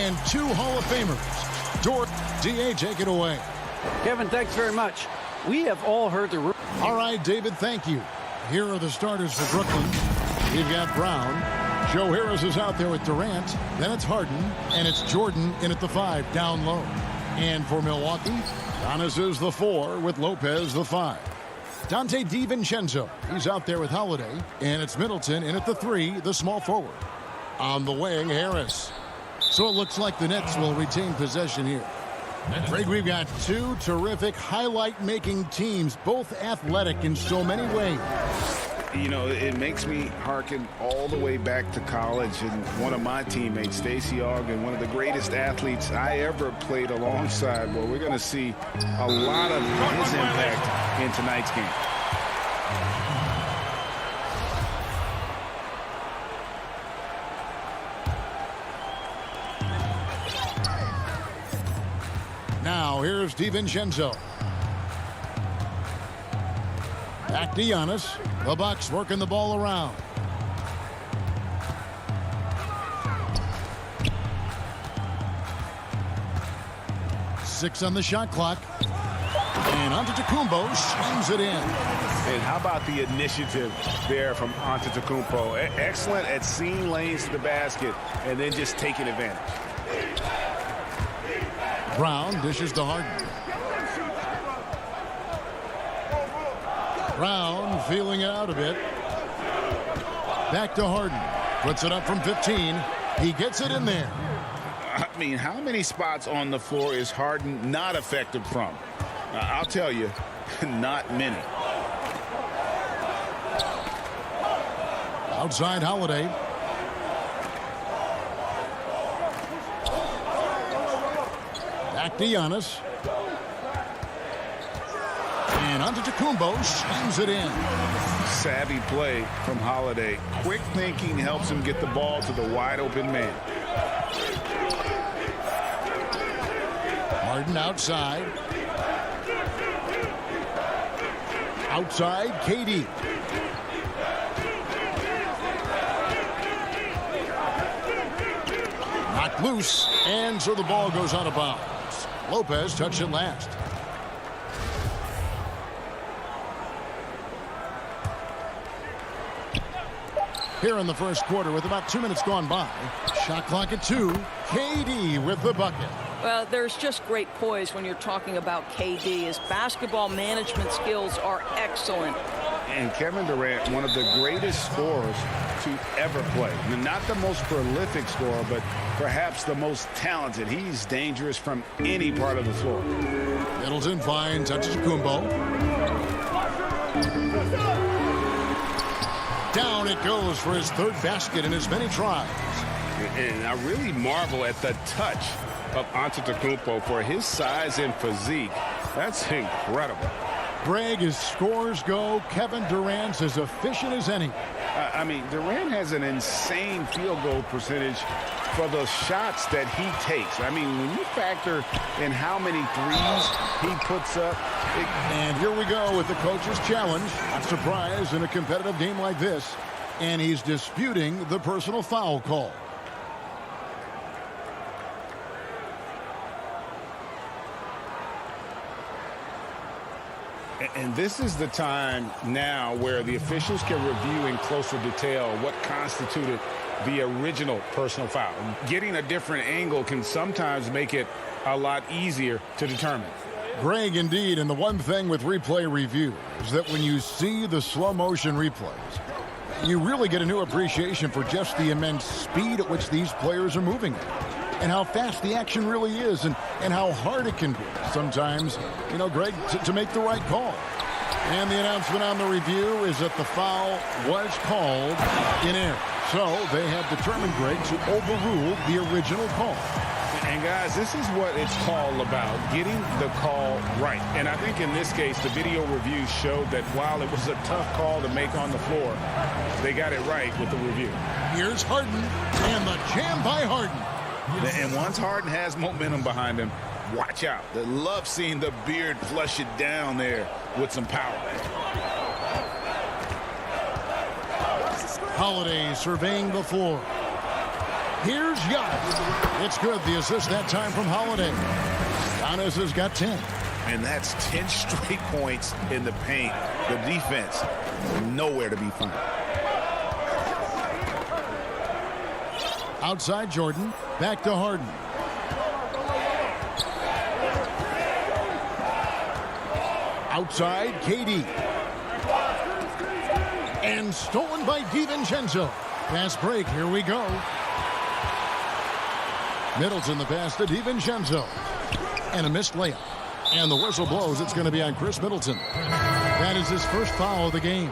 and 2 Hall of Famers. DA, take it away. Kevin, thanks very much. We have all heard the rumor. All right, David, thank you. Here are the starters for Brooklyn. We've got Brown. Joe Harris is out there with Durant. Then it's Harden. And it's Jordan in at the 5, down low. And for Milwaukee, Giannis is the 4 with Lopez the 5. Dante DiVincenzo, he's out there with Holiday. And it's Middleton in at the 3, the small forward. On the wing, Harris. So it looks like the Nets will retain possession here. Greg, we've got 2 terrific highlight-making teams, both athletic in so many ways. You know, it makes me hearken all the way back to college, and one of my teammates, Stacey Ogden, one of the greatest athletes I ever played alongside. Well, we're going to see a lot of his impact in tonight's game. Now, here's DiVincenzo. Back to Giannis. The Bucks working the ball around. Six on the shot clock. And Antetokounmpo slams it in. And how about the initiative there from Antetokounmpo? Excellent at seeing lanes to the basket and then just taking advantage. Brown dishes to Harden. Brown feeling it out a bit. Back to Harden. Puts it up from 15. He gets it in there. I mean, how many spots on the floor is Harden not effective from? I'll tell you, not many. Outside Holiday. Back to Giannis. And Antetokounmpo slams it in. Savvy play from Holiday. Quick thinking helps him get the ball to the wide open man. Harden outside. Outside, KD. Knocked loose, and so the ball goes out of bounds. Lopez touched it last. Here in the first quarter with about 2 minutes gone by. Shot clock at 2. KD with the bucket. Well, there's just great poise when you're talking about KD. His basketball management skills are excellent. And Kevin Durant, one of the greatest scorers to ever play. Not the most prolific scorer, but perhaps the most talented. He's dangerous from any part of the floor. Middleton finds Antetokounmpo. Down it goes for his 3rd basket in as many tries. And I really marvel at the touch of Antetokounmpo for his size and physique. That's incredible. Greg, as scores go, Kevin Durant's as efficient as any. I mean, Durant has an insane field goal percentage for the shots that he takes. I mean, when you factor in how many threes he puts up. And here we go with the coach's challenge. Not surprised in a competitive game like this. And he's disputing the personal foul call. And this is the time now where the officials can review in closer detail what constituted the original personal foul. Getting a different angle can sometimes make it a lot easier to determine. Greg, indeed, and the one thing with replay review is that when you see the slow motion replays, you really get a new appreciation for just the immense speed at which these players are moving and how fast the action really is and how hard it can be sometimes, you know, Greg, to make the right call. And the announcement on the review is that the foul was called in error. So they have determined, Greg, to overrule the original call. And, guys, this is what it's all about, getting the call right. And I think in this case, the video review showed that while it was a tough call to make on the floor, they got it right with the review. Here's Harden, and the jam by Harden. And once Harden has momentum behind him, watch out. They love seeing the beard flush it down there with some power. Holiday surveying the floor. Here's Giannis. It's good. The assist that time from Holiday. Giannis has got 10. And that's 10 straight points in the paint. The defense, nowhere to be found. Outside Jordan. Back to Harden. Outside KD. And stolen by DiVincenzo. Fast break. Here we go. Middleton the pass to DiVincenzo. And a missed layup. And the whistle blows. It's going to be on Chris Middleton. That is his first foul of the game.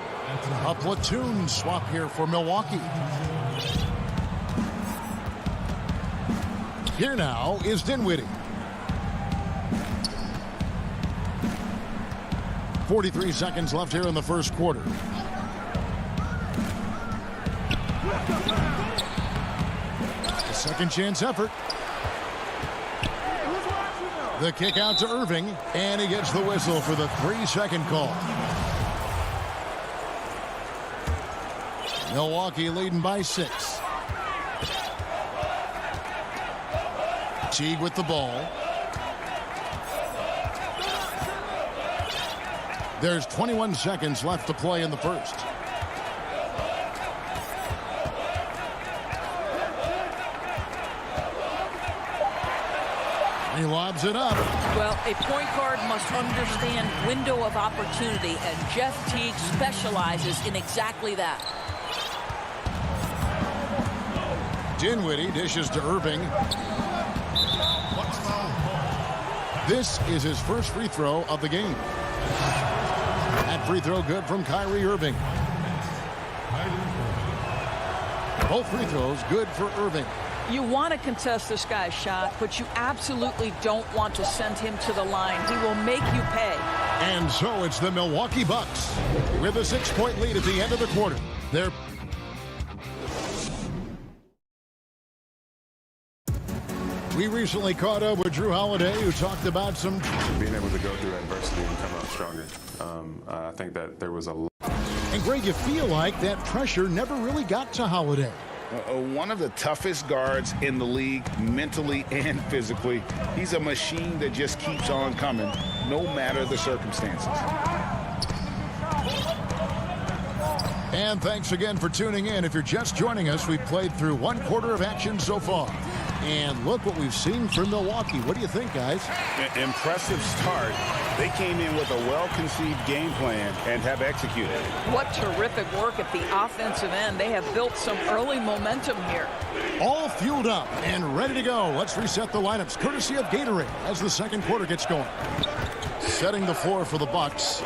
A platoon swap here for Milwaukee. Here now is Dinwiddie. 43 seconds left here in the first quarter. A second chance effort. The kick out to Irving, and he gets the whistle for the 3-second call. Milwaukee leading by 6. Teague with the ball. There's 21 seconds left to play in the first. He lobs it up. Well, a point guard must understand window of opportunity, and Jeff Teague specializes in exactly that. Dinwiddie dishes to Irving. This is his first free throw of the game. That free throw good from Kyrie Irving. Both free throws good for Irving. You want to contest this guy's shot, but you absolutely don't want to send him to the line. He will make you pay. And so it's the Milwaukee Bucks with a 6-point lead at the end of the quarter. We recently caught up with Drew Holiday, who talked about some being able to go through adversity and come out stronger. I think that there was a lot. And Greg, you feel like that pressure never really got to Holiday. One of the toughest guards in the league, mentally and physically. He's a machine that just keeps on coming, no matter the circumstances. And thanks again for tuning in. If you're just joining us, we've played through 1 quarter of action so far. And look what we've seen from Milwaukee. What do you think, guys? Impressive start. They came in with a well-conceived game plan and have executed. What terrific work at the offensive end. They have built some early momentum here. All fueled up and ready to go. Let's reset the lineups, courtesy of Gatorade, as the second quarter gets going. Setting the floor for the Bucks.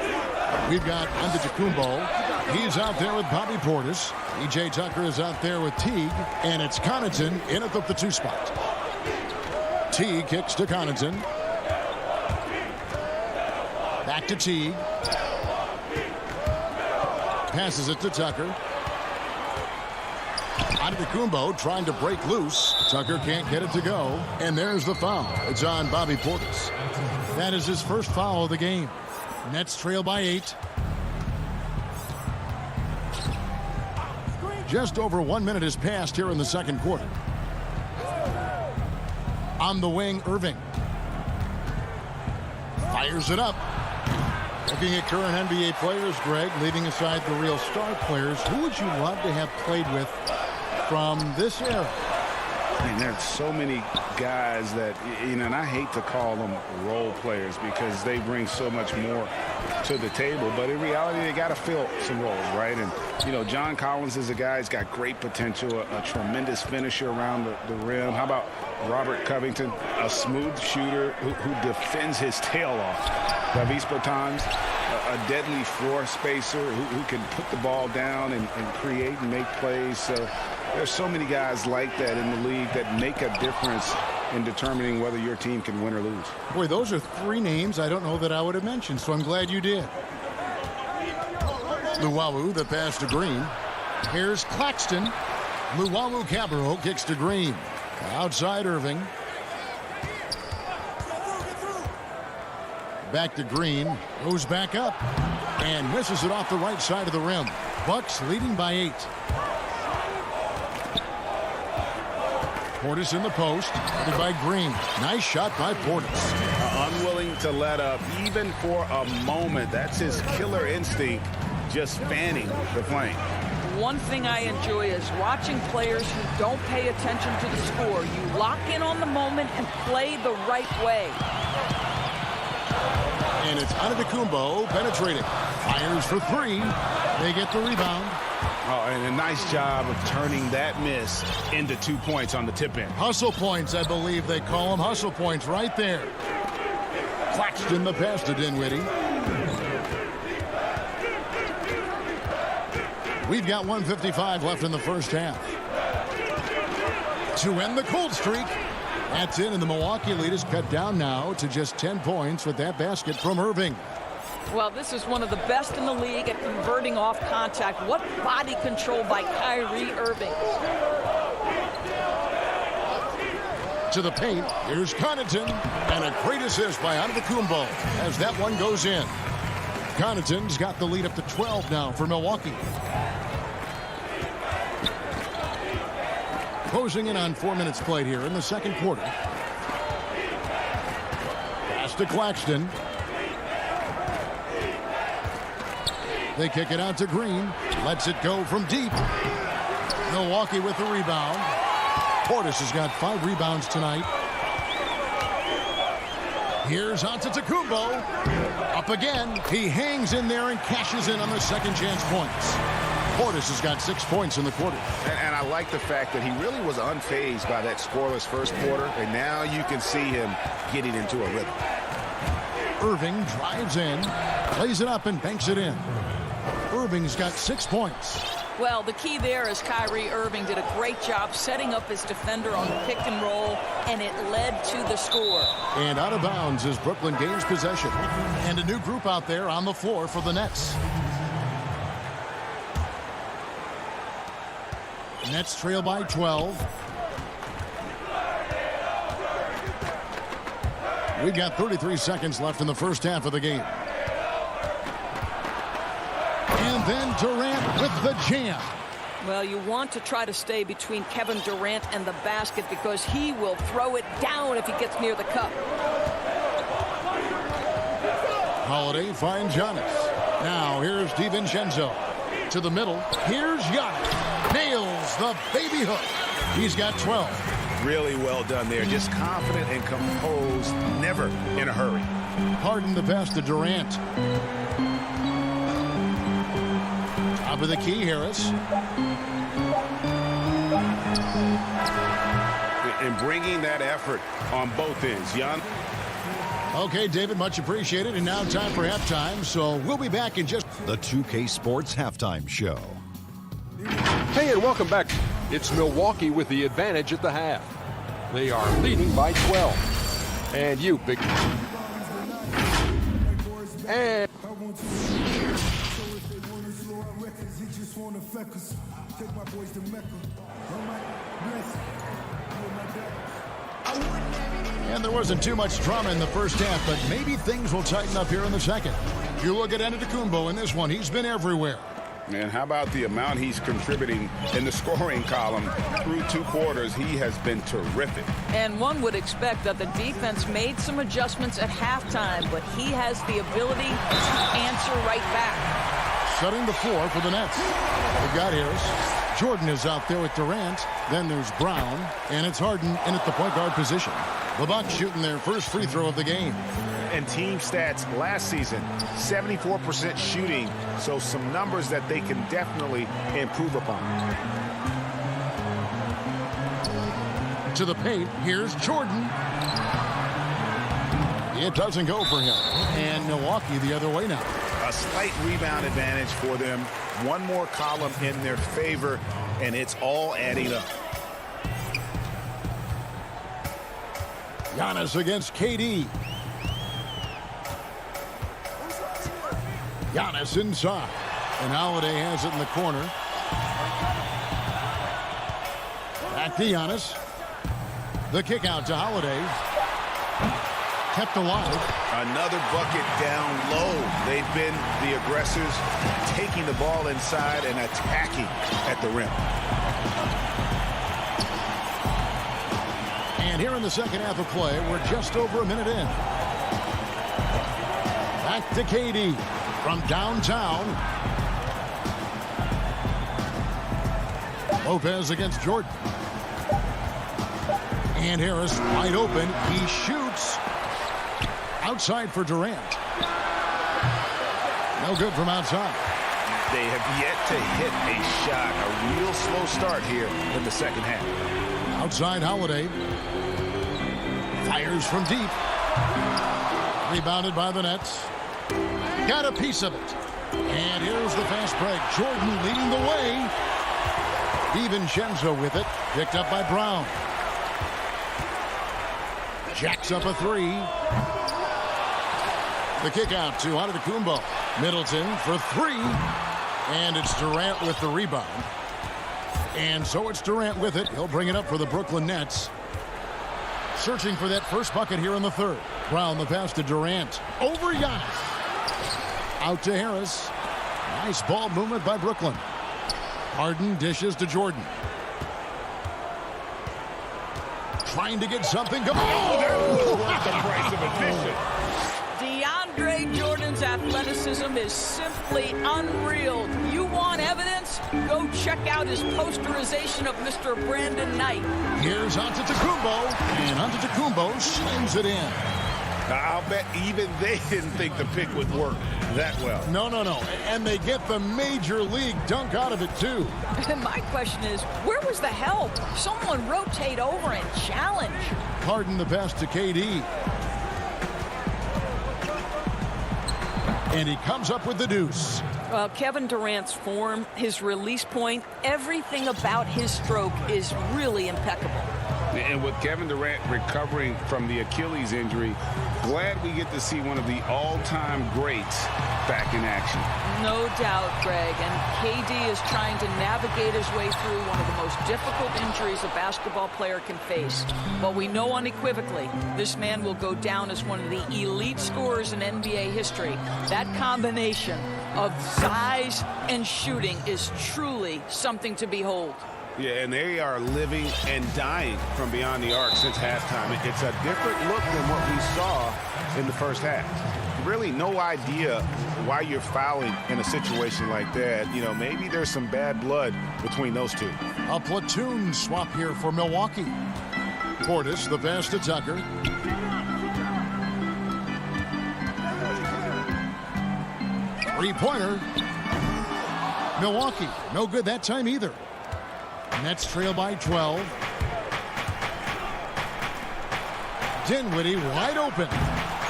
We've got Antetokounmpo. He's out there with Bobby Portis. E.J. Tucker is out there with Teague. And it's Connaughton in at the 2 spot. Teague kicks to Connaughton. Back to Teague. Passes it to Tucker. Antetokounmpo trying to break loose. Tucker can't get it to go. And there's the foul. It's on Bobby Portis. That is his first foul of the game. Nets trail by 8. Just over 1 minute has passed here in the second quarter. On the wing, Irving. Fires it up. Looking at current NBA players, Greg, leaving aside the real star players, who would you love to have played with from this era? And there's so many guys that, and I hate to call them role players because they bring so much more to the table. But in reality, they got to fill some roles, right? And, John Collins is a guy who's got great potential, a tremendous finisher around the rim. How about Robert Covington, a smooth shooter who defends his tail off? Davis Bertans, a deadly floor spacer who can put the ball down and create and make plays. So there's so many guys like that in the league that make a difference in determining whether your team can win or lose. Boy, those are 3 names I don't know that I would have mentioned, so I'm glad you did. Luwawu, the pass to Green. Here's Claxton. Luwawu-Cabarrot kicks to Green. Outside Irving. Back to Green. Goes back up. And misses it off the right side of the rim. Bucks leading by 8. Portis in the post, guarded by Green. Nice shot by Portis. Unwilling to let up even for a moment. That's his killer instinct, just fanning the flame. One thing I enjoy is watching players who don't pay attention to the score. You lock in on the moment and play the right way. And it's Antetokounmpo penetrating. Fires for three. They get the rebound. Oh, and a nice job of turning that miss into 2 points on the tip in. Hustle points, I believe they call them. Hustle points right there. Claxton the pass to Dinwiddie. We've got 1:55 left in the first half. To end the cold streak. That's in, and the Milwaukee lead is cut down now to just 10 points with that basket from Irving. Well, this is one of the best in the league at converting off contact. What body control by Kyrie Irving. To the paint, here's Connaughton, and a great assist by Antetokounmpo as that one goes in. Connaughton's got the lead up to 12 now for Milwaukee. Closing in on 4 minutes played here in the second quarter. Pass to Claxton. They kick it out to Green. Lets it go from deep. Milwaukee with the rebound. Portis has got 5 rebounds tonight. Here's Antetokounmpo. Up again. He hangs in there and cashes in on the second chance points. Portis has got 6 points in the quarter. And I like the fact that he really was unfazed by that scoreless first quarter. And now you can see him getting into a rhythm. Irving drives in, plays it up and banks it in. Irving's got 6 points. Well, the key there is Kyrie Irving did a great job setting up his defender on the pick and roll, and it led to the score. And out of bounds as Brooklyn gains possession. And a new group out there on the floor for the Nets. Nets trail by 12. We've got 33 seconds left in the first half of the game. And then Durant with the jam. Well, you want to try to stay between Kevin Durant and the basket because he will throw it down if he gets near the cup. Holiday finds Giannis. Now here's DiVincenzo. To the middle. Here's Giannis. Nails the baby hook. He's got 12. Really well done there. Just confident and composed. Never in a hurry. Harden the pass to Durant. Top of the key, Harris. And bringing that effort on both ends. Jan. Okay, David, much appreciated. And now time for halftime. So we'll be back in just... The 2K Sports Halftime Show. Hey, and welcome back. It's Milwaukee with the advantage at the half. They are leading by 12. And you, big... And... And there wasn't too much drama in the first half, but maybe things will tighten up here in the second. If you look at Antetokounmpo in this one, he's been everywhere. And how about the amount he's contributing in the scoring column through 2 quarters? He has been terrific. And one would expect that the defense made some adjustments at halftime, but he has the ability to answer right back. Setting the floor for the Nets. They've got Harris. Jordan is out there with Durant. Then there's Brown. And it's Harden in at the point guard position. The Bucks shooting their first free throw of the game. And team stats last season, 74% shooting. So some numbers that they can definitely improve upon. To the paint, here's Jordan. It doesn't go for him. And Milwaukee the other way now. A slight rebound advantage for them. One more column in their favor, and it's all adding up. Giannis against KD. Giannis inside. And Holiday has it in the corner. Back to Giannis. The kick out to Holiday. Kept alive. Another bucket down low. They've been the aggressors, taking the ball inside and attacking at the rim. And here in the second half of play, we're just over a minute in. Back to KD from downtown. Lopez against Jordan. And Harris wide open. He shoots. Outside for Durant. No good from outside. They have yet to hit a shot. A real slow start here in the second half. Outside Holiday. Fires from deep. Rebounded by the Nets. Got a piece of it. And here's the fast break. Jordan leading the way. DiVincenzo with it. Picked up by Brown. Jacks up a three. The kick out to Antetokounmpo. Middleton for three. And it's Durant with the rebound. And so it's Durant with it. He'll bring it up for the Brooklyn Nets. Searching for that first bucket here in the third. Brown the pass to Durant. Over Giannis. Out to Harris. Nice ball movement by Brooklyn. Harden dishes to Jordan. Trying to get something going. Oh, that was worth the price of admission. DeAndre Jordan's athleticism is simply unreal. You want evidence? Go check out his posterization of Mr. Brandon Knight. Here's Antetokounmpo, and Antetokounmpo slams it in. Now, I'll bet even they didn't think the pick would work that well. No. And they get the major league dunk out of it, too. And my question is, where was the help? Someone rotate over and challenge. Harden the pass to KD. And he comes up with the deuce. Kevin Durant's form, his release point, everything about his stroke is really impeccable. And with Kevin Durant recovering from the Achilles injury, glad we get to see one of the all-time greats back in action. No doubt, Greg. And KD is trying to navigate his way through one of the most difficult injuries a basketball player can face. But we know unequivocally this man will go down as one of the elite scorers in NBA history. That combination of size and shooting is truly something to behold. Yeah, and they are living and dying from beyond the arc since halftime. It's a different look than what we saw in the first half. Really no idea why you're fouling in a situation like that. You know, maybe there's some bad blood between those two. A platoon swap here for Milwaukee. Portis, the pass to Tucker. Three-pointer. Milwaukee, no good that time either. Nets trail by 12. Dinwiddie wide open.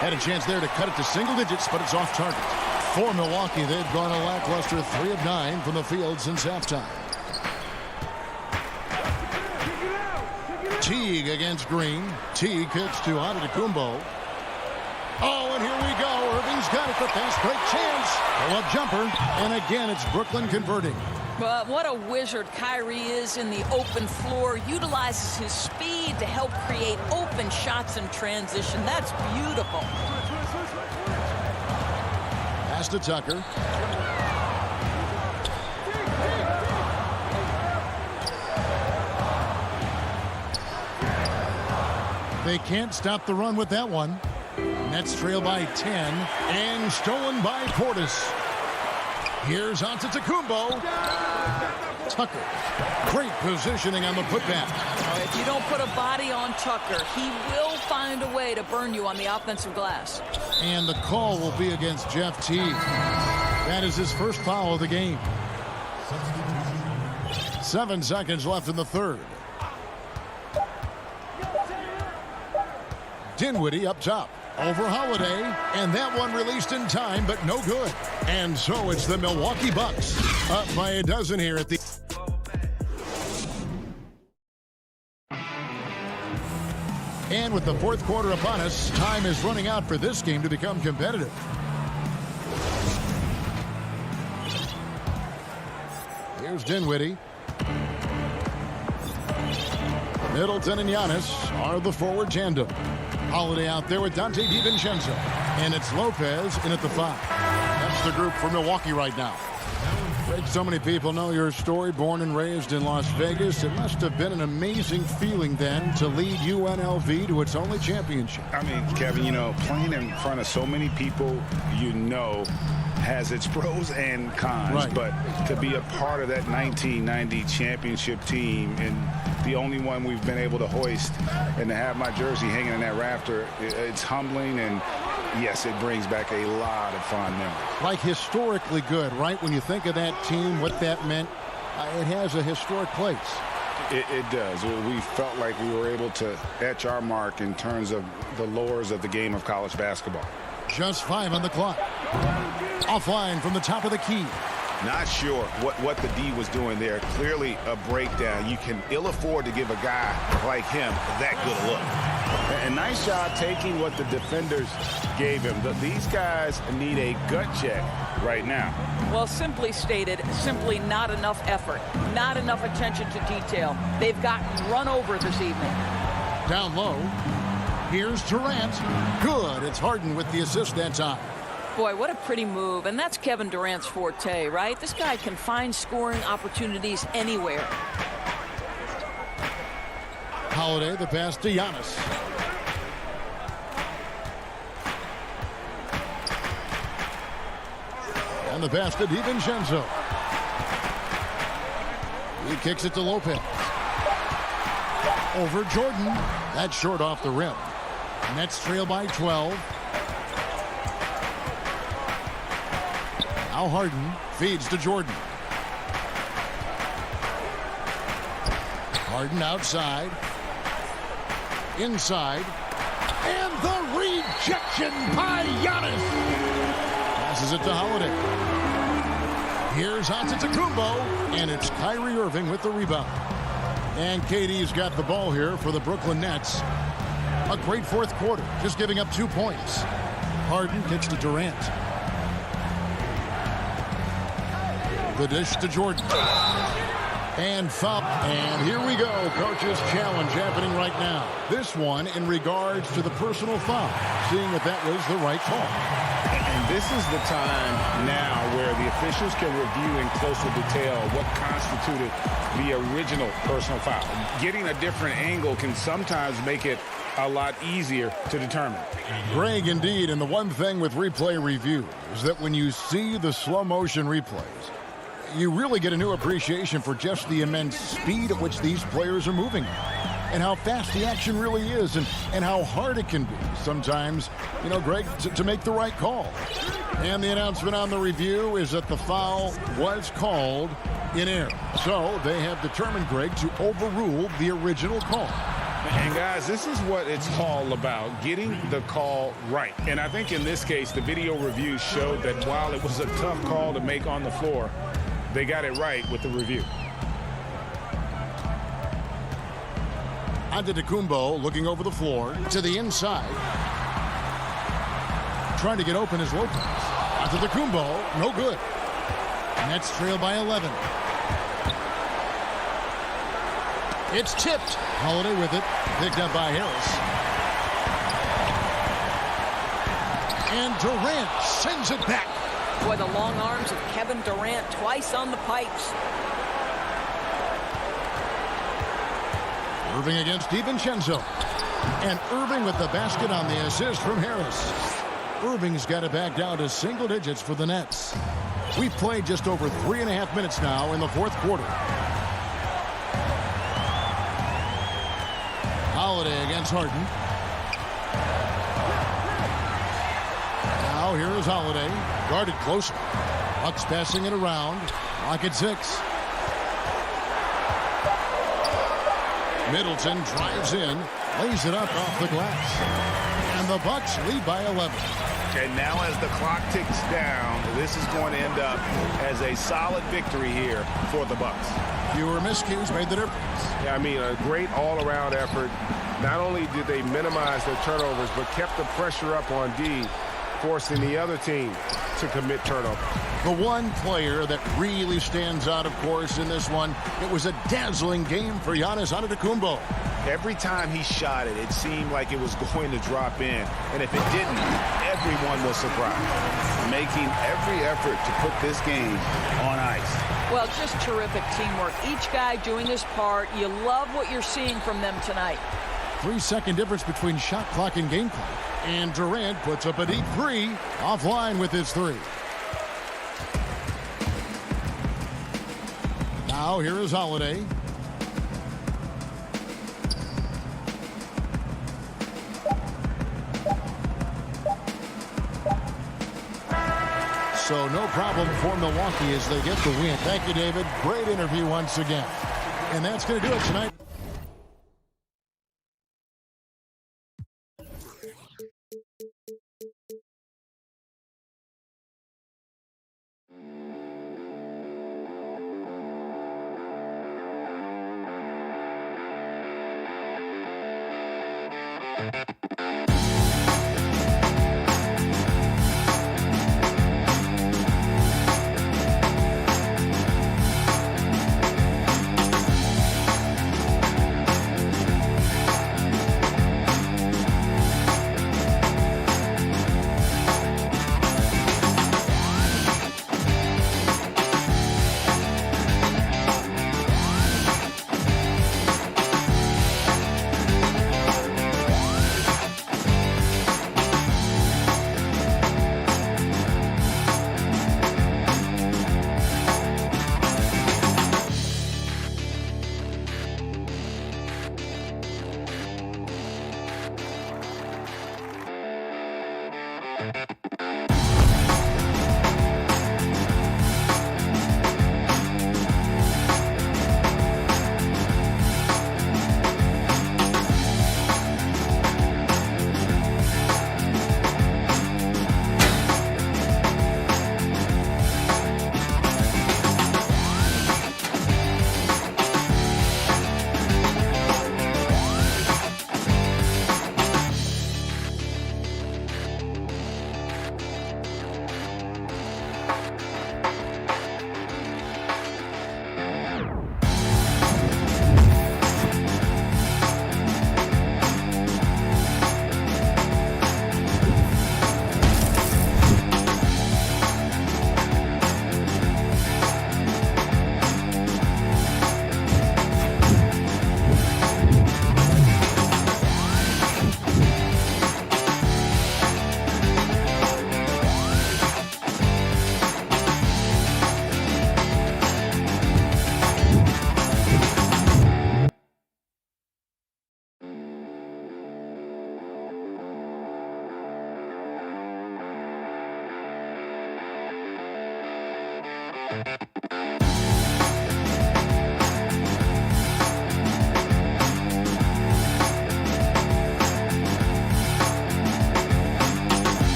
Had a chance there to cut it to single digits, but it's off target. For Milwaukee, they've gone a lackluster 3 of 9 from the field since halftime. Teague against Green. Teague kicks to Antetokounmpo. Oh, and here we go. Irving's got it. The fast break chance. Pull-up jumper. And again, it's Brooklyn converting. But what a wizard Kyrie is in the open floor. Utilizes his speed to help create open shots in transition. That's beautiful. Pass to Tucker. They can't stop the run with that one. Nets trail by 10 and stolen by Portis. Here's Antetokounmpo. Tucker. Great positioning on the putback. If you don't put a body on Tucker, he will find a way to burn you on the offensive glass. And the call will be against Jeff Teague. That is his first foul of the game. 7 seconds left in the third. Dinwiddie up top. Over Holiday, and that one released in time, but no good. And so it's the Milwaukee Bucks up by a dozen here at the... And with the fourth quarter upon us, time is running out for this game to become competitive. Here's Dinwiddie. Middleton and Giannis are the forward tandem. Holiday out there with Dante DiVincenzo. And it's Lopez in at the 5. That's the group for Milwaukee right now. Greg, so many people know your story. Born and raised in Las Vegas. It must have been an amazing feeling then to lead UNLV to its only championship. I mean, Kevin, you know, playing in front of so many people, you know, has its pros and cons. Right. But to be a part of that 1990 championship team and the only one we've been able to hoist and to have my jersey hanging in that rafter, it's humbling, and yes, it brings back a lot of fond memories. Like historically good, right? When you think of that team, what that meant, it has a historic place. It does. We felt like we were able to etch our mark in terms of the lures of the game of college basketball. Just 5 on the clock. Offline from the top of the key. Not sure what the D was doing there. Clearly a breakdown. You can ill afford to give a guy like him that good a look. And nice job taking what the defenders gave him. These guys need a gut check right now. Well, simply stated, simply not enough effort, not enough attention to detail. They've gotten run over this evening. Down low. Here's Durant. Good. It's Harden with the assist that time. Boy, what a pretty move. And that's Kevin Durant's forte, right? This guy can find scoring opportunities anywhere. Holiday, the pass to Giannis. And the pass to DiVincenzo. He kicks it to Lopez. Over Jordan. That's short off the rim. Nets trail by 12. Now Harden feeds to Jordan. Harden outside. Inside. And the rejection by Giannis. Passes it to Holiday. Here's Antetokounmpo. And it's Kyrie Irving with the rebound. And KD's got the ball here for the Brooklyn Nets. A great fourth quarter, just giving up 2 points. Harden kicks to Durant. The dish to Jordan. And foul. And here we go. Coach's challenge happening right now. This one in regards to the personal foul. Seeing if that was the right call. And this is the time now where the officials can review in closer detail what constituted the original personal foul. Getting a different angle can sometimes make it a lot easier to determine. Greg, indeed. And the one thing with replay review is that when you see the slow motion replays, you really get a new appreciation for just the immense speed at which these players are moving and how fast the action really is and how hard it can be sometimes, you know, Greg, to make the right call. And the announcement on the review is that the foul was called in error. So they have determined, Greg, to overrule the original call. And guys, this is what it's all about, getting the call right. And I think in this case, the video review showed that while it was a tough call to make on the floor, they got it right with the review. Antetokounmpo looking over the floor to the inside. Trying to get open is Lopez. Antetokounmpo, no good. Nets trail by 11. It's tipped. Holiday with it. Picked up by Harris. And Durant sends it back. Boy, the long arms of Kevin Durant twice on the pipes. Irving against DiVincenzo. And Irving with the basket on the assist from Harris. Irving's got it back down to single digits for the Nets. We've played just over 3.5 minutes now in the fourth quarter. Holiday against Harden. Now here is Holiday. Guarded closer. Bucks passing it around. Clock at 6. Middleton drives in. Lays it up off the glass. And the Bucks lead by 11. And now as the clock ticks down, this is going to end up as a solid victory here for the Bucks. Fewer miscues made the difference. Yeah, I mean, a great all-around effort. Not only did they minimize their turnovers, but kept the pressure up on D, forcing the other team to commit turnovers. The one player that really stands out, of course, in this one, it was a dazzling game for Giannis Antetokounmpo. Every time he shot it, it seemed like it was going to drop in. And if it didn't, everyone was surprised. Making every effort to put this game on ice. Well, just terrific teamwork. Each guy doing his part. You love what you're seeing from them tonight. 3-second difference between shot clock and game clock. And Durant puts up a deep three, offline with his three. Now here is Holiday. So no problem for Milwaukee as they get the win. Thank you, David. Great interview once again. And that's going to do it tonight.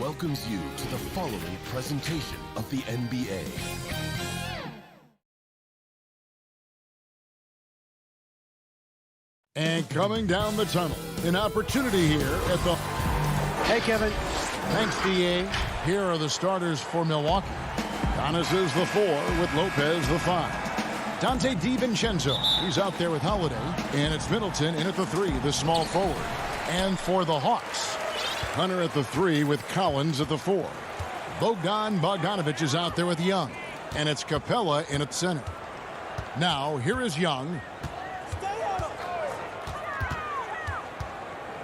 Welcomes you to the following presentation of the NBA. And coming down the tunnel, an opportunity here at the... Hey, Kevin. Thanks, D.A. Here are the starters for Milwaukee. Giannis is the 4 with Lopez the 5. Dante DiVincenzo, he's out there with Holiday. And it's Middleton in at the 3, the small forward. And for the Hawks, Hunter at the 3 with Collins at the 4. Bogdanovic is out there with Young. And it's Capella in at center. Now, here is Young.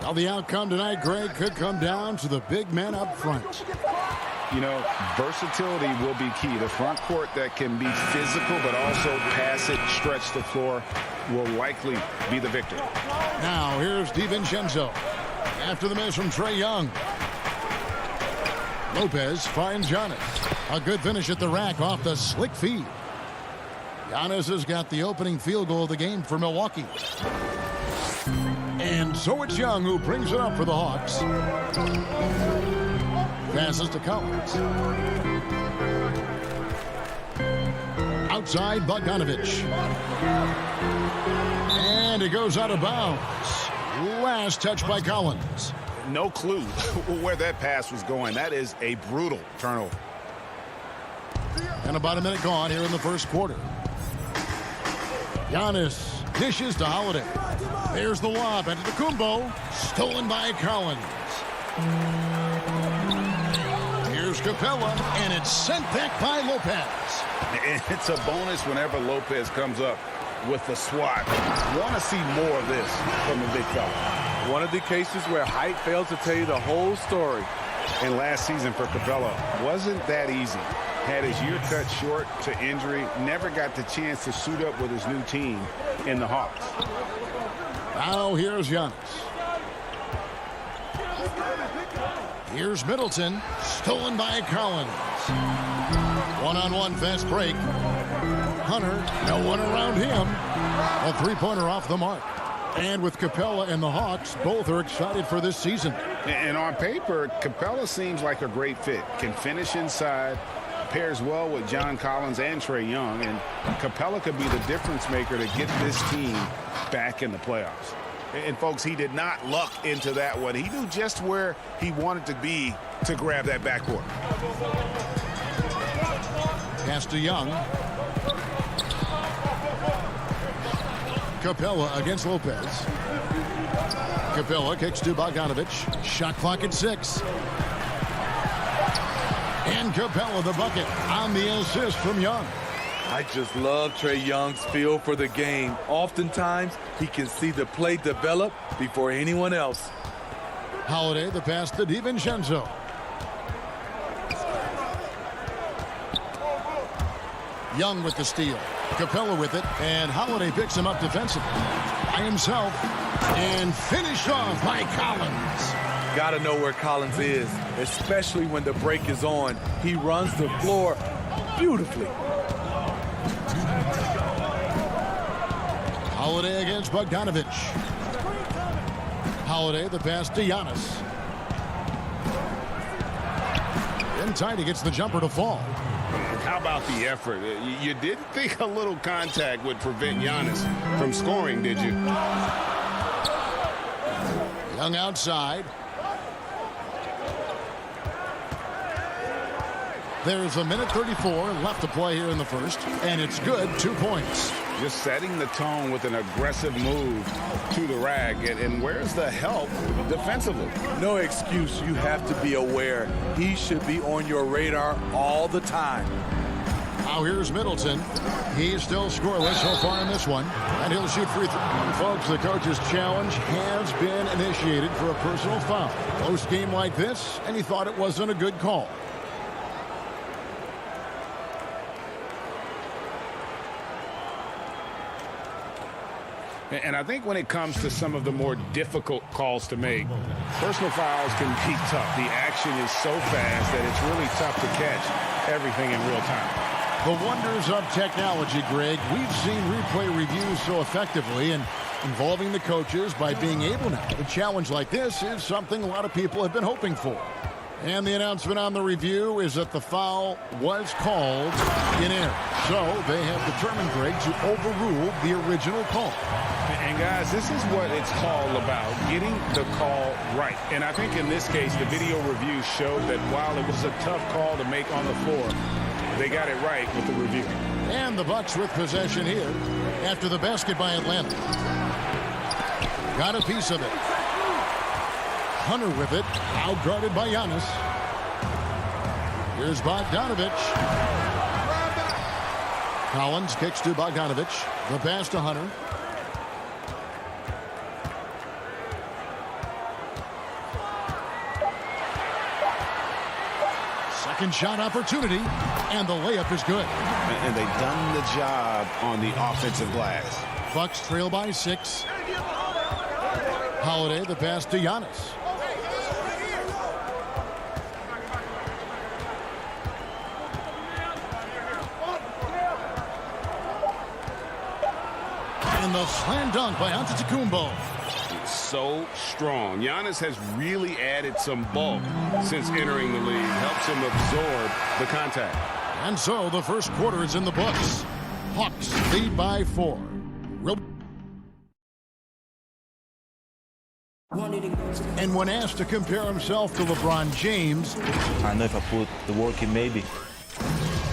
Well, the outcome tonight, Greg, could come down to the big men up front. You know, versatility will be key. The front court that can be physical but also pass it, stretch the floor will likely be the victor. Now, here's DiVincenzo. After the miss from Trae Young. Lopez finds Giannis. A good finish at the rack off the slick feed. Giannis has got the opening field goal of the game for Milwaukee. And so it's Young who brings it up for the Hawks. Passes to Collins. Outside, Bogdanovic. And it goes out of bounds. Last touch by Collins. No clue where that pass was going. That is a brutal turnover. And about a minute gone here in the first quarter. Giannis dishes to Holiday. There's the lob. Antetokounmpo. Stolen by Collins. Here's Capella. And it's sent back by Lopez. It's a bonus whenever Lopez comes up with the swat. Want to see more of this from the big fella. One of the cases where height fails to tell you the whole story. And last season for Capella wasn't that easy. Had his year cut short to injury. Never got the chance to suit up with his new team in the Hawks. Now here's Giannis. Here's Middleton. Stolen by Collins. One-on-one fast break. Hunter, no one around him. A three-pointer off the mark. And with Capella and the Hawks, both are excited for this season. And on paper, Capella seems like a great fit. Can finish inside, pairs well with John Collins and Trae Young. And Capella could be the difference maker to get this team back in the playoffs. And folks, he did not luck into that one. He knew just where he wanted to be to grab that backcourt. Pass to Young. Capella against Lopez. Capella kicks to Bogdanovic. Shot clock at 6. And Capella the bucket on the assist from Young. I just love Trae Young's feel for the game. Oftentimes, he can see the play develop before anyone else. Holiday the pass to DiVincenzo. Young with the steal. Capella with it, and Holiday picks him up defensively by himself, and finished off by Collins. Gotta know where Collins is, especially when the break is on. He runs the floor beautifully. Holiday against Bogdanovic. Holiday the pass to Giannis. In tight, he gets the jumper to fall. How about the effort? You didn't think a little contact would prevent Giannis from scoring, did you? Young outside. There's a minute 34 left to play here in the first, and it's good. 2 points. Just setting the tone with an aggressive move to the rack. And where's the help defensively? No excuse. You have to be aware. He should be on your radar all the time. Now here's Middleton. He's still scoreless so far in this one, and he'll shoot free throw. Folks, the coach's challenge has been initiated for a personal foul. Close game like this, and he thought it wasn't a good call. And I think when it comes to some of the more difficult calls to make, personal fouls can be tough. The action is so fast that it's really tough to catch everything in real time. The wonders of technology, Greg. We've seen replay reviews so effectively, and involving the coaches by being able now. A challenge like this is something a lot of people have been hoping for. And the announcement on the review is that the foul was called in error. So they have determined, Greg, to overrule the original call. And guys, this is what it's all about, getting the call right. And I think in this case, the video review showed that while it was a tough call to make on the floor, they got it right with the review. And the Bucks with possession here after the basket by Atlanta. Got a piece of it. Hunter with it, outguarded by Giannis. Here's Bogdanovic. Collins kicks to Bogdanovic. The pass to Hunter. Second shot opportunity, and the layup is good. And they've done the job on the offensive glass. Bucks trail by 6. Holiday, the pass to Giannis. And the slam dunk by Antetokounmpo. So strong. Giannis has really added some bulk since entering the league. Helps him absorb the contact. And so the first quarter is in the books. Hawks lead by 4. And when asked to compare himself to LeBron James, I know if I put the work in, maybe.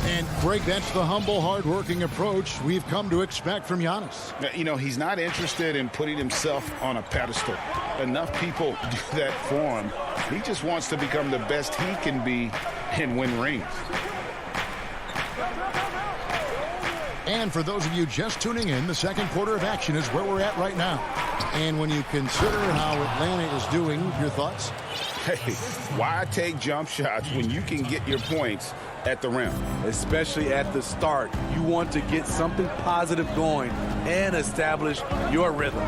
And Greg, that's the humble, hard-working approach we've come to expect from Giannis. You know, he's not interested in putting himself on a pedestal. Enough people do that for him. He just wants to become the best he can be and win rings. And for those of you just tuning in, the second quarter of action is where we're at right now. And when you consider how Atlanta is doing, your thoughts? Hey, why take jump shots when you can get your points at the rim? Especially at the start. You want to get something positive going and establish your rhythm.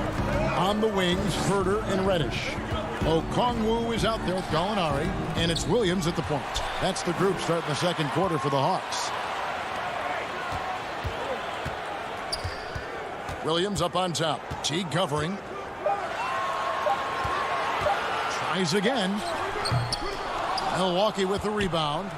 On the wings, Herter and Reddish. Okongwu is out there with Gallinari, and it's Williams at the point. That's the group starting the second quarter for the Hawks. Williams up on top. Teague covering. Tries again. Milwaukee with the rebound.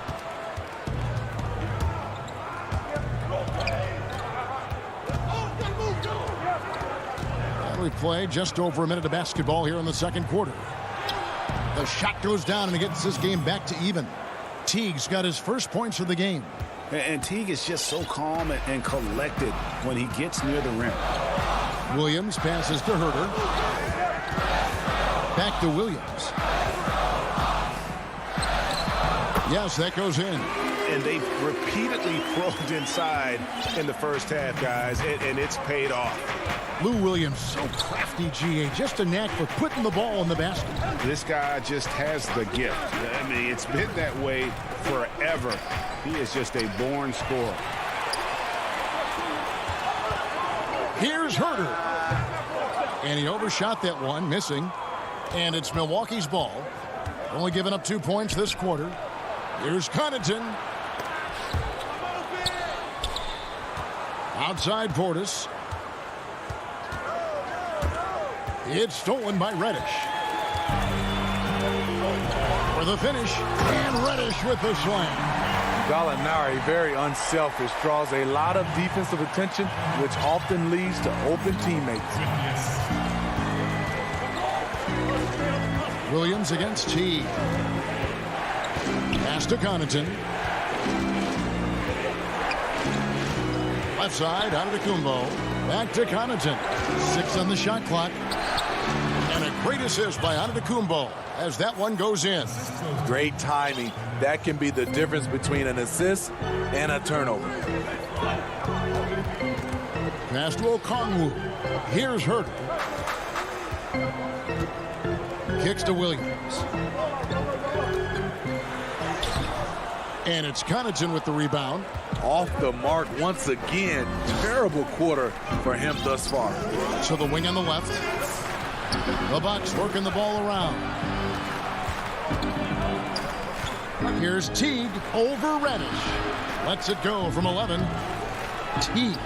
And we play just over a minute of basketball here in the second quarter. The shot goes down and it gets this game back to even. Teague's got his first points of the game. And Teague is just so calm and collected when he gets near the rim. Williams passes to Herter. Back to Williams. Yes, that goes in. And they've repeatedly probed inside in the first half, guys, and it's paid off. Lou Williams, so crafty, GA. Just a knack for putting the ball in the basket. This guy just has the gift. I mean, it's been that way forever. He is just a born scorer. Here's Herter. And he overshot that one, missing. And it's Milwaukee's ball. Only giving up 2 points this quarter. Here's Connaughton. Outside Portis. It's stolen by Reddish. For the finish, and Reddish with the slam. Gallinari, very unselfish, draws a lot of defensive attention, which often leads to open teammates. Williams against Teague. Pass to Connaughton. Left side, Antetokounmpo. Back to Connaughton. 6 on the shot clock. And a great assist by Antetokounmpo as that one goes in. Great timing. That can be the difference between an assist and a turnover. Pass to Okongwu. Here's Herter. Kicks to Williams. And it's Connaughton with the rebound. Off the mark once again. Terrible quarter for him thus far. To the wing on the left. The Bucks working the ball around. Here's Teague over Reddish. Lets it go from 11. Teague.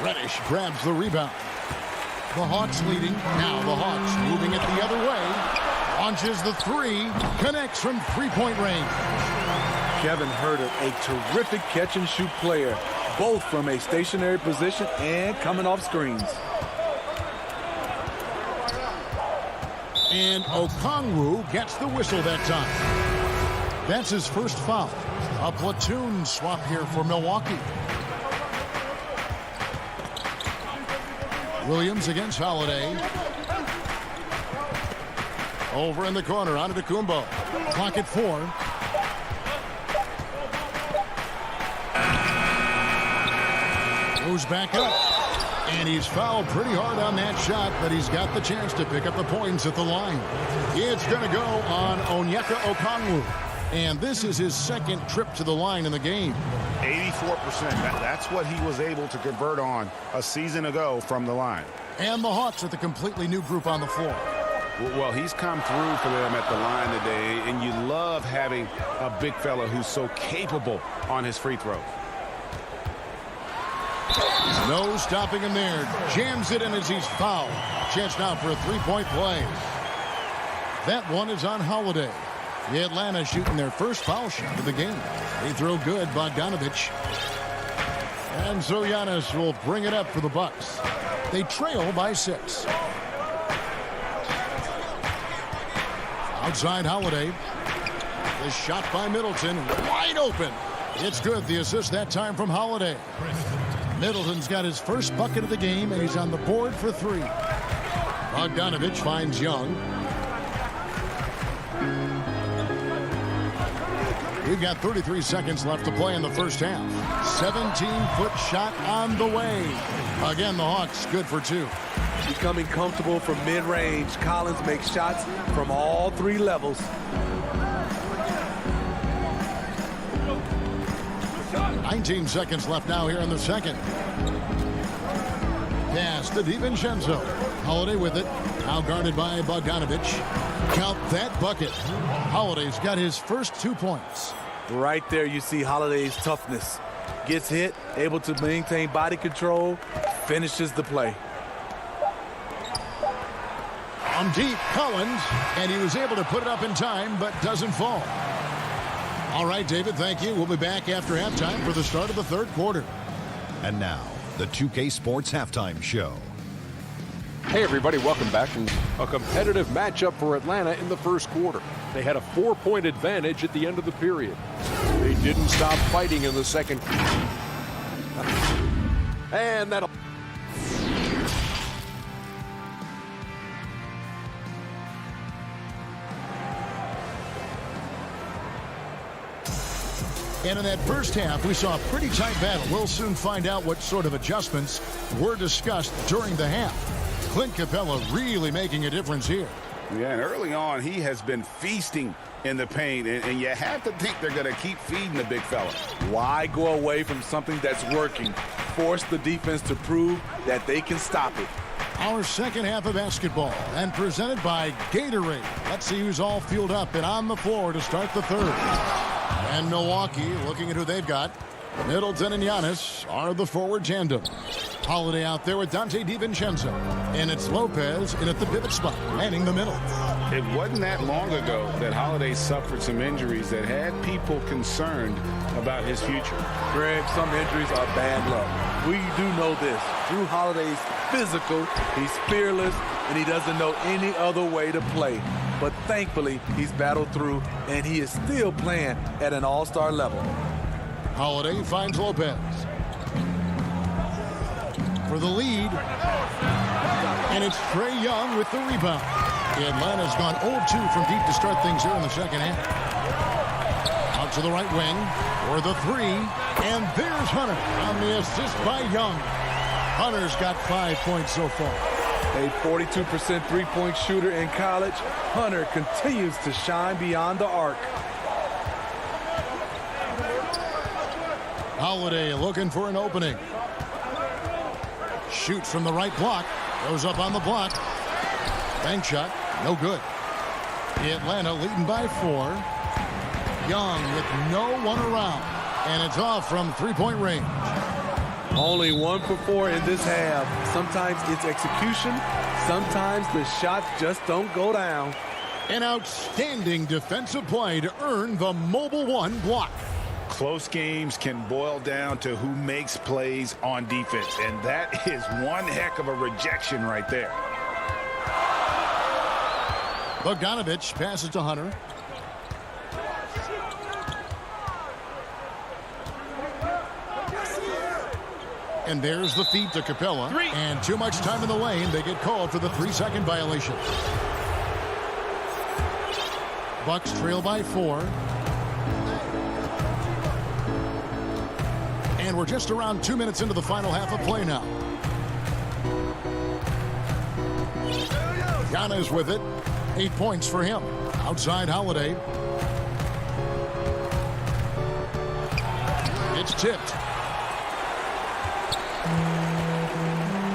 Reddish grabs the rebound. The Hawks leading. Now the Hawks moving it the other way. Launches the three. Connects from three-point range. Kevin Herter, a terrific catch-and-shoot player, both from a stationary position and coming off screens. And Okongwu gets the whistle that time. That's his first foul. A platoon swap here for Milwaukee. Williams against Holiday. Over in the corner, Antetokounmpo. Clock at 4. Moves back up. And he's fouled pretty hard on that shot, but he's got the chance to pick up the points at the line. It's going to go on Onyeka Okongwu. And this is his second trip to the line in the game. 84%. That's what he was able to convert on a season ago from the line. And the Hawks with a completely new group on the floor. Well, he's come through for them at the line today, and you love having a big fella who's so capable on his free throws. No stopping him there. Jams it in as he's fouled. Chance now for a three-point play. That one is on Holiday. The Atlanta shooting their first foul shot of the game. They throw good, Bogdanovich. And so Giannis will bring it up for the Bucks. They trail by 6. Outside Holiday. The shot by Middleton. Wide open. It's good. The assist that time from Holiday. Middleton's got his first bucket of the game, and he's on the board for 3. Bogdanovich finds Young. We've got 33 seconds left to play in the first half. 17-foot shot on the way. Again, the Hawks good for 2. Becoming comfortable from mid-range. Collins makes shots from all 3 levels. $19 seconds left now here in the second. Pass to DiVincenzo. Holiday with it. Now guarded by Bogdanovich. Count that bucket. Holiday's got his first 2 points. Right there you see Holiday's toughness. Gets hit, able to maintain body control, finishes the play. On deep, Collins, and he was able to put it up in time, but doesn't fall. All right, David, thank you. We'll be back after halftime for the start of the third quarter. And now, the 2K Sports Halftime Show. Hey, everybody, welcome back. And a competitive matchup for Atlanta in the first quarter. They had a 4-point advantage at the end of the period. They didn't stop fighting in the second. And that'll... And in that first half, we saw a pretty tight battle. We'll soon find out what sort of adjustments were discussed during the half. Clint Capella really making a difference here. Yeah, and early on, he has been feasting in the paint, and you have to think they're going to keep feeding the big fella. Why go away from something that's working? Force the defense to prove that they can stop it. Our second half of basketball, and presented by Gatorade. Let's see who's all fueled up and on the floor to start the third. And Milwaukee, looking at who they've got. Middleton and Giannis are the forward tandem. Holiday out there with Dante DiVincenzo. And it's Lopez in at the pivot spot, manning the middle. It wasn't that long ago that Holiday suffered some injuries that had people concerned about his future. Greg, some injuries are bad luck. We do know this. Drew Holiday's physical, he's fearless, and he doesn't know any other way to play. But thankfully, he's battled through, and he is still playing at an all-star level. Holiday finds Lopez. for the lead. And it's Trae Young with the rebound. Atlanta's gone 0-2 from deep to start things here in the second half. Out to the right wing for the three. And there's Hunter on the assist by Young. Hunter's got 5 points so far. A 42% three-point shooter in college, Hunter continues to shine beyond the arc. Holiday looking for an opening. Shoots from the right block. Goes up on the block. Bank shot. No good. Atlanta leading by 4. Young with no one around. And it's off from three-point range. Only 1 for 4 in this half. Sometimes it's execution. Sometimes the shots just don't go down. An outstanding defensive play to earn the Mobile One block. Close games can boil down to who makes plays on defense, and that is one heck of a rejection right there. Bogdanovich passes to Hunter. And there's the feed to Capella. And too much time in the lane. They get called for the 3-second violation. Bucks trail by 4. And we're just around 2 minutes into the final half of play now. Giannis with it. 8 points for him. Outside Holiday. It's tipped.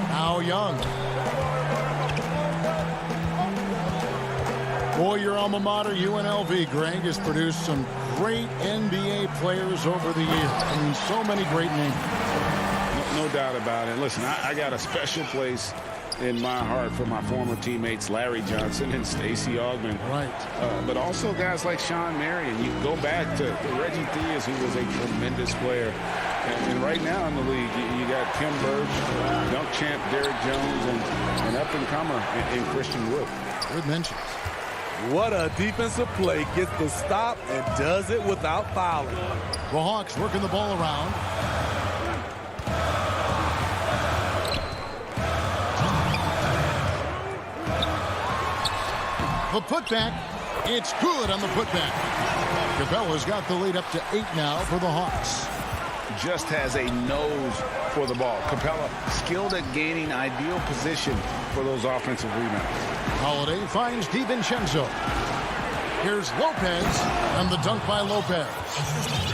Now Young. Boy, your alma mater, UNLV, Greg, has produced some great NBA players over the years. I mean, so many great names. No doubt about it. Listen, I got a special place in my heart for my former teammates Larry Johnson and Stacey Augmon. Right. But also guys like Sean Marion. You go back to Reggie Theus, who was a tremendous player. And right now in the league, you got Tim Birch, dunk champ Derrick Jones, and up-and-comer in Christian Wood. Good mentions. What a defensive play. Gets the stop and does it without fouling. The Hawks working the ball around. The putback. It's good on the putback. Capella's got the lead up to 8 now for the Hawks. Just has a nose for the ball. Capella skilled at gaining ideal position for those offensive rebounds. Holiday finds DiVincenzo. Here's Lopez, and the dunk by Lopez.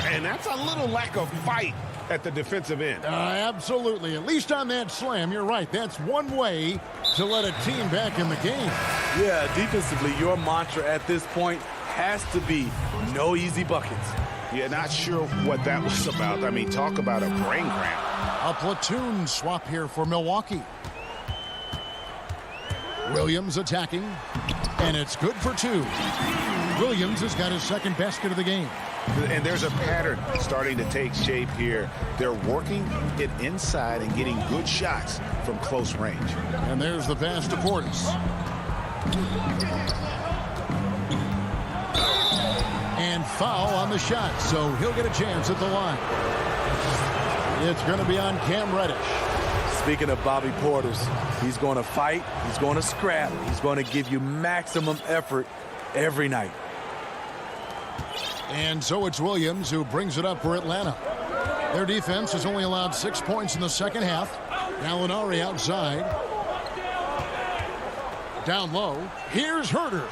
And that's a little lack of fight at the defensive end. Absolutely. At least on that slam, you're right. That's one way to let a team back in the game. Yeah, defensively, your mantra at this point has to be no easy buckets. Yeah, not sure what that was about. I mean, talk about a brain cramp. A platoon swap here for Milwaukee. Williams attacking, and it's good for 2. Williams has got his second basket of the game. And there's a pattern starting to take shape here. They're working it inside and getting good shots from close range. And there's the pass to Portis. And foul on the shot, so he'll get a chance at the line. It's going to be on Cam Reddish. Speaking of Bobby Portis, he's going to fight, he's going to scrap, he's going to give you maximum effort every night. And so it's Williams who brings it up for Atlanta. Their defense has only allowed 6 points in the second half. Gallinari outside. Down low. Here's Herter.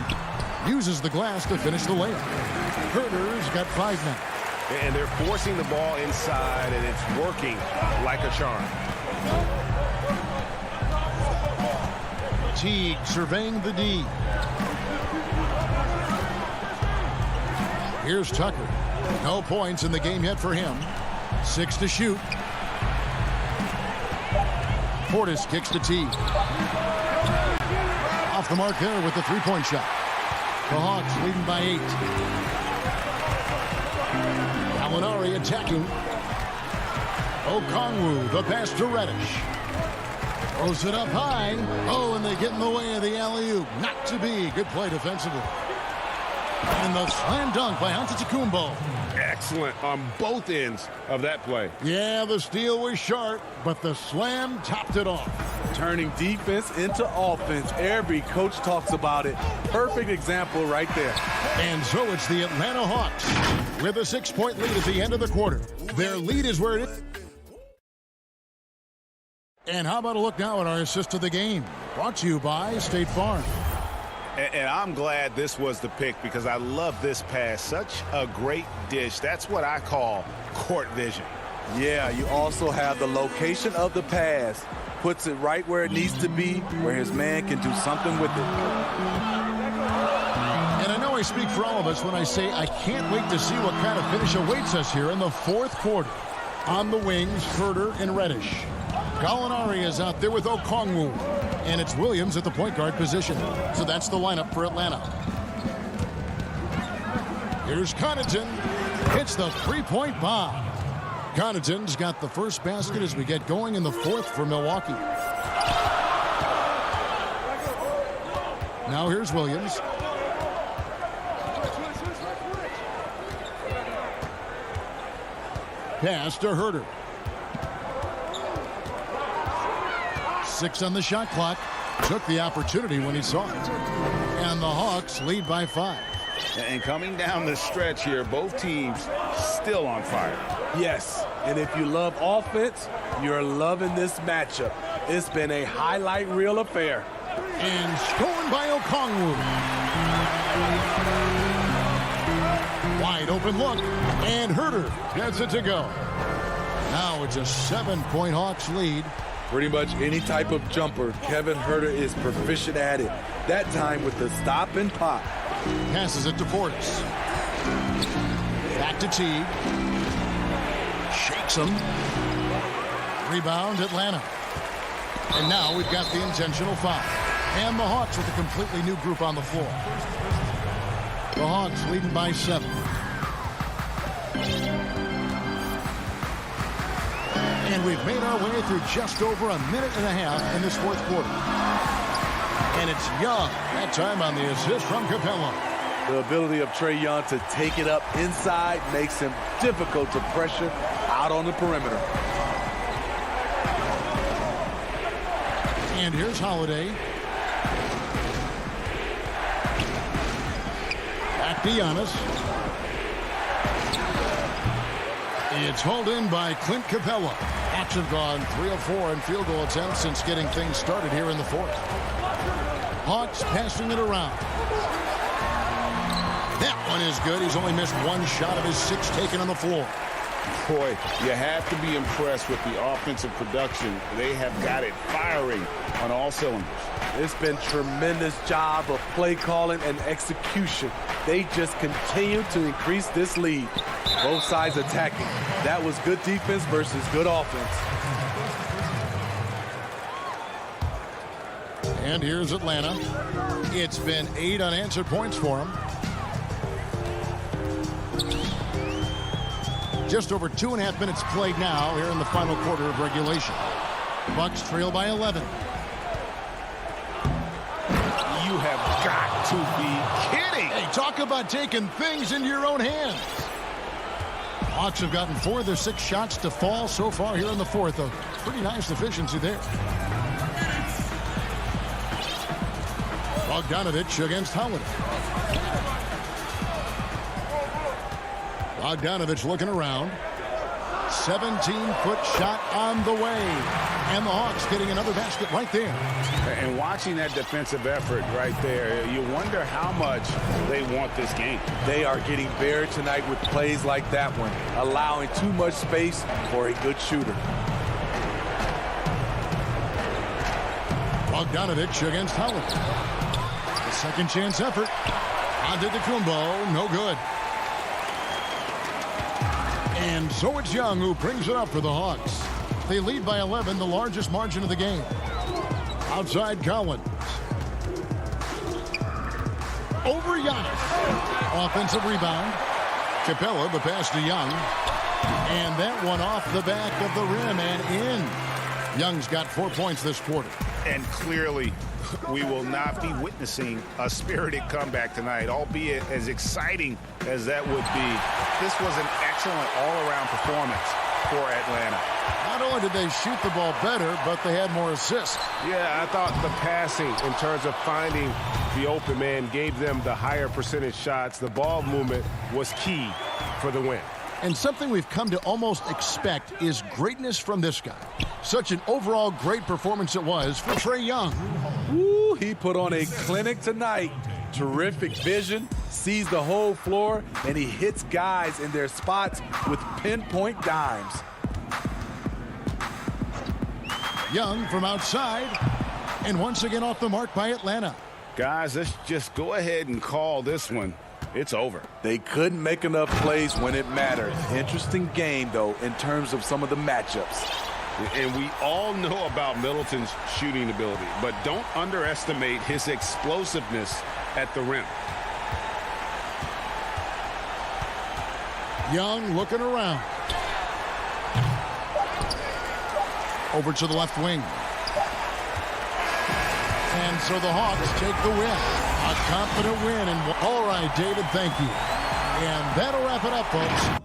Uses the glass to finish the layup. Herter's got 5 now. And they're forcing the ball inside, and it's working like a charm. Teague surveying the D. Here's Tucker. No points in the game yet for him. 6 to shoot. Portis kicks to Teague. Off the mark there with the three-point shot. The Hawks leading by 8. Gallinari attacking. Okongwu, the pass to Reddish. Throws it up high. Oh, and they get in the way of the alley-oop. Not to be. Good play defensively. And the slam dunk by Antetokounmpo. excellent on both ends of that play. Yeah, the steal was sharp, but the slam topped it off. Turning defense into offense. Every coach talks about it. Perfect example right there. And so it's the Atlanta Hawks with a 6-point lead at the end of the quarter. Their lead is where it is. And how about a look now at our assist of the game? Brought to you by State Farm. And I'm glad this was the pick because I love this pass. Such a great dish. That's what I call court vision. Yeah, you also have the location of the pass. Puts it right where it needs to be, where his man can do something with it. And I know I speak for all of us when I say I can't wait to see what kind of finish awaits us here in the fourth quarter. On the wings, Herder and Reddish. Gallinari is out there with Okongwu. And it's Williams at the point guard position. So that's the lineup for Atlanta. Here's Connaughton. Hits the three-point bomb. Connaughton's got the first basket as we get going in the fourth for Milwaukee. Now here's Williams. Pass to Herder. 6 on the shot clock. Took the opportunity when he saw it. And the Hawks lead by 5. And coming down the stretch here, both teams still on fire. Yes, and if you love offense, you're loving this matchup. It's been a highlight reel affair. And scoring by Okongwu. Wide open look. And Herder gets it to go. Now it's a 7-point Hawks lead. Pretty much any type of jumper, Kevin Herder is proficient at it. That time with the stop and pop. Passes it to Portis. Back to Teague. Shakes him. Rebound Atlanta. And now we've got the intentional foul. And the Hawks with a completely new group on the floor. The Hawks leading by 7. And we've made our way through just over a minute and a half in this fourth quarter. And it's Young, that time on the assist from Capella. The ability of Trae Young to take it up inside makes him difficult to pressure out on the perimeter. And here's Holiday. Back to Giannis. It's hauled in by Clint Capella. Hawks have gone 3 of 4 in field goal attempts since getting things started here in the fourth. Hawks passing it around. That one is good. He's only missed one shot of his 6 taken on the floor. Boy, you have to be impressed with the offensive production. They have got it firing on all cylinders. It's been tremendous job of play calling and execution. They just continue to increase this lead. Both sides attacking. That was good defense versus good offense. And here's Atlanta. It's been 8 unanswered points for them. Just over 2.5 minutes played now here in the final quarter of regulation. Bucks trail by 11. You have got to be kidding. Hey, talk about taking things into your own hands. Hawks have gotten 4 of their 6 shots to fall so far here in the fourth. A pretty nice efficiency there. Bogdanovich against Holiday. Bogdanovich looking around. 17-foot shot on the way. And the Hawks getting another basket right there. And watching that defensive effort right there, you wonder how much they want this game. They are getting buried tonight with plays like that one, allowing too much space for a good shooter. Bogdanovich against Holiday. The second chance effort. Antetokounmpo, no good. And so it's Young who brings it up for the Hawks. They lead by 11, the largest margin of the game. Outside Collins. Over Giannis. Offensive rebound. Capella, the pass to Young. And that one off the back of the rim and in. Young's got 4 points this quarter. And clearly we will not be witnessing a spirited comeback tonight, albeit as exciting as that would be. This was an excellent all-around performance for Atlanta. Not only did they shoot the ball better, but they had more assists. Yeah, I thought the passing in terms of finding the open man gave them the higher percentage shots. The ball movement was key for the win. And something we've come to almost expect is greatness from this guy. Such an overall great performance it was for Trae Young. Ooh, he put on a clinic tonight. Terrific vision, sees the whole floor, and he hits guys in their spots with pinpoint dimes. Young from outside, and once again off the mark by Atlanta. Guys, let's just go ahead and call this one. It's over. They couldn't make enough plays when it mattered. Interesting game, though, in terms of some of the matchups. And we all know about Middleton's shooting ability, but don't underestimate his explosiveness at the rim. Young looking around. Over to the left wing. And so the Hawks take the win. A confident win. And all right, David, thank you. And that'll wrap it up, folks.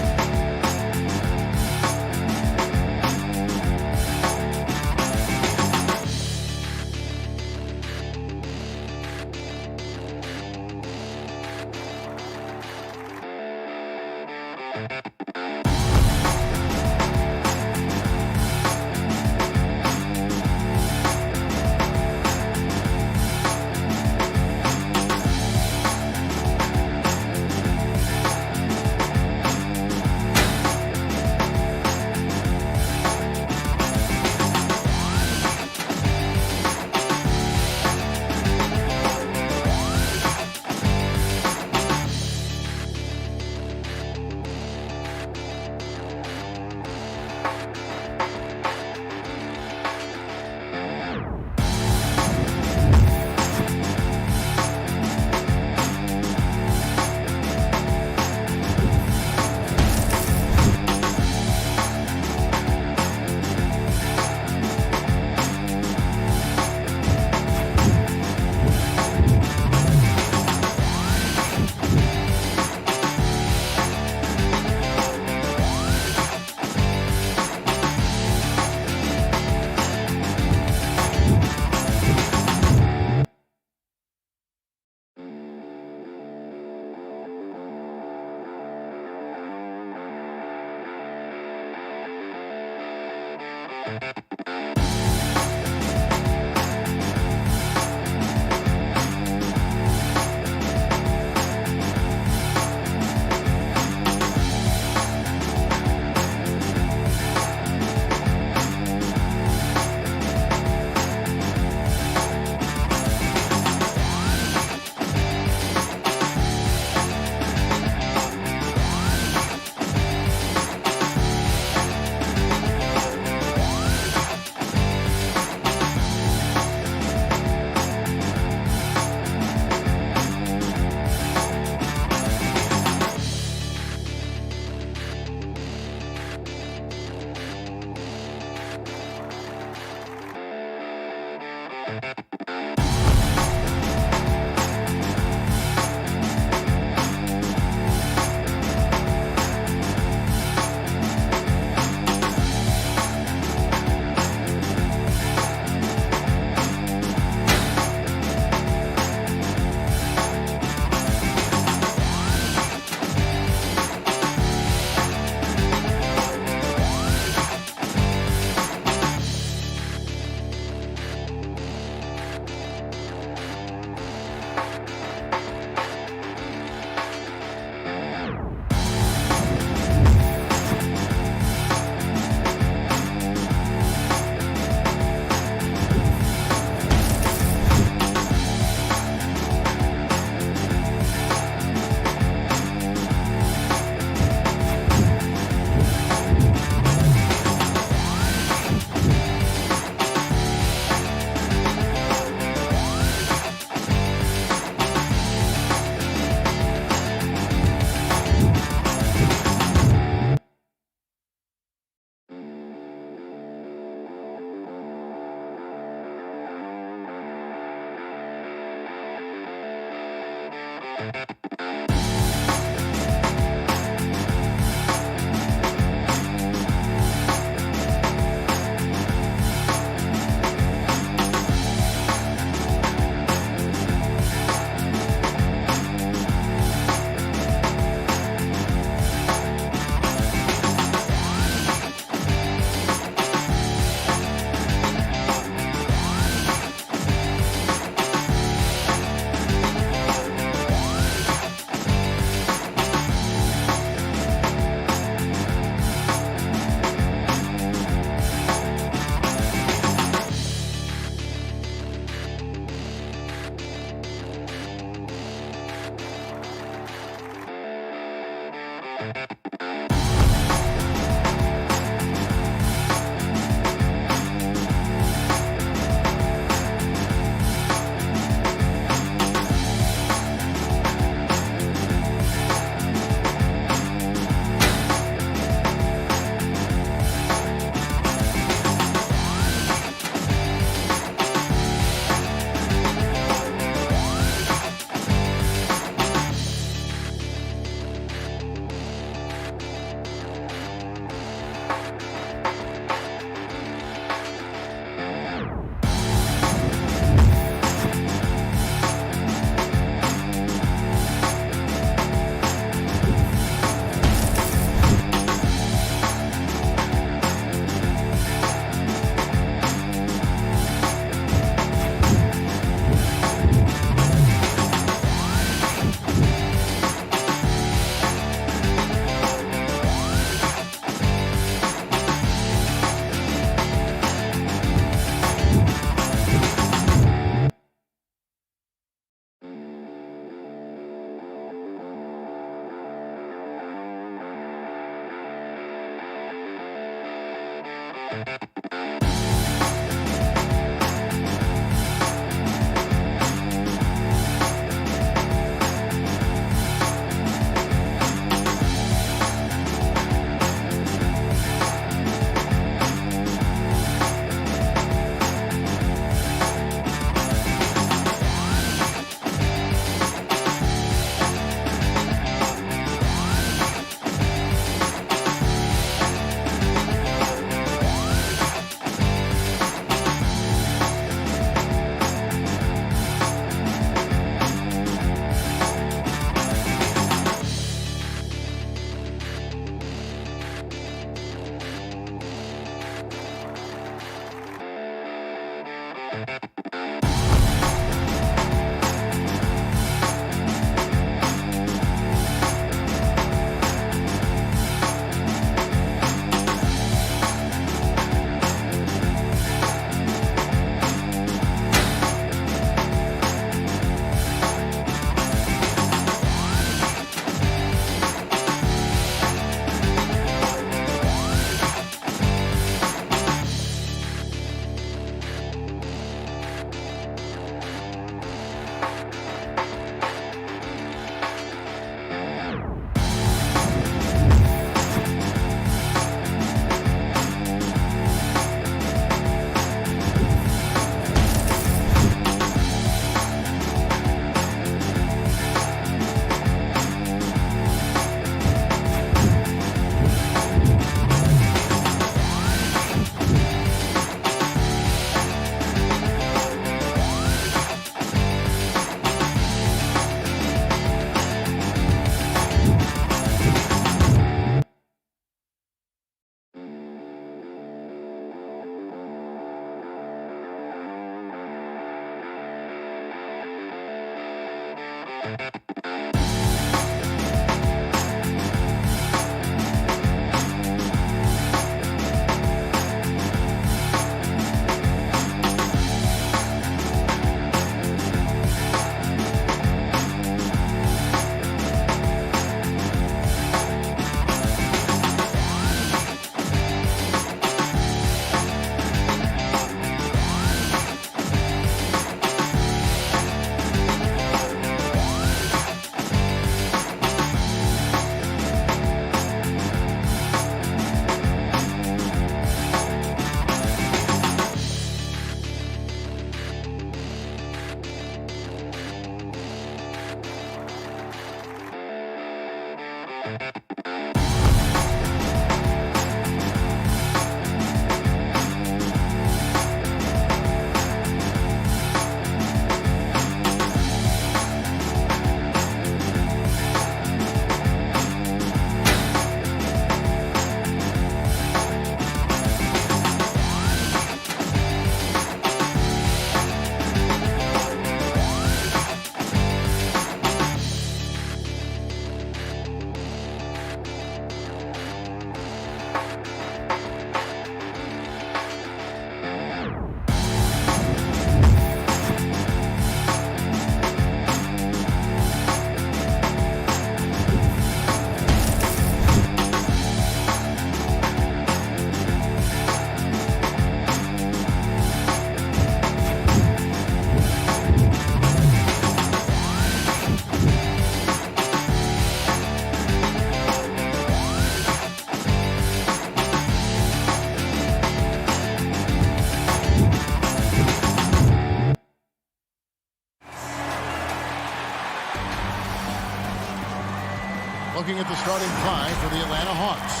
Looking at the starting five for the Atlanta Hawks.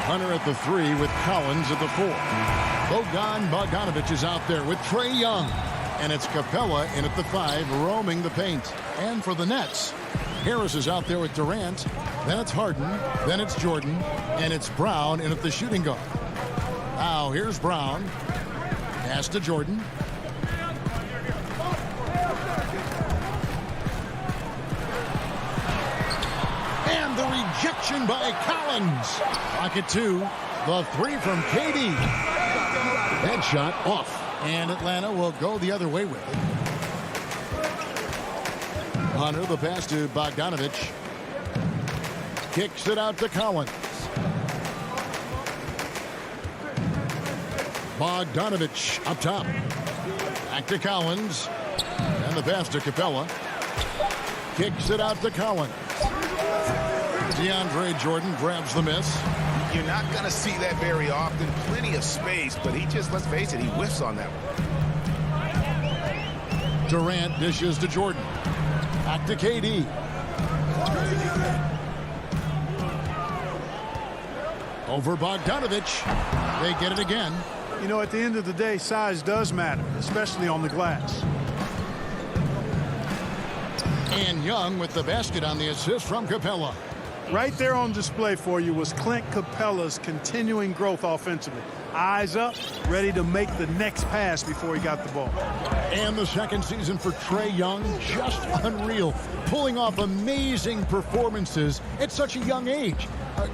Hunter at the 3 with Collins at the 4. Bogdanovich is out there with Trae Young. And it's Capella in at the 5, roaming the paint. And for the Nets, Harris is out there with Durant. Then it's Harden. Then it's Jordan. And it's Brown in at the shooting guard. Now here's Brown. Pass to Jordan. And the rejection by Collins. Pocket 2. The 3 from KD. Headshot off. And Atlanta will go the other way with it. Hunter, the pass to Bogdanovich. Kicks it out to Collins. Bogdanovich up top. Back to Collins. And the pass to Capella. Kicks it out to Collins. DeAndre Jordan grabs the miss. You're not going to see that very often. Plenty of space, but he just, let's face it, he whiffs on that one. Durant dishes to Jordan. Back to KD. Over Bogdanovich. They get it again. You know, at the end of the day, size does matter, especially on the glass. And Young with the basket on the assist from Capella. Right there on display for you was Clint Capella's continuing growth offensively. Eyes up, ready to make the next pass before he got the ball. And the second season for Trae Young, just unreal. Pulling off amazing performances at such a young age.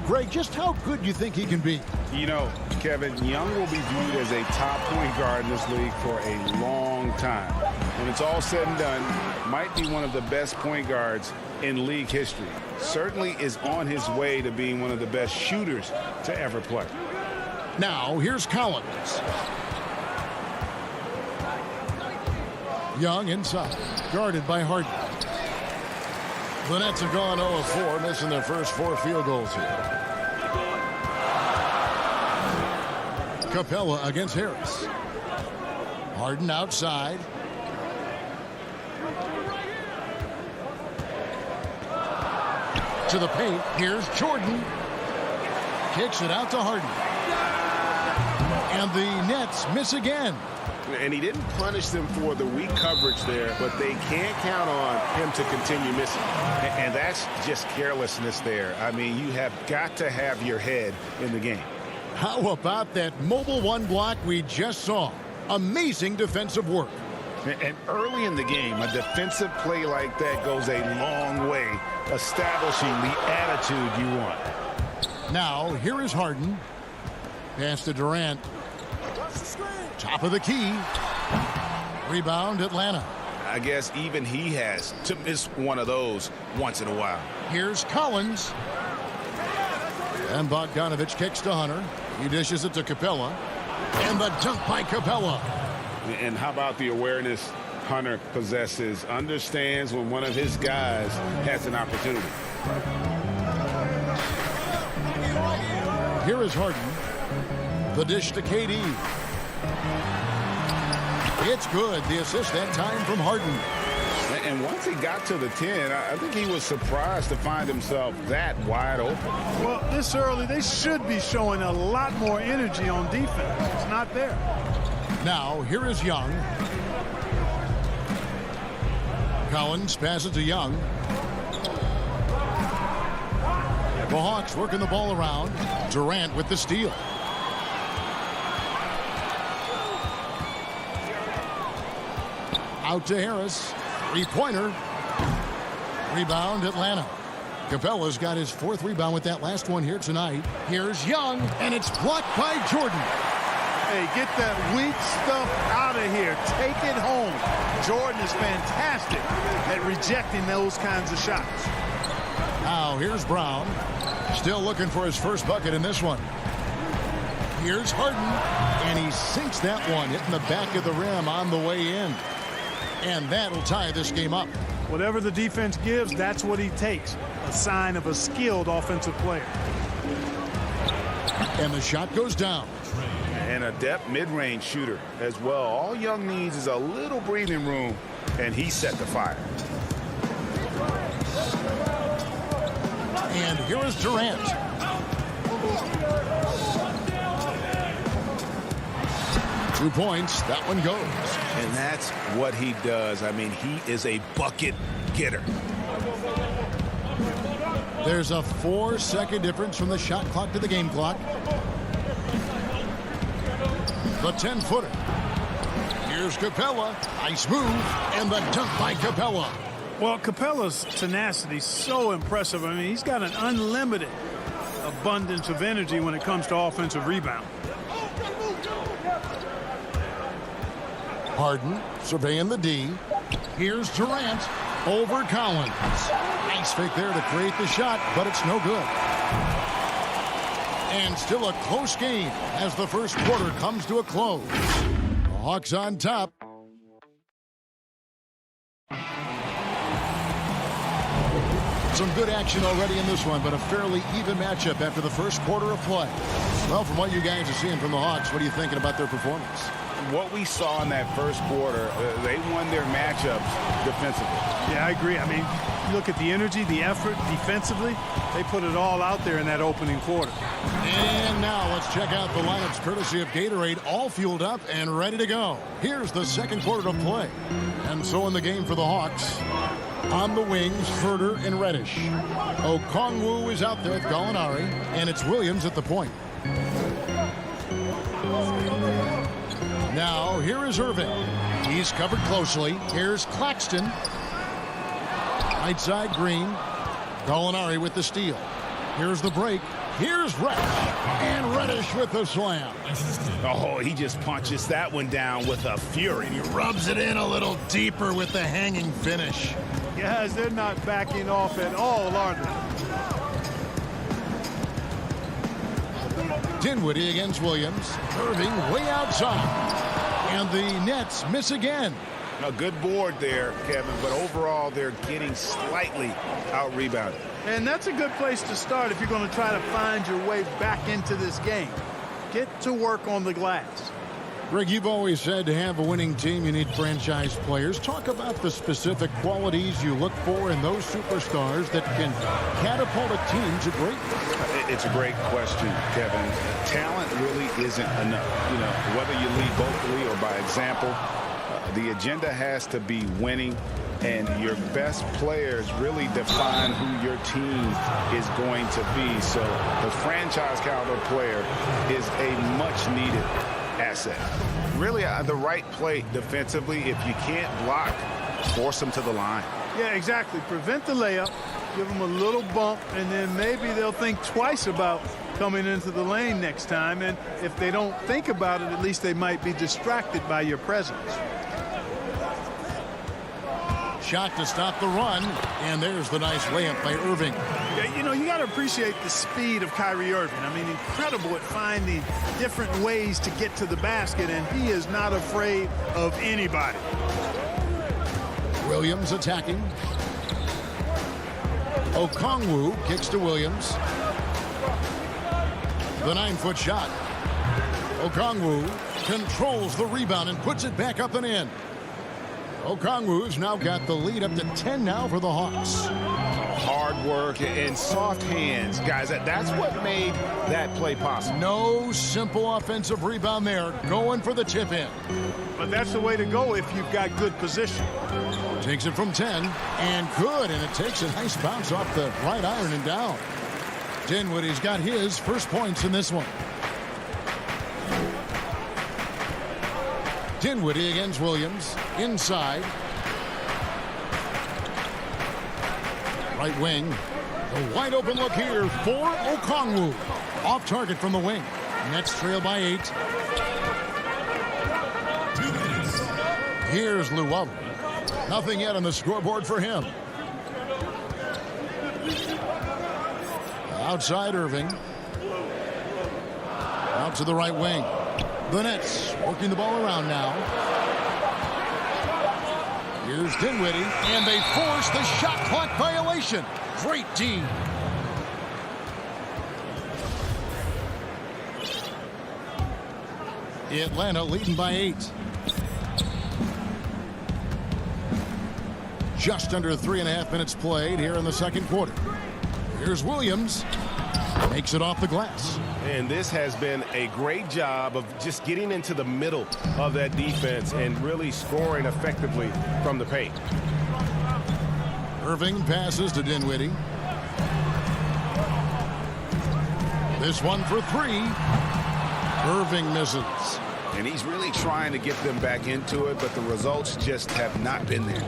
Greg, just how good do you think he can be? You know, Kevin, Young will be viewed as a top point guard in this league for a long time. When it's all said and done, might be one of the best point guards in league history. Certainly is on his way to being one of the best shooters to ever play. Now, here's Collins. Young inside, guarded by Harden. The Nets have gone 0 of 4, missing their first 4 field goals here. Capella against Harris. Harden outside. To the paint. Here's Jordan. Kicks it out to Harden. And the Nets miss again. And he didn't punish them for the weak coverage there, but they can't count on him to continue missing. And that's just carelessness there. I mean, you have got to have your head in the game. How about that mobile one block we just saw? Amazing defensive work. And early in the game, a defensive play like that goes a long way, establishing the attitude you want. Now, here is Harden. Pass to Durant. Top of the key. Rebound, Atlanta. I guess even he has to miss one of those once in a while. Here's Collins. And Bogdanovich kicks to Hunter. He dishes it to Capella. And the dunk by Capella. And how about the awareness Hunter possesses? Understands when one of his guys has an opportunity. Here is Harden. The dish to KD. It's good. The assist that time from Harden. And once he got to the 10, I think he was surprised to find himself that wide open. Well, this early, they should be showing a lot more energy on defense. It's not there. Now, here is Young. Collins passes to Young. The Hawks working the ball around. Durant with the steal. Out to Harris. Three-pointer. Rebound, Atlanta. Capella's got his 4th rebound with that last one here tonight. Here's Young, and it's blocked by Jordan. Hey, get that weak stuff out of here. Take it home. Jordan is fantastic at rejecting those kinds of shots. Now, here's Brown. Still looking for his first bucket in this one. Here's Harden, and he sinks that one, hitting the back of the rim on the way in. And that'll tie this game up. Whatever the defense gives, that's what he takes. A sign of a skilled offensive player. And the shot goes down. And a depth mid-range shooter as well. All Young needs is a little breathing room, and he set the fire. And here is Durant. Two points. That one goes. And that's what he does. I mean, he is a bucket getter. There's a 4-second difference from the shot clock to the game clock. The 10-footer. Here's Capella. Nice move. And the dunk by Capella. Well, Capella's tenacity is so impressive. I mean, he's got an unlimited abundance of energy when it comes to offensive rebound. Harden surveying the D. Here's Durant over Collins. Nice fake there to create the shot, but it's no good. And still a close game as the first quarter comes to a close. The Hawks on top. Some good action already in this one, but a fairly even matchup after the first quarter of play. Well, from what you guys are seeing from the Hawks, what are you thinking about their performance? What we saw in that first quarter, they won their matchups defensively. Yeah, I agree. I mean, look at the energy, the effort defensively. They put it all out there in that opening quarter. And now let's check out the lineups courtesy of Gatorade, all fueled up and ready to go. Here's the second quarter to play. And so in the game for the Hawks, on the wings, Herder and Reddish. Okongwu is out there with Gallinari, and it's Williams at the point. Now, here is Irving. He's covered closely. Here's Claxton. Right side, Green. Gallinari with the steal. Here's the break. Here's Reddish. And Reddish with the slam. Oh, he just punches that one down with a fury. He rubs it in a little deeper with the hanging finish. Guys, they're not backing off at all, are they? Dinwiddie against Williams. Irving way outside. And the Nets miss again. A good board there, Kevin, but overall they're getting slightly out-rebounded. And that's a good place to start if you're going to try to find your way back into this game. Get to work on the glass. Greg, you've always said to have a winning team, you need franchise players. Talk about the specific qualities you look for in those superstars that can catapult a team to greatness. It's a great question, Kevin. Talent really isn't enough. You know, whether you lead vocally or by example, the agenda has to be winning, and your best players really define who your team is going to be. So the franchise caliber player is a much-needed asset. Really, the right play defensively. If you can't block, force them to the line. Yeah, exactly. Prevent the layup, give them a little bump, and then maybe they'll think twice about coming into the lane next time. And if they don't think about it, at least they might be distracted by your presence. Shot to stop the run, and there's the nice layup by Irving. Yeah, you know, you got to appreciate the speed of Kyrie Irving. I mean, incredible at finding different ways to get to the basket, and he is not afraid of anybody. Williams attacking. Okongwu kicks to Williams. The 9-foot shot. Okongwu controls the rebound and puts it back up and in. Okongwu's now got the lead up to 10 now for the Hawks. Hard work and soft hands. Guys, that's what made that play possible. No simple offensive rebound there. Going for the tip in. But that's the way to go if you've got good position. Takes it from 10 and good, and it takes a nice bounce off the right iron and down. Dinwiddie's got his first points in this one. Dinwiddie against Williams. Inside. Right wing. A wide open look here for Okongwu. Off target from the wing. Nets trail by 8. Here's Luwawu. Nothing yet on the scoreboard for him. Outside Irving. Out to the right wing. The Nets working the ball around now. Here's Dinwiddie, and they force the shot clock violation. Great D. Atlanta leading by 8. Just under 3.5 minutes played here in the second quarter. Here's Williams. Makes it off the glass. And this has been a great job of just getting into the middle of that defense and really scoring effectively from the paint. Irving passes to Dinwiddie. This one for 3. Irving misses. And he's really trying to get them back into it, but the results just have not been there.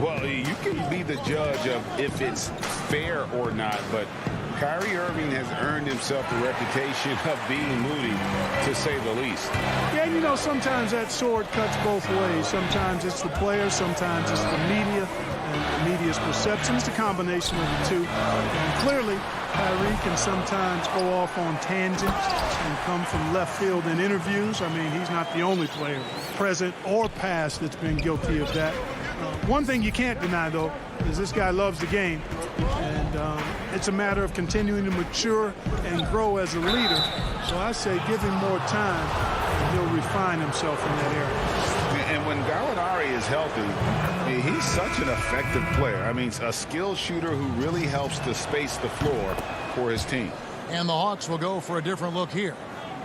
Well, you can be the judge of if it's fair or not, but Kyrie Irving has earned himself the reputation of being moody, to say the least. Yeah, you know, sometimes that sword cuts both ways. Sometimes it's the player, sometimes it's the media, and the media's perception. It's a combination of the two. And clearly, Kyrie can sometimes go off on tangents and come from left field in interviews. I mean, he's not the only player, present or past, that's been guilty of that. One thing you can't deny, though, is this guy loves the game. And it's a matter of continuing to mature and grow as a leader. So I say give him more time, and he'll refine himself in that area. And when Gallinari is healthy, he's such an effective player. I mean, a skilled shooter who really helps to space the floor for his team. And the Hawks will go for a different look here.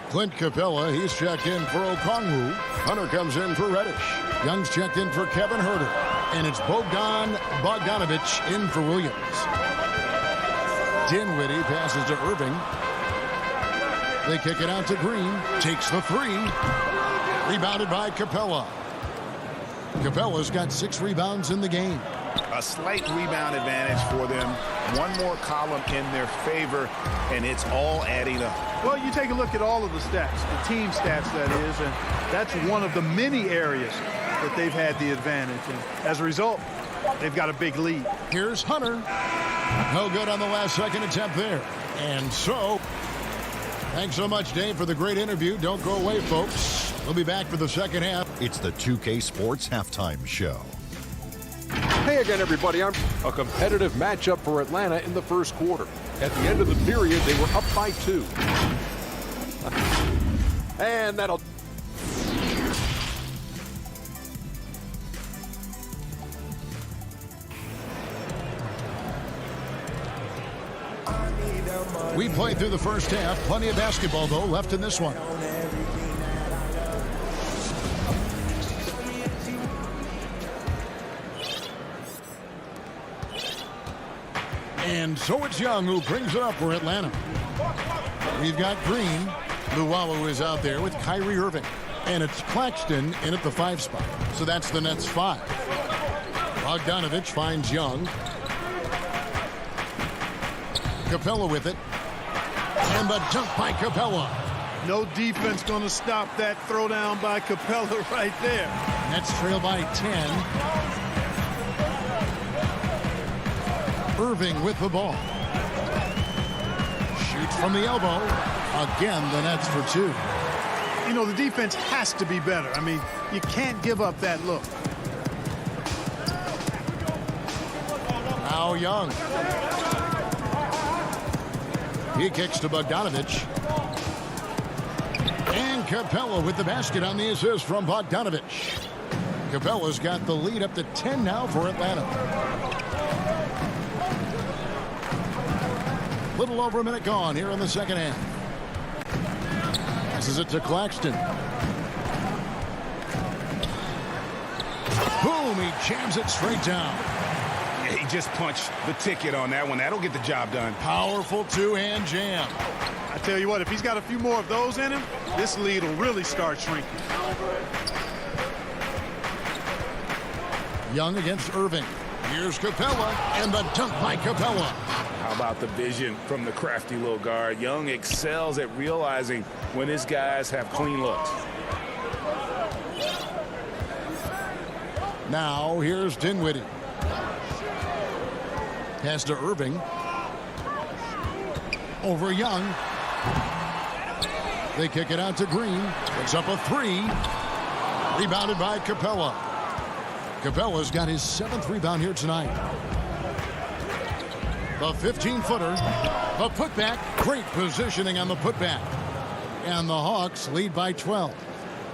Clint Capella, he's checked in for Okongwu. Hunter comes in for Reddish. Young's checked in for Kevin Huerter. And it's Bogdanovich in for Williams. Dinwiddie passes to Irving. They kick it out to Green. Takes the 3. Rebounded by Capella. Capella's got 6 rebounds in the game. A slight rebound advantage for them. One more column in their favor, and it's all adding up. Well, you take a look at all of the stats, the team stats, that is, and that's one of the many areas that they've had the advantage. And as a result, they've got a big lead. Here's Hunter. No good on the last second attempt there. And so, thanks so much, Dave, for the great interview. Don't go away, folks. We'll be back for the second half. It's the 2K Sports Halftime Show. Hey again, everybody. A competitive matchup for Atlanta in the first quarter. At the end of the period, they were up by 2. And that'll... We played through the first half. Plenty of basketball, though, left in this one. And so it's Young who brings it up for Atlanta. We've got Green. Luwawu is out there with Kyrie Irving. And it's Claxton in at the 5 spot. So that's the Nets 5. Bogdanovich finds Young. Capella with it. And the dunk by Capella. No defense going to stop that throwdown by Capella right there. Nets trail by 10. Irving with the ball. Shoots from the elbow. Again, the Nets for 2. You know, the defense has to be better. I mean, you can't give up that look. Now Young. He kicks to Bogdanovich. And Capella with the basket on the assist from Bogdanovich. Capella's got the lead up to 10 now for Atlanta. Little over a minute gone here in the second half. This is it to Claxton. Boom, he jams it straight down. Yeah, he just punched the ticket on that one. That'll get the job done. Powerful two-hand jam. I tell you what, if he's got a few more of those in him, this lead will really start shrinking. Young against Irving. Here's Capella, and the dunk by Capella. How about the vision from the crafty little guard? Young excels at realizing when his guys have clean looks. Now here's Dinwiddie. Pass to Irving. Over Young. They kick it out to Green. Puts up a three. Rebounded by Capella. Capella's got his 7th rebound here tonight. The 15-footer. The putback. Great positioning on the putback. And the Hawks lead by 12.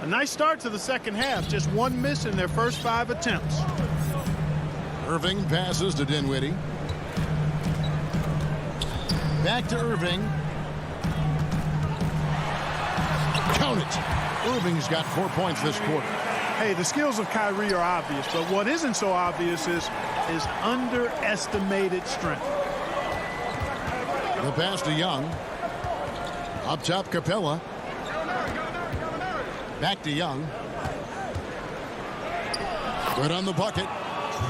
A nice start to the second half. Just one miss in their first 5 attempts. Irving passes to Dinwiddie. Back to Irving. Count it. Irving's got 4 points this quarter. Hey, the skills of Kyrie are obvious, but what isn't so obvious is his underestimated strength. The pass to Young. Up top, Capella. Back to Young. Good on the bucket.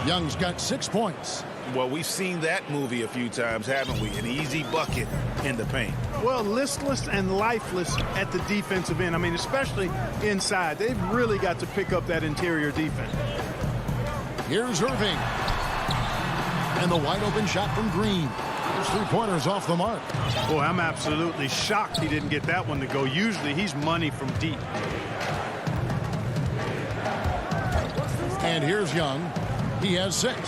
Young's got 6 points. Well, we've seen that movie a few times, haven't we? An easy bucket in the paint. Well, listless and lifeless at the defensive end. I mean, especially inside. They've really got to pick up that interior defense. Here's Irving. And the wide open shot from Green. His 3-pointers off the mark. Boy, I'm absolutely shocked he didn't get that one to go. Usually he's money from deep. And here's Young. He has 6.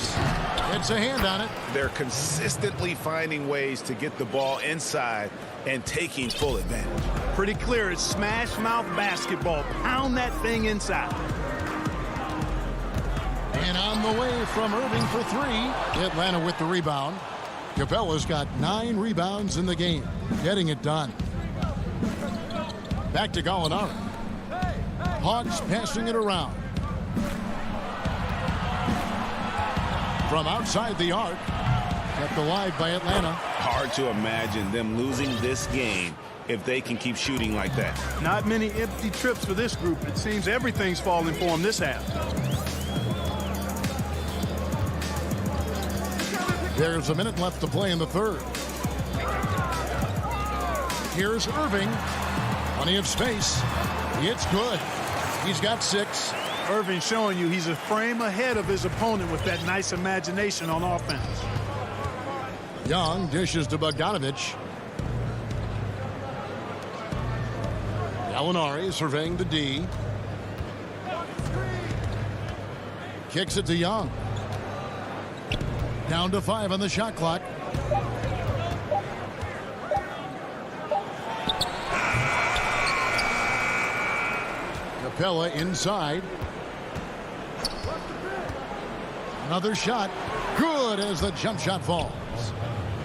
It's a hand on it. They're consistently finding ways to get the ball inside and taking full advantage. Pretty clear. It's smash mouth basketball. Pound that thing inside. And on the way from Irving for 3. Atlanta with the rebound. Capella's got 9 rebounds in the game. Getting it done. Back to Gallinari. Hawks passing it around. From outside the arc. Kept alive by Atlanta. Hard to imagine them losing this game if they can keep shooting like that. Not many empty trips for this group. It seems everything's falling for them this half. There's a minute left to play in the third. Here's Irving. Plenty of space. It's good. He's got 6. Irving showing you he's a frame ahead of his opponent with that nice imagination on offense. Young dishes to Bogdanovich. Gallinari surveying the D. Kicks it to Young. Down to 5 on the shot clock. Capella inside. Another shot. Good as the jump shot falls.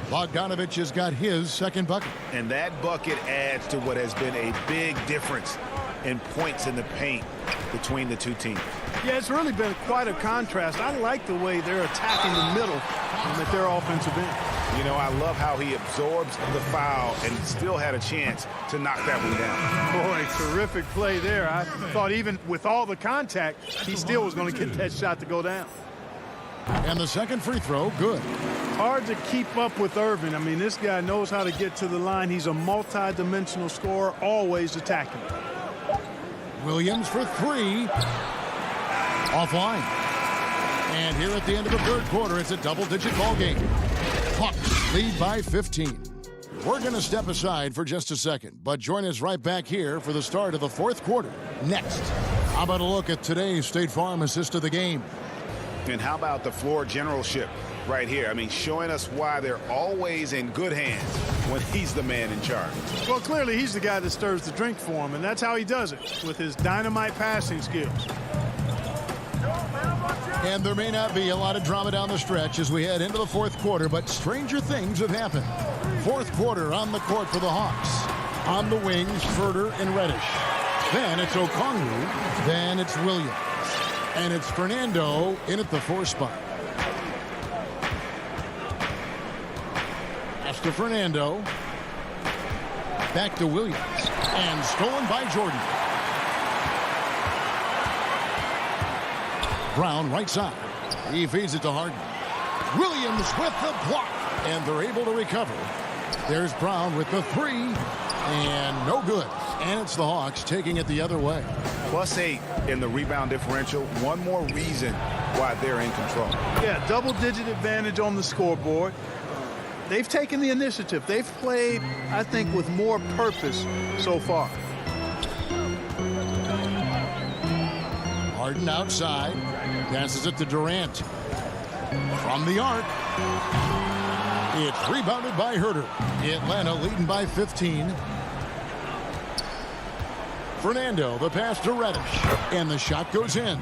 Bogdanovich has got his 2nd bucket. And that bucket adds to what has been a big difference in points in the paint between the two teams. Yeah, it's really been quite a contrast. I like the way they're attacking the middle at their offensive end. You know, I love how he absorbs the foul and still had a chance to knock that one down. Boy, terrific play there. I thought even with all the contact, he still was going to get that shot to go down. And the 2nd free throw, good. Hard to keep up with Irving. I mean, this guy knows how to get to the line. He's a multi-dimensional scorer, always attacking. Williams for 3. Offline. And here at the end of the third quarter, it's a double-digit ball game. Hawks lead by 15. We're going to step aside for just a second, but join us right back here for the start of the 4th quarter. Next, how about a look at today's State Farm assist of the game? And how about the floor generalship right here? I mean, showing us why they're always in good hands when he's the man in charge. Well, clearly he's the guy that stirs the drink for him, and that's how he does it, with his dynamite passing skills. And there may not be a lot of drama down the stretch as we head into the fourth quarter, but stranger things have happened. Fourth quarter on the court for the Hawks. On the wings, Furter and Reddish. Then it's Okongwu. Then it's Williams. And it's Fernando in at the 4 spot. Pass to Fernando. Back to Williams. And stolen by Jordan. Brown right side. He feeds it to Harden. Williams with the block. And they're able to recover. There's Brown with the 3. And no good. And it's the Hawks taking it the other way. +8 in the rebound differential. One more reason why they're in control. Yeah, double-digit advantage on the scoreboard. They've taken the initiative. They've played, I think, with more purpose so far. Harden outside. Passes it to Durant. From the arc. It's rebounded by Herter. Atlanta leading by 15. Fernando, the pass to Reddish. And the shot goes in.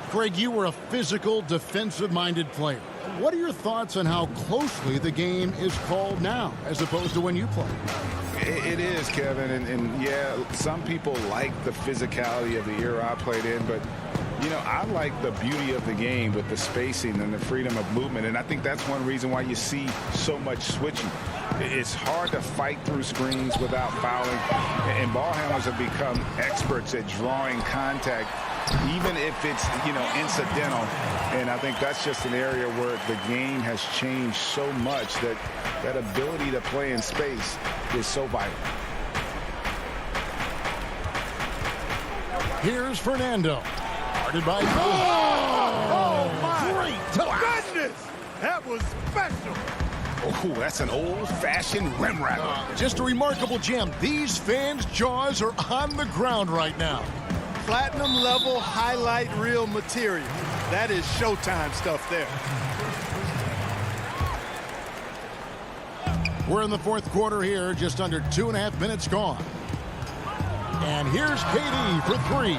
Greg, you were a physical, defensive-minded player. What are your thoughts on how closely the game is called now as opposed to when you played? It is, Kevin, and yeah, some people like the physicality of the era I played in, but you know, I like the beauty of the game with the spacing and the freedom of movement, and I think that's one reason why you see so much switching. It's hard to fight through screens without fouling, and ball handlers have become experts at drawing contact, even if it's, you know, incidental. And I think that's just an area where the game has changed so much that that ability to play in space is so vital. Here's Fernando. Guarded by my goodness! That was special. Oh, that's an old-fashioned rim wrapper. Just a remarkable gem. These fans' jaws are on the ground right now. Platinum level highlight reel material. That is Showtime stuff there. We're in the fourth quarter here, just under 2.5 minutes gone. And here's KD for 3.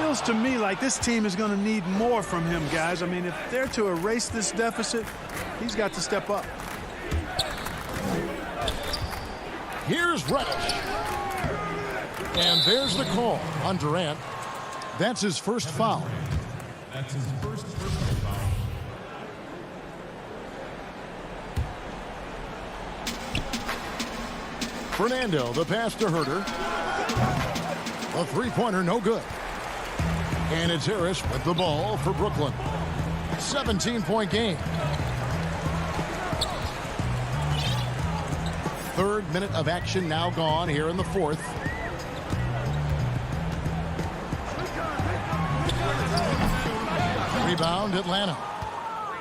Feels to me like this team is going to need more from him, guys. I mean, if they're to erase this deficit, he's got to step up. Here's Reddish. And there's the call on Durant. That's his first foul. That's his first foul. Fernando, the pass to Herter. A three-pointer, no good. And it's Harris with the ball for Brooklyn. 17-point game. Third minute of action now gone here in the fourth. Rebound, Atlanta.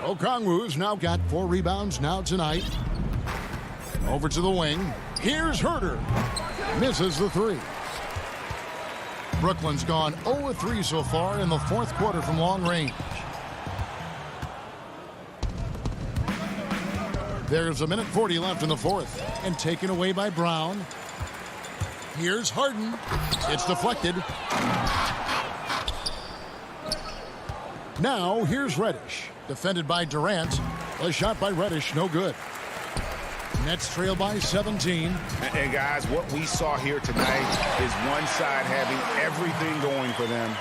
Okongwu's now got 4 rebounds now tonight. Over to the wing. Here's Herter. Misses the 3. Brooklyn's gone 0-3 so far in the fourth quarter from long range. There's 1:40 left in the fourth. And taken away by Brown. Here's Harden. It's deflected. Now here's Reddish. Defended by Durant. A shot by Reddish, no good. Nets trail by 17. And guys, what we saw here tonight is one side having everything going for them.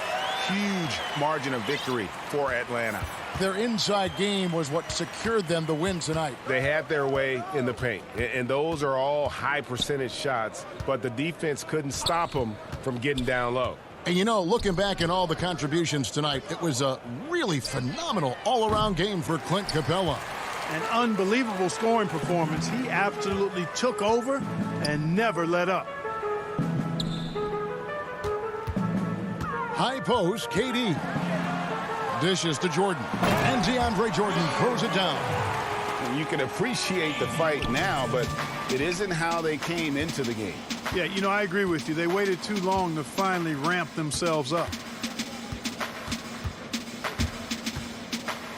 Huge margin of victory for Atlanta. Their inside game was what secured them the win tonight. They had their way in the paint, and those are all high percentage shots, but the defense couldn't stop them from getting down low. And you know, looking back at all the contributions tonight, it was a really phenomenal all-around game for Clint Capella. An unbelievable scoring performance. He absolutely took over and never let up. High post, KD. Dishes to Jordan. And DeAndre Jordan throws it down. And you can appreciate the fight now, but it isn't how they came into the game. Yeah, you know, I agree with you. They waited too long to finally ramp themselves up.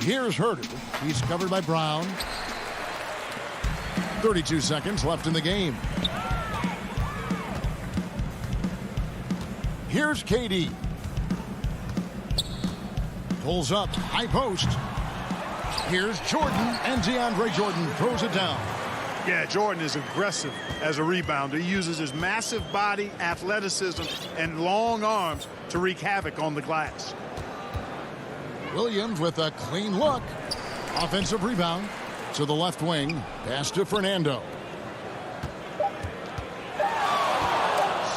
Here's Herter. He's covered by Brown. 32 seconds left in the game. Here's KD. Pulls up, high post. Here's Jordan, and DeAndre Jordan throws it down. Yeah, Jordan is aggressive as a rebounder. He uses his massive body, athleticism, and long arms to wreak havoc on the glass. Williams with a clean look. Offensive rebound to the left wing. Pass to Fernando.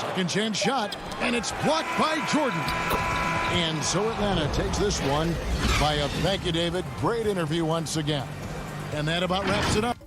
Second chance shot, and it's blocked by Jordan. And so Atlanta takes this one by a thank you, David. Great interview once again. And that about wraps it up.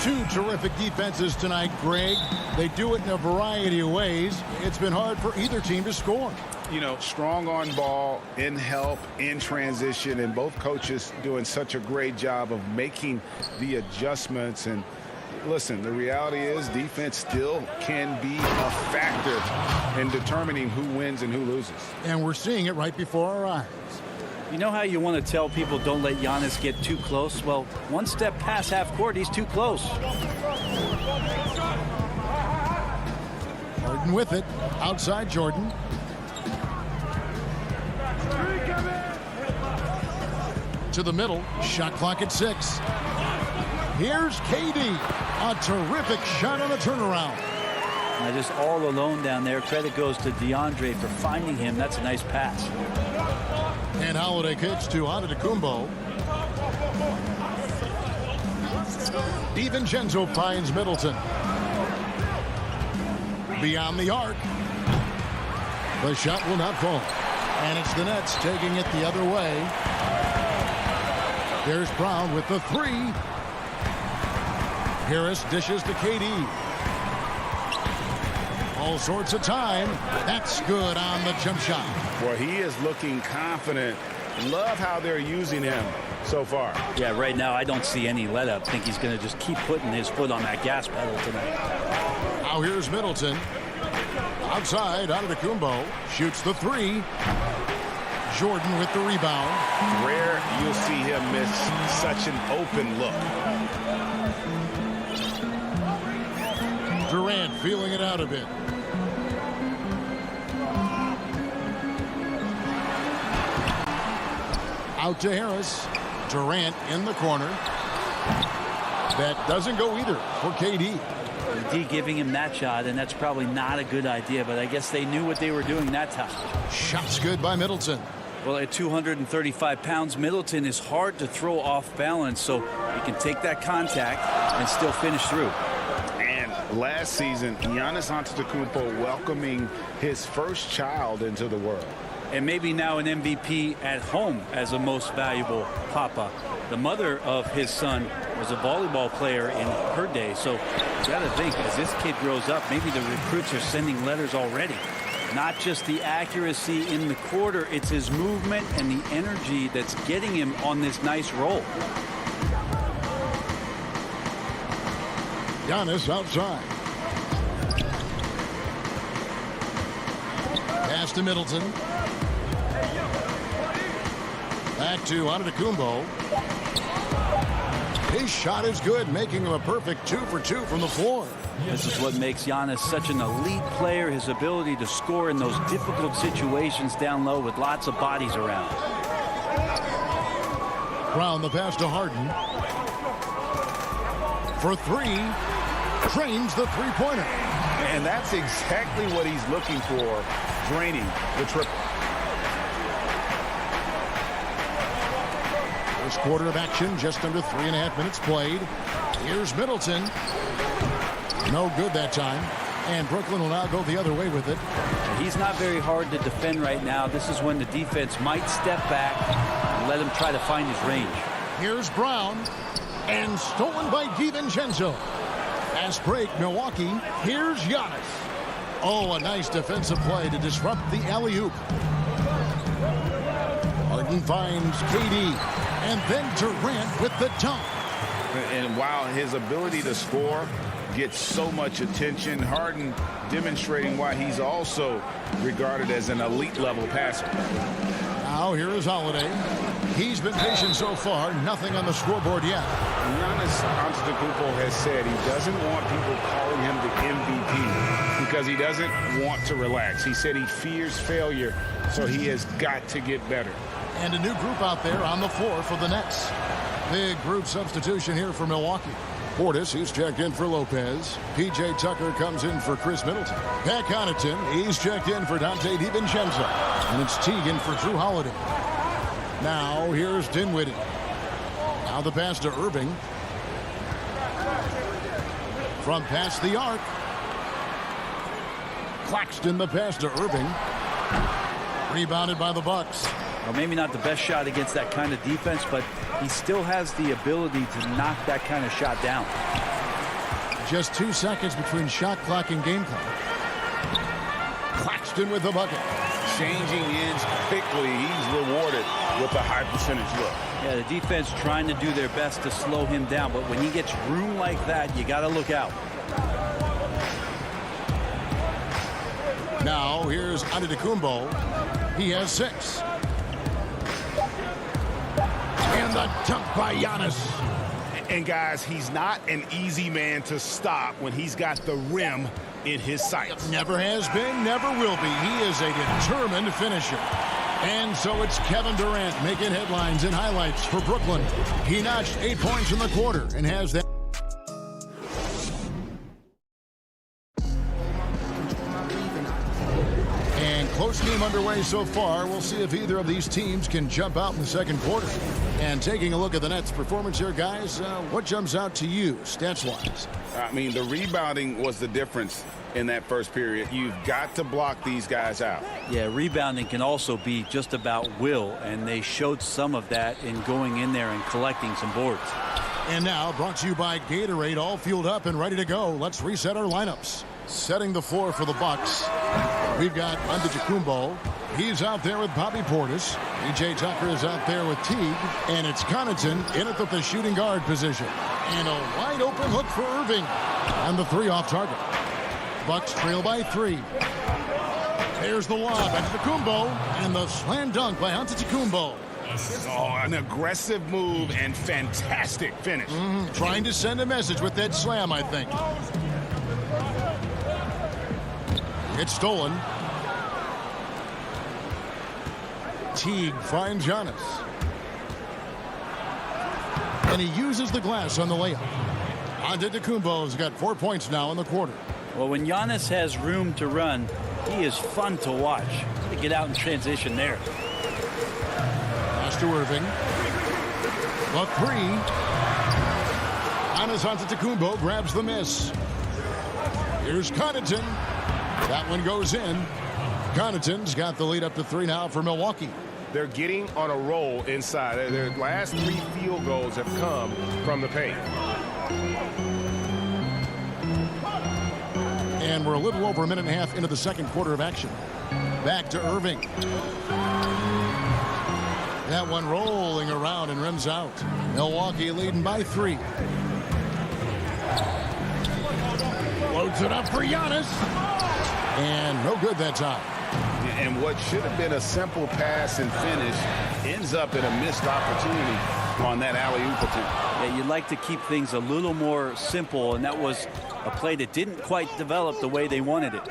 Two terrific defenses tonight, Greg. They do it in a variety of ways. It's been hard for either team to score. You know, strong on ball, in help, in transition, and both coaches doing such a great job of making the adjustments. And listen, the reality is defense still can be a factor in determining who wins and who loses. And we're seeing it right before our eyes. You know how you want to tell people don't let Giannis get too close? Well, one step past half court, he's too close. Harden with it. Outside Jordan. To the middle. Shot clock at 6. Here's KD. A terrific shot on the turnaround. Now just all alone down there. Credit goes to DeAndre for finding him. That's a nice pass. And Holiday kicks to Antetokounmpo. DiVincenzo finds Middleton. Beyond the arc. The shot will not fall. And it's the Nets taking it the other way. There's Brown with the 3. Harris dishes to KD. All sorts of time. That's good on the jump shot. Well, he is looking confident. Love how they're using him so far. Yeah, right now I don't see any let up. Think he's going to just keep putting his foot on that gas pedal tonight. Now here's Middleton. Outside, Antetokounmpo shoots the 3. Jordan with the rebound. Rare you'll see him miss such an open look. Durant feeling it out a bit. Out to Harris. Durant in the corner. That doesn't go either for KD. D giving him that shot, and that's probably not a good idea, but I guess they knew what they were doing that time. Shots good by Middleton. Well, at 235 pounds, Middleton is hard to throw off balance, so he can take that contact and still finish through. And last season, Giannis Antetokounmpo welcoming his first child into the world. And maybe now an MVP at home as a most valuable papa. The mother of his son was a volleyball player in her day. So you got to think, as this kid grows up, maybe the recruits are sending letters already. Not just the accuracy in the quarter, it's his movement and the energy that's getting him on this nice roll. Giannis outside. Pass to Middleton. Back to Antetokounmpo. His shot is good, making him a perfect 2 for 2 from the floor. This is what makes Giannis such an elite player, his ability to score in those difficult situations down low with lots of bodies around. Brown, the pass to Harden. For three, drains the three-pointer. And that's exactly what he's looking for, draining the triple. First quarter of action, just under 3.5 minutes played. Here's Middleton. No good that time. And Brooklyn will now go the other way with it. He's not very hard to defend right now. This is when the defense might step back and let him try to find his range. Here's Brown. And stolen by DiVincenzo. Fast break, Milwaukee. Here's Giannis. Oh, a nice defensive play to disrupt the alley-oop. Harden finds KD. And then Durant with the dunk. And while his ability to score gets so much attention, Harden demonstrating why he's also regarded as an elite level passer. Now here is Holiday. He's been patient so far. Nothing on the scoreboard yet. Giannis Antetokounmpo has said he doesn't want people calling him the MVP because he doesn't want to relax. He said he fears failure, so he has got to get better. And a new group out there on the floor for the Nets. Big group substitution here for Milwaukee. Portis, he's checked in for Lopez. P.J. Tucker comes in for Chris Middleton. Pat Connaughton, he's checked in for Dante DiVincenzo. And it's Teagan for Drew Holiday. Now here's Dinwiddie. Now the pass to Irving. From past the arc. Claxton the pass to Irving. Rebounded by the Bucks. Well, maybe not the best shot against that kind of defense, but he still has the ability to knock that kind of shot down. Just 2 seconds between shot clock and game clock. Claxton with the bucket. Changing ends quickly. He's rewarded with a high percentage look. Yeah, the defense trying to do their best to slow him down, but when he gets room like that, you got to look out. Now here's Antetokounmpo. He has 6. And the dunk by Giannis. And guys, he's not an easy man to stop when he's got the rim in his sights. Never has been, never will be. He is a determined finisher. And so it's Kevin Durant making headlines and highlights for Brooklyn. He notched 8 points in the quarter and has that. Close game underway so far. We'll see if either of these teams can jump out in the second quarter. And taking a look at the Nets' performance here, guys, what jumps out to you, stats-wise? I mean, the rebounding was the difference in that first period. You've got to block these guys out. Yeah, rebounding can also be just about will, and they showed some of that in going in there and collecting some boards. And now, brought to you by Gatorade, all fueled up and ready to go. Let's reset our lineups. Setting the floor for the Bucks. We've got Antetokounmpo. He's out there with Bobby Portis. P.J. Tucker is out there with Teague. And it's Connaughton in at the shooting guard position. And a wide open look for Irving. And the 3 off target. Bucks trail by 3. There's the lob. Antetokounmpo. And the slam dunk by Antetokounmpo. Oh, an aggressive move and fantastic finish. Trying to send a message with that slam, I think. It's stolen. Teague finds Giannis. And he uses the glass on the layup. Antetokounmpo's got 4 points now in the quarter. Well, when Giannis has room to run, he is fun to watch. To get out in transition there. Pass to Irving. The 3. Giannis Antetokounmpo grabs the miss. Here's Connaughton. That one goes in. Connaughton's got the lead up to 3 now for Milwaukee. They're getting on a roll inside. Their last 3 field goals have come from the paint. And we're a little over a minute and a half into the second quarter of action. Back to Irving. That one rolling around and rims out. Milwaukee leading by 3. Loads it up for Giannis. And no good that time. And what should have been a simple pass and finish ends up in a missed opportunity on that alley-oop attempt. Yeah, you'd like to keep things a little more simple, and that was a play that didn't quite develop the way they wanted it.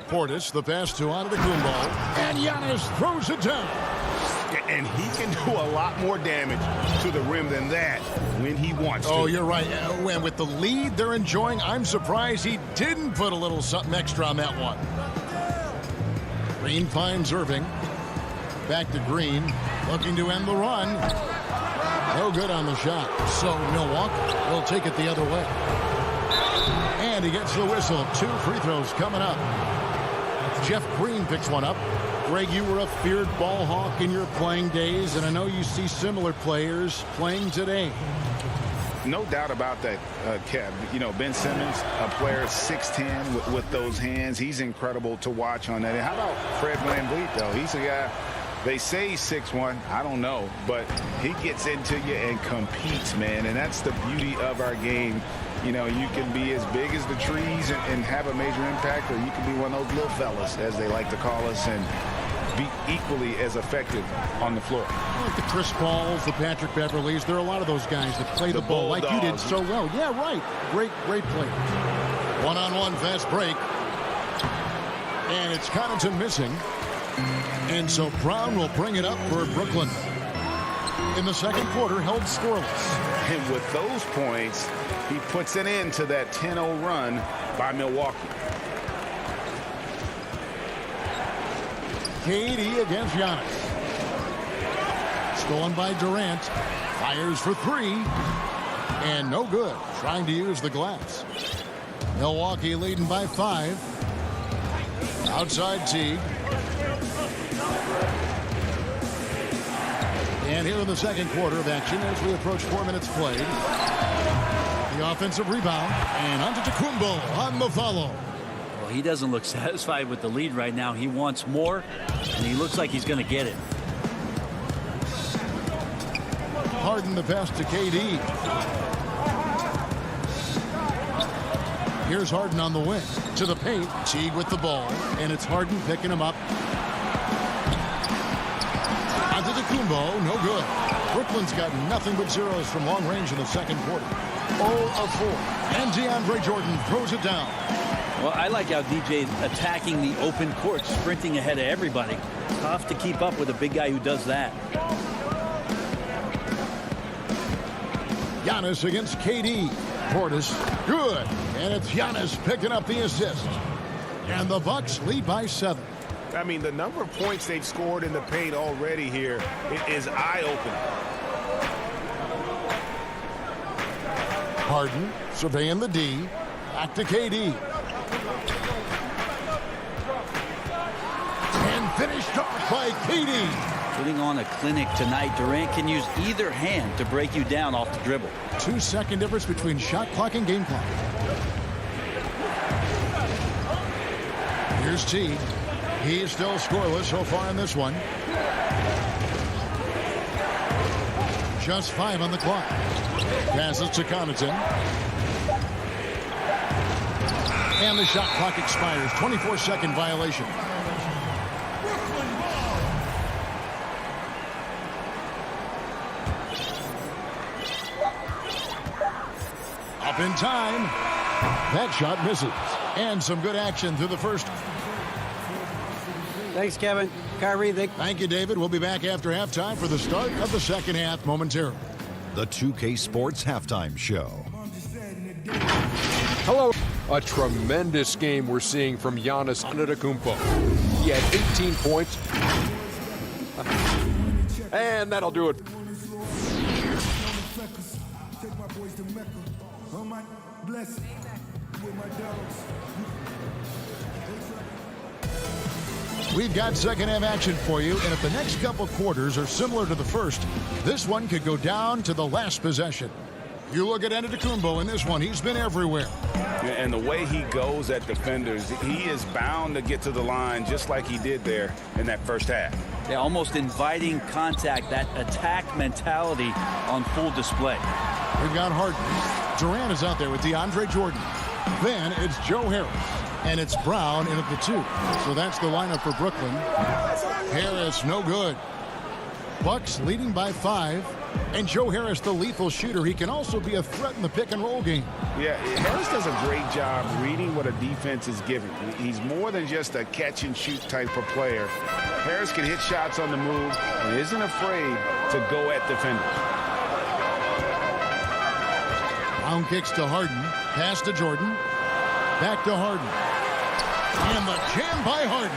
Portis, the pass to Antetokounmpo, and Giannis throws it down. And he can do a lot more damage to the rim than that when he wants to. Oh, you're right. And with the lead they're enjoying, I'm surprised he didn't put a little something extra on that one. Green finds Irving. Back to Green, looking to end the run. No good on the shot. So Milwaukee will take it the other way. And he gets the whistle. 2 free throws coming up. Jeff Green picks one up. Greg, you were a feared ball hawk in your playing days, and I know you see similar players playing today. No doubt about that, Kev. You know, Ben Simmons, a player 6'10" with those hands. He's incredible to watch on that. And how about Fred VanVleet, though? He's a guy, they say he's 6'1". I don't know. But he gets into you and competes, man. And that's the beauty of our game. You know, you can be as big as the trees and have a major impact, or you can be one of those little fellas, as they like to call us, and be equally as effective on the floor. Like the Chris Pauls, the Patrick Beverleys, there are a lot of those guys that play the ball like you did so well. Yeah, right. Great players. One-on-one fast break. And it's Connaughton missing. And so Brown will bring it up for Brooklyn. In the second quarter, held scoreless. And with those points, he puts an end to that 10-0 run by Milwaukee. KD against Giannis. Stolen by Durant. Fires for 3. And no good. Trying to use the glass. Milwaukee leading by 5. Outside Teague. And here in the second quarter of action as we approach 4 minutes played. The offensive rebound. And Antetokounmpo on the follow. Well, he doesn't look satisfied with the lead right now. He wants more, and he looks like he's going to get it. Harden the pass to KD. Here's Harden on the wing. To the paint. Teague with the ball. And it's Harden picking him up. Antetokounmpo, no good. Brooklyn's got nothing but zeros from long range in the second quarter. 0 of 4. And DeAndre Jordan throws it down. Well, I like how DJ's attacking the open court, sprinting ahead of everybody. Tough to keep up with a big guy who does that. Giannis against KD. Portis, good. And it's Giannis picking up the assist. And the Bucks lead by 7. I mean, the number of points they've scored in the paint already here is eye-opening. Harden surveying the D. Back to KD. And finished off by KD. Putting on a clinic tonight. Durant can use either hand to break you down off the dribble. 2-second difference between shot clock and game clock. Here's Teague. He's still scoreless so far in this one. Just 5 on the clock. Passes to Connaughton. And the shot clock expires. 24-second violation. Up in time. That shot misses. And some good action through the first. Thanks, Kevin. Kyrie, thank you, David. We'll be back after halftime for the start of the second half momentarily. The 2K Sports Halftime Show. Hello. A tremendous game we're seeing from Giannis Antetokounmpo. He had 18 points. And that'll do it. We've got second half action for you, and if the next couple quarters are similar to the first, this one could go down to the last possession. You look at Antetokounmpo in this one, he's been everywhere. And the way he goes at defenders, he is bound to get to the line just like he did there in that first half. Yeah, almost inviting contact, that attack mentality on full display. We've got Harden. Durant is out there with DeAndre Jordan. Then it's Joe Harris. And it's Brown in at the 2. So that's the lineup for Brooklyn. Harris, no good. Bucks leading by 5. And Joe Harris, the lethal shooter. He can also be a threat in the pick-and-roll game. Yeah, Harris does a great job reading what a defense is giving. He's more than just a catch-and-shoot type of player. Harris can hit shots on the move and isn't afraid to go at defenders. Brown kicks to Harden. Pass to Jordan. Back to Harden. And the jam by Harden.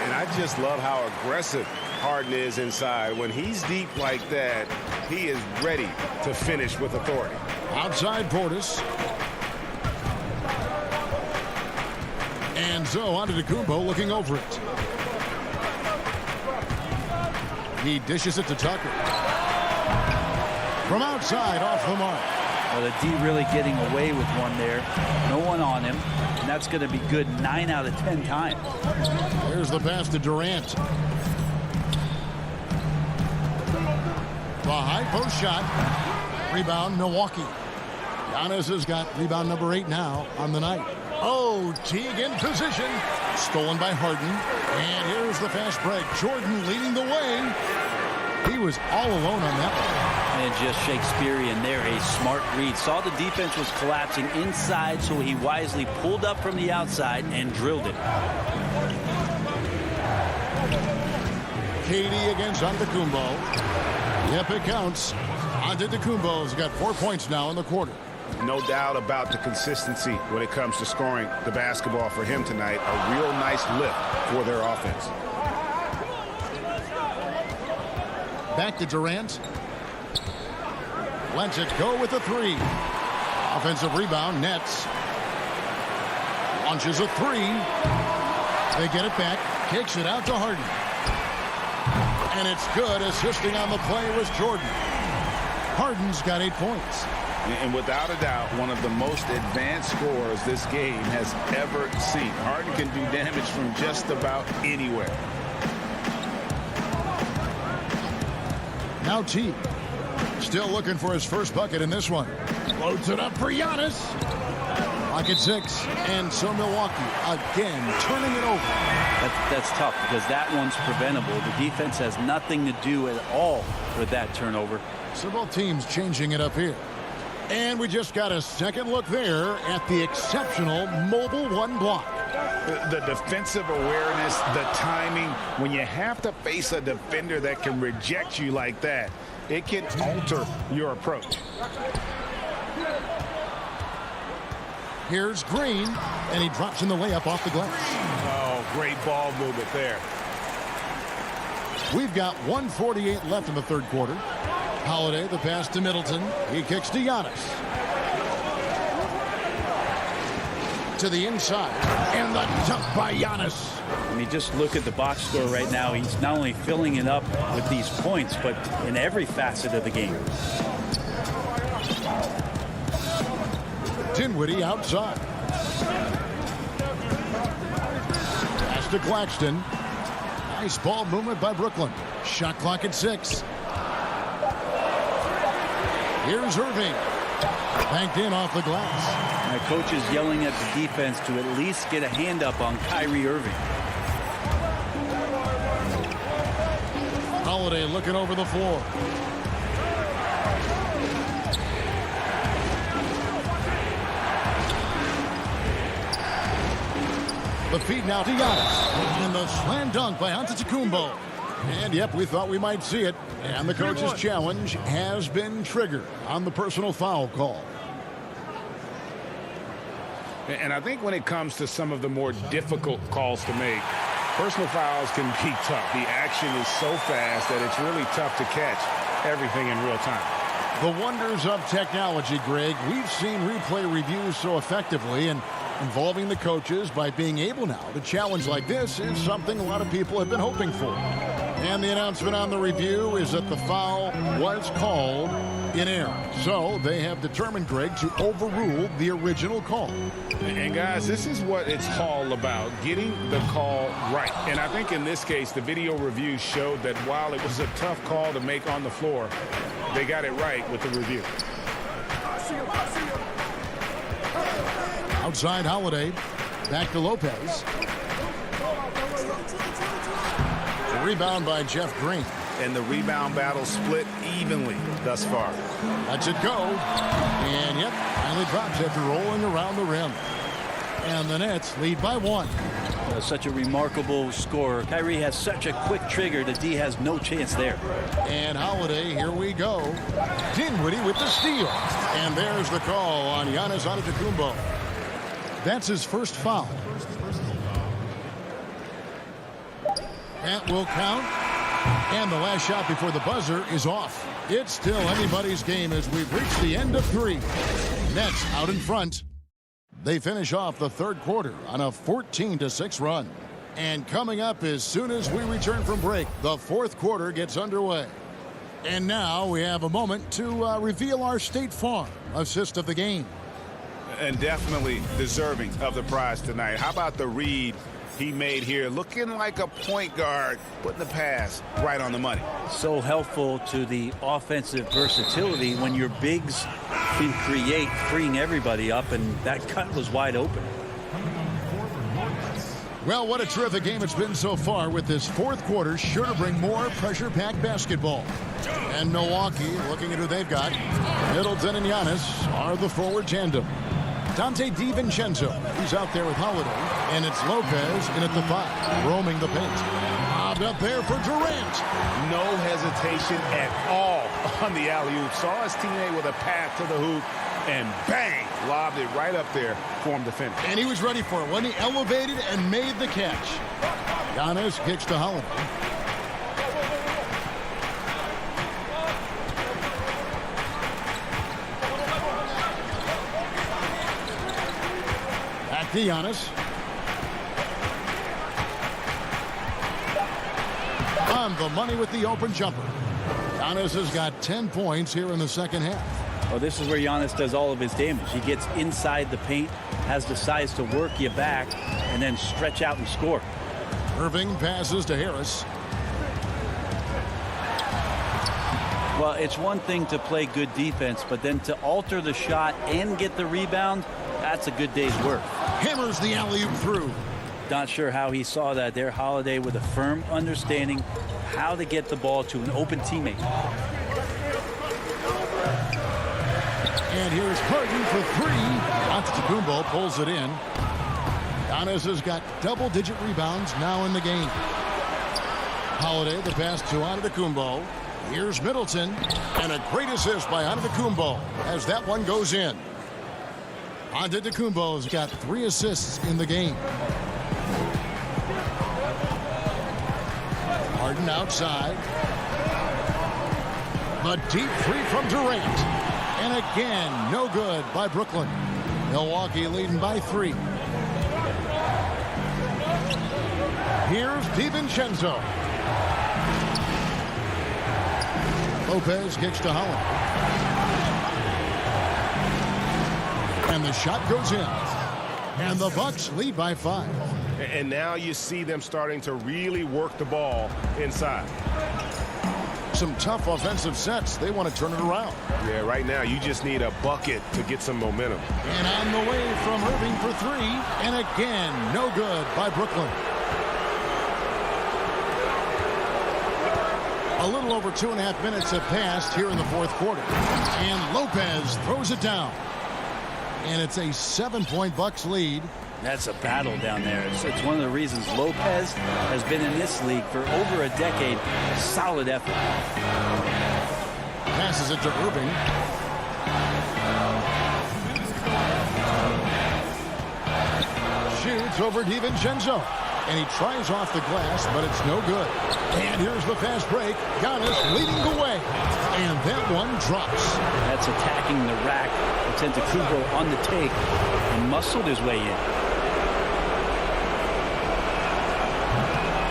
And I just love how aggressive Harden is inside. When he's deep like that, he is ready to finish with authority. Outside Portis. And so on to Antetokounmpo looking over it. He dishes it to Tucker. From outside, off the mark. Well, the D really getting away with one there. No one on him. And that's going to be good 9 out of 10 times. Here's the pass to Durant. The high post shot. Rebound, Milwaukee. Giannis has got rebound number 8 now on the night. Oh, Teague in position. Stolen by Harden. And here's the fast break. Jordan leading the way. He was all alone on that one. And just Shakespearean there. A smart read. Saw the defense was collapsing inside, so he wisely pulled up from the outside and drilled it. KD against Antetokounmpo. Yep, it counts. Antetokounmpo's got 4 points now in the quarter. No doubt about the consistency when it comes to scoring the basketball for him tonight. A real nice lift for their offense. Back to Durant. Lets it go with a 3. Offensive rebound, Nets. Launches a 3. They get it back. Kicks it out to Harden. And it's good. Assisting on the play was Jordan. Harden's got 8 points. And without a doubt, one of the most advanced scorers this game has ever seen. Harden can do damage from just about anywhere. Now T. Still looking for his first bucket in this one. Loads it up for Giannis. Pocket 6. And so Milwaukee again turning it over. That's tough because that one's preventable. The defense has nothing to do at all with that turnover. So both teams changing it up here. And we just got a second look there at the exceptional mobile 1 block. The defensive awareness, the timing, when you have to face a defender that can reject you like that, it can alter your approach. Here's Green, and he drops in the layup off the glass. Oh, great ball movement there. We've got 1:48 left in the third quarter. Holiday, the pass to Middleton. He kicks to Giannis. To the inside. And the dunk by Giannis. I mean, just look at the box score right now. He's not only filling it up with these points, but in every facet of the game. Dinwiddie outside. Pass to Claxton. Nice ball movement by Brooklyn. Shot clock at 6. Here's Irving. Banked in off the glass. My coach is yelling at the defense to at least get a hand up on Kyrie Irving. Holiday looking over the floor. The feed now to Giannis. And the slam dunk by Antetokounmpo. And yep, we thought we might see it. And the coach's challenge has been triggered on the personal foul call. And I think when it comes to some of the more difficult calls to make, personal fouls can be tough. The action is so fast that it's really tough to catch everything in real time. The wonders of technology, Greg. We've seen replay reviews so effectively, and involving the coaches by being able now to challenge like this is something a lot of people have been hoping for. And the announcement on the review is that the foul was called in error. So they have determined, Greg, to overrule the original call. And guys, this is what it's all about, getting the call right. And I think in this case, the video review showed that while it was a tough call to make on the floor, they got it right with the review. Outside Holiday. Back to Lopez. The rebound by Jeff Green. And the rebound battle split evenly thus far. Lets it go. And yep, finally drops after rolling around the rim. And the Nets lead by 1. Such a remarkable scorer. Kyrie has such a quick trigger that D has no chance there. And Holiday, here we go. Dinwiddie with the steal. And there's the call on Giannis Antetokounmpo. That's his first foul. That will count. And the last shot before the buzzer is off. It's still anybody's game as we've reached the end of 3. Nets out in front. They finish off the third quarter on a 14-6 run. And coming up as soon as we return from break, the fourth quarter gets underway. And now we have a moment to reveal our State Farm assist of the game. And definitely deserving of the prize tonight. How about the read he made here? Looking like a point guard, putting the pass right on the money. So helpful to the offensive versatility when your bigs can create, freeing everybody up, and that cut was wide open. Well, what a terrific game it's been so far, with this fourth quarter sure to bring more pressure-packed basketball. And Milwaukee, looking at who they've got, Middleton and Giannis are the forward tandem. Dante DiVincenzo, he's out there with Holiday, and it's Lopez in at the 5, roaming the paint. Bobbed up there for Durant. No hesitation at all on the alley-oop. Saw his teammate with a path to the hoop, and bang, lobbed it right up there for him to finish. And he was ready for it when he elevated and made the catch. Giannis kicks to Holiday. Back to Giannis. On the money with the open jumper. Giannis has got 10 points here in the second half. Well, this is where Giannis does all of his damage. He gets inside the paint, has the size to work you back, and then stretch out and score. Irving passes to Harris. Well, it's one thing to play good defense, but then to alter the shot and get the rebound, that's a good day's work. Hammers the alley-oop through. Not sure how he saw that there. Holiday with a firm understanding how to get the ball to an open teammate. And here's Harden for 3. Antetokounmpo pulls it in. Giannis has got double-digit rebounds now in the game. Holiday, the pass to Antetokounmpo. Here's Middleton, and a great assist by Antetokounmpo as that one goes in. Antetokounmpo's got 3 assists in the game. Harden outside. The deep 3 from Durant. And again, no good by Brooklyn. Milwaukee leading by 3. Here's DiVincenzo. Lopez kicks to Holland. And the shot goes in. And the Bucks lead by 5. And now you see them starting to really work the ball inside. Some tough offensive sets. They want to turn it around. Yeah, right now you just need a bucket to get some momentum. And on the way from Irving for 3. And again, no good by Brooklyn. A little over 2.5 minutes have passed here in the fourth quarter. And Lopez throws it down. And it's a 7-point Bucks lead. That's a battle down there. It's one of the reasons Lopez has been in this league for over a decade. Solid effort. Passes it to Irving. Shoots over DiVincenzo. And he tries off the glass, but it's no good. And here's the fast break. Giannis leading the way. And that one drops. That's attacking the rack. Antetokounmpo on the take and muscled his way in.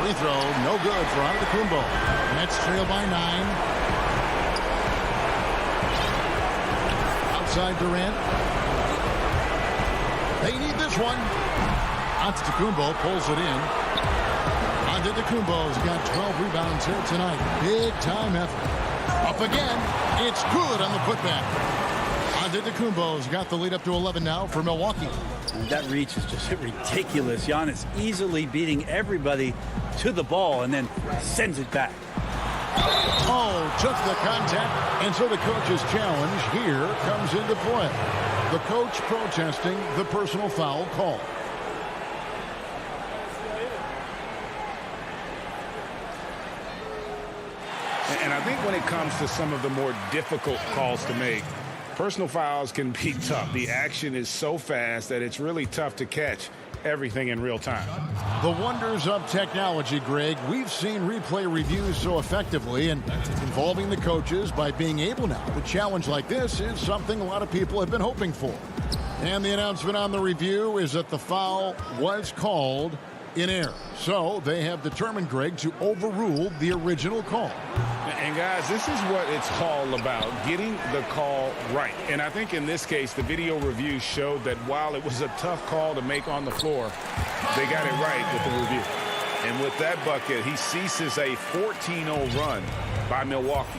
Free throw, no good for Antetokounmpo. Nets trail by 9. Outside Durant. They need this one. Antetokounmpo pulls it in. Antetokounmpo's got 12 rebounds here tonight. Big time effort. Up again. It's good on the putback. Antetokounmpo's got the lead up to 11 now for Milwaukee. And that reach is just ridiculous. Giannis easily beating everybody to the ball and then sends it back. Oh, took the contact, and so the coach's challenge here comes into play. The coach protesting the personal foul call. And I think when it comes to some of the more difficult calls to make, personal fouls can be tough. The action is so fast that it's really tough to catch everything in real time. The wonders of technology, Greg. We've seen replay reviews so effectively, and involving the coaches by being able now to challenge like this is something a lot of people have been hoping for. And the announcement on the review is that the foul was called in error. So they have determined, Greg, to overrule the original call. And guys, this is what it's all about, getting the call right. And I think in this case, the video review showed that while it was a tough call to make on the floor, they got it right with the review. And with that bucket, he ceases a 14-0 run by Milwaukee.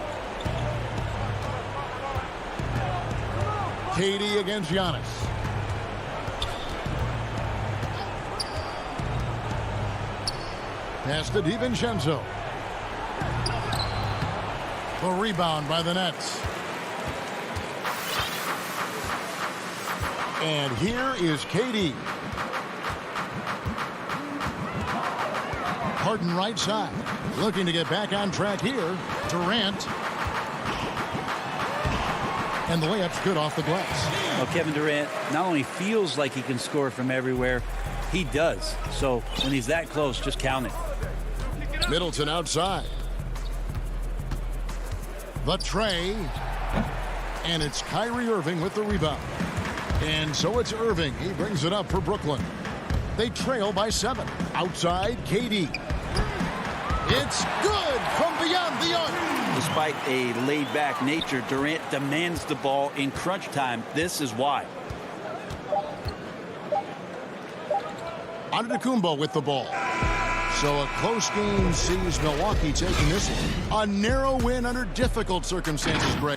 KD against Giannis. Pass to DiVincenzo. The rebound by the Nets. And here is KD. Harden right side. Looking to get back on track here. Durant. And the layup's good off the glass. Well, Kevin Durant not only feels like he can score from everywhere, he does. So when he's that close, just count it. Middleton outside. The tray. And it's Kyrie Irving with the rebound. And so it's Irving. He brings it up for Brooklyn. They trail by 7. Outside, KD. It's good from beyond the arc. Despite a laid-back nature, Durant demands the ball in crunch time. This is why. Antetokounmpo with the ball. So a close game sees Milwaukee taking this one. A narrow win under difficult circumstances, Greg.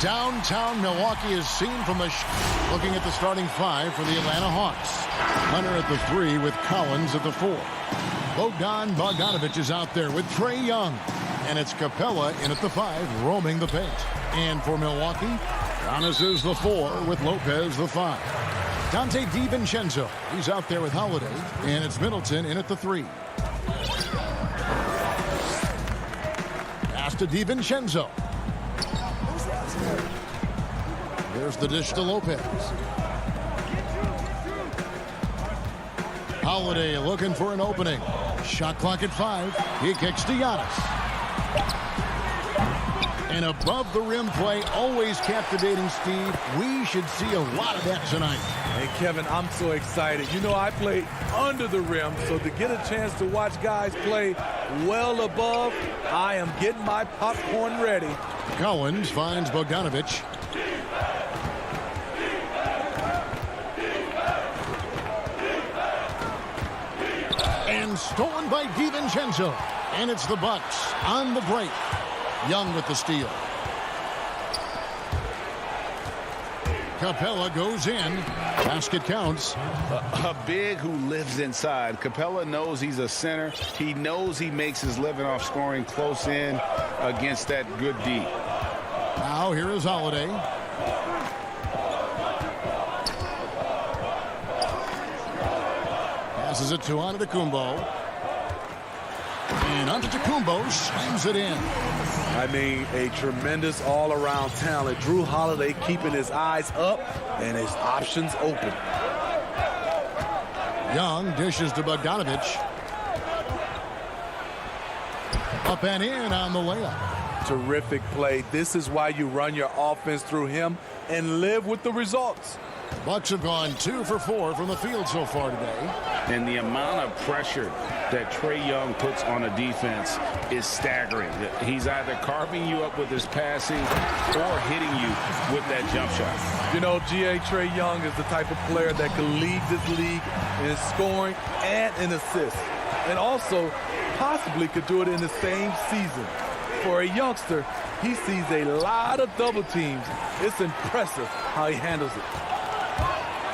Downtown Milwaukee is seen from the looking at the starting five for the Atlanta Hawks. Hunter at the 3 with Collins at the 4. Bogdanovich is out there with Trae Young. And it's Capella in at the 5, roaming the paint. And for Milwaukee, Giannis is the 4 with Lopez the 5. Dante DiVincenzo, he's out there with Holiday. And it's Middleton in at the 3. Pass to DiVincenzo. There's the dish to Lopez. Holiday looking for an opening. Shot clock at 5. He kicks to Giannis. And above the rim play, always captivating, Steve. We should see a lot of that tonight. Hey, Kevin, I'm so excited. You know, I played under the rim, so to get a chance to watch guys play well above, I am getting my popcorn ready. Collins finds Bogdanovich. And stolen by DiVincenzo. And it's the Bucks on the break. Young with the steal. Capella goes in. Basket counts. A big who lives inside. Capella knows he's a center. He knows he makes his living off scoring close in against that good D. Now here is Holiday. Passes it to Antetokounmpo. And Antetokounmpo slams it in. I mean, a tremendous all-around talent. Drew Holiday keeping his eyes up and his options open. Young dishes to Bogdanovich. Up and in on the layup. Terrific play. This is why you run your offense through him and live with the results. Bucks have gone 2 for 4 from the field so far today. And the amount of pressure that Trae Young puts on a defense is staggering. He's either carving you up with his passing or hitting you with that jump shot. You know, Trae Young is the type of player that can lead this league in scoring and in assists. And also possibly could do it in the same season. For a youngster, he sees a lot of double teams. It's impressive how he handles it.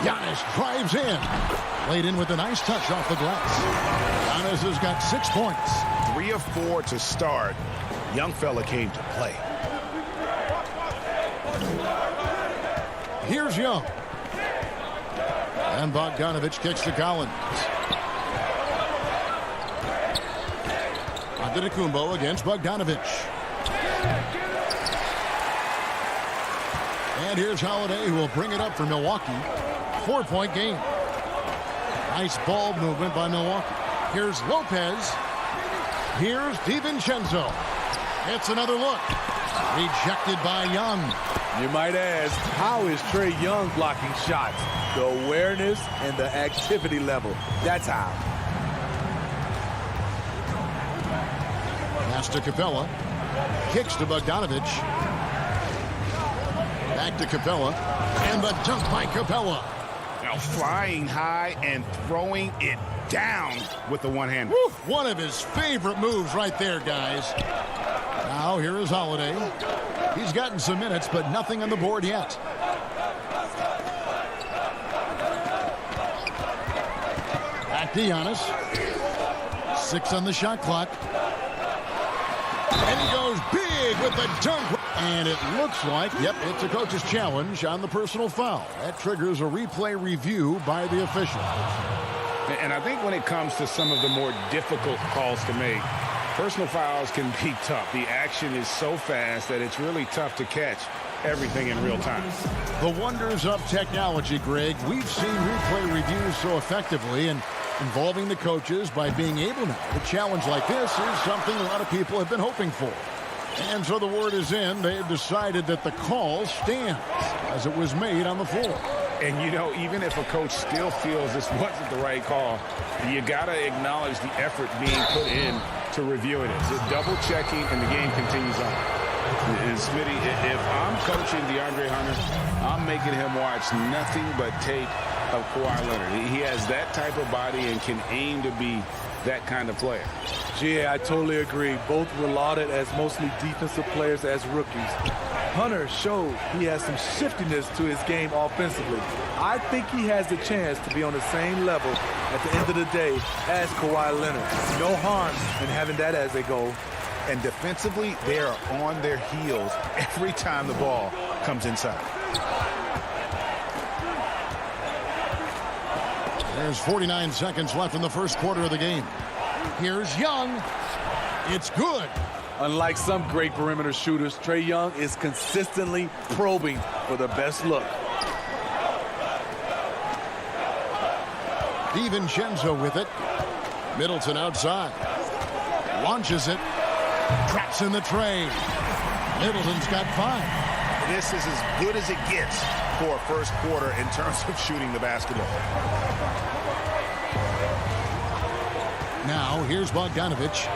Giannis drives in. Laid in with a nice touch off the glass. Giannis has got 6 points. 3 of 4 to start. Young fella came to play. Here's Young. And Bogdanovich kicks to Collins. Antetokounmpo against Bogdanovich. And here's Holiday, who will bring it up for Milwaukee. 4-point game. Nice ball movement by Milwaukee. Here's Lopez. Here's DiVincenzo. It's another look. Rejected by Young. You might ask, how is Trae Young blocking shots? The awareness and the activity level. That's how. Pass to Capella. Kicks to Bogdanovich. Back to Capella. And the dunk by Capella. Now flying high and throwing it down with the one-hander. One of his favorite moves right there, guys. Now here is Holiday. He's gotten some minutes, but nothing on the board yet. Back to Giannis. 6 on the shot clock. And he goes big with the dunk. And it looks like, yep, it's a coach's challenge on the personal foul. That triggers a replay review by the official. And I think when it comes to some of the more difficult calls to make, personal fouls can be tough. The action is so fast that it's really tough to catch everything in real time. The wonders of technology, Greg. We've seen replay reviews so effectively, and involving the coaches by being able now to challenge like this is something a lot of people have been hoping for. And so the word is in. They've decided that the call stands as it was made on the floor. And, you know, even if a coach still feels this wasn't the right call, you got to acknowledge the effort being put in to reviewing it. So double-checking, and the game continues on. And Smitty, if I'm coaching DeAndre Hunter, I'm making him watch nothing but tape of Kawhi Leonard. He has that type of body and can aim to be that kind of player. Yeah, I totally agree. Both were lauded as mostly defensive players as rookies. Hunter showed he has some shiftiness to his game offensively. I think he has the chance to be on the same level at the end of the day as Kawhi Leonard. No harm in having that as a goal. And defensively, they are on their heels every time the ball comes inside. There's 49 seconds left in the first quarter of the game. Here's Young. It's good. Unlike some great perimeter shooters, Trae Young is consistently probing for the best look. DiVincenzo with it. Middleton outside. Launches it. Traps in the tray. Middleton's got 5. This is as good as it gets for a first quarter in terms of shooting the basketball. Now, here's Bogdanovic.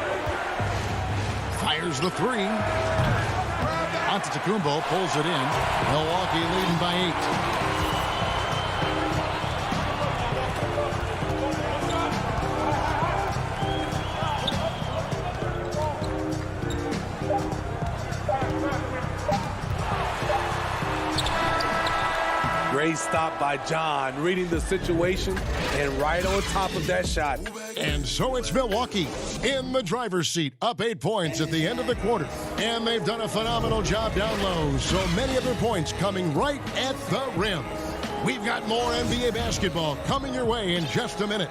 Fires the 3. Antetokounmpo pulls it in. Milwaukee leading by 8. Great stop by John, reading the situation and right on top of that shot. And so it's Milwaukee in the driver's seat, up 8 points at the end of the quarter. And they've done a phenomenal job down low. So many of their points coming right at the rim. We've got more NBA basketball coming your way in just a minute.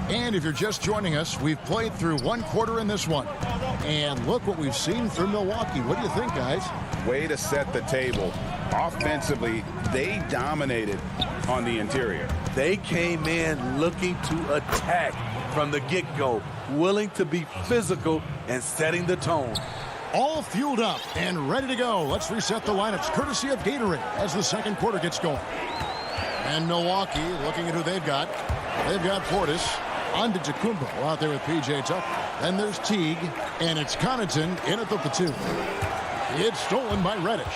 And if you're just joining us, we've played through 1 quarter in this one. And look what we've seen from Milwaukee. What do you think, guys? Way to set the table. Offensively, they dominated on the interior. They came in looking to attack from the get-go, willing to be physical and setting the tone. All fueled up and ready to go. Let's reset the lineups courtesy of Gatorade as the second quarter gets going. And Milwaukee looking at who they've got. They've got Portis, Antetokounmpo out there with P.J. Tucker. Then there's Teague, and it's Connaughton in at the platoon. It's stolen by Reddish.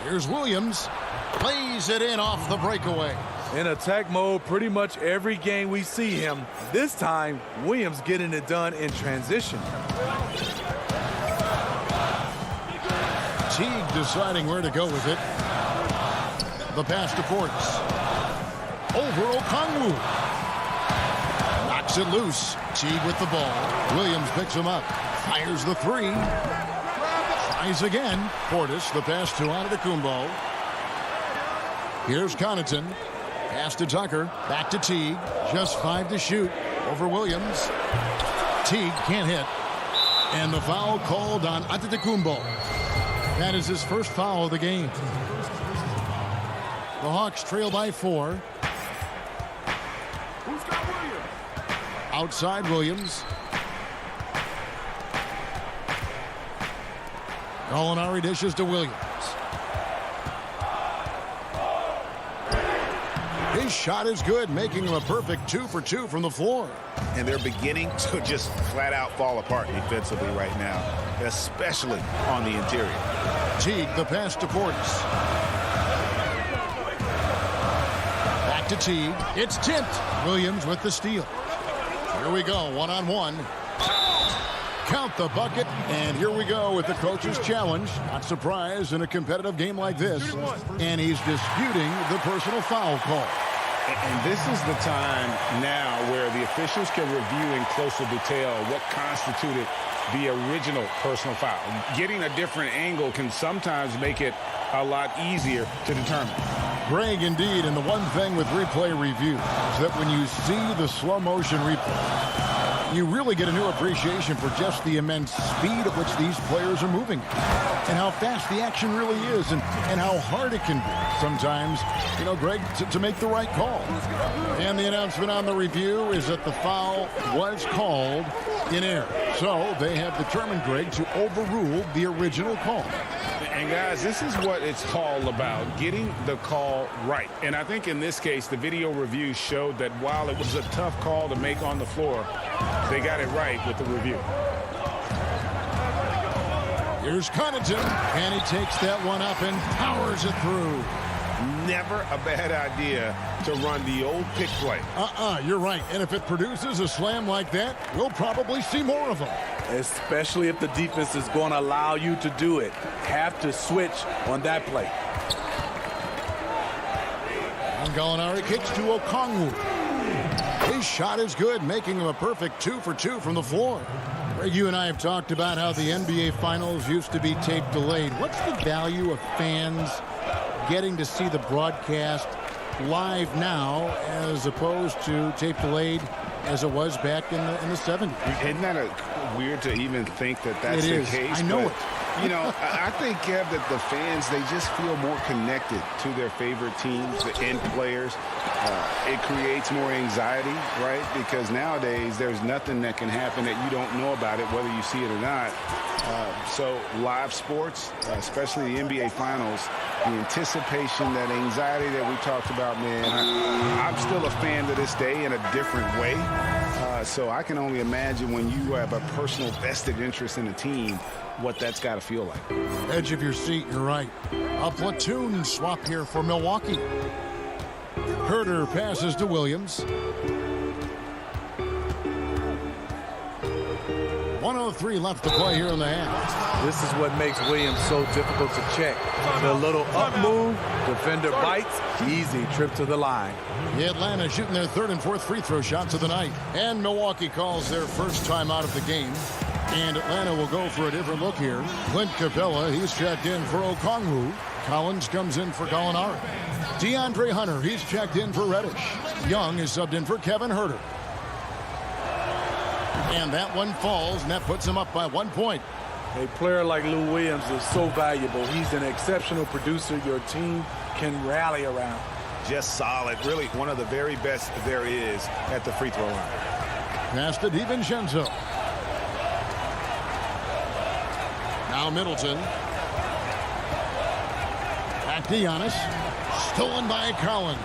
Here's Williams. Plays it in off the breakaway. In attack mode pretty much every game we see him. This time, Williams getting it done in transition. Teague deciding where to go with it. The pass to Portis. Over Okongwu. Knocks it loose. Teague with the ball. Williams picks him up. Fires the 3. Tries again. Portis, the pass to Antetokounmpo. Here's Connaughton. Pass to Tucker. Back to Teague. Just 5 to shoot. Over Williams. Teague can't hit. And the foul called on Antetokounmpo. That is his first foul of the game. The Hawks trail by 4. Outside Williams. Gallinari dishes to Williams. His His shot is good, making him a perfect 2 for 2 from the floor. And they're beginning to just flat out fall apart defensively right now, especially on the interior. Teague, the pass to Portis. Back to Teague. It's tipped. Williams with the steal. Here we go, one-on-one. Count the bucket, and here we go with the coach's challenge. Not surprised in a competitive game like this. And he's disputing the personal foul call. And this is the time now where the officials can review in closer detail what constituted the original personal foul. Getting a different angle can sometimes make it a lot easier to determine. Greg, indeed, and the one thing with replay review is that when you see the slow motion replay, you really get a new appreciation for just the immense speed at which these players are moving and how fast the action really is and how hard it can be sometimes, you know, Greg, to make the right call. And the announcement on the review is that the foul was called in error. So they have determined, Greg, to overrule the original call. And guys, this is what it's all about, getting the call right. And I think in this case, the video review showed that while it was a tough call to make on the floor, they got it right with the review. Here's Connaughton, and he takes that one up and powers it through. Never a bad idea to run the old pick play. You're right. And if it produces a slam like that, we'll probably see more of them. Especially if the defense is going to allow you to do it. Have to switch on that play. And Gallinari kicks to Okongwu. His shot is good, making him a perfect 2 for 2 from the floor. Greg, you and I have talked about how the NBA Finals used to be tape delayed. What's the value of fans getting to see the broadcast live now as opposed to tape delayed as it was back in the 70s? Isn't that weird to even think that that's the case? I know it. You know, I think, Kev, that the fans, they just feel more connected to their favorite teams, the end players. It creates more anxiety, right? Because nowadays there's nothing that can happen that you don't know about it, whether you see it or not. So live sports, especially the NBA Finals, the anticipation, that anxiety that we talked about, man, I'm still a fan to this day in a different way. So I can only imagine when you have a personal vested interest in a team, what that's got to feel like. Edge of your seat, you're right. A platoon swap here for Milwaukee. Herter passes to Williams. 1:03 left to play here in the half. This is what makes Williams so difficult to check. The little up move, defender bites, easy trip to the line. Atlanta shooting their third and fourth free throw shots of the night. And Milwaukee calls their first time out of the game. And Atlanta will go for a different look here. Clint Capella, he's checked in for Okongwu. Collins comes in for Gallinari. DeAndre Hunter, he's checked in for Reddish. Young is subbed in for Kevin Herter. And that one falls, and that puts him up by 1 point. A player like Lou Williams is so valuable. He's an exceptional producer your team can rally around. Just solid. Really one of the very best there is at the free throw line. Pass to DiVincenzo. Now Middleton. Back to Giannis. Stolen by Collins.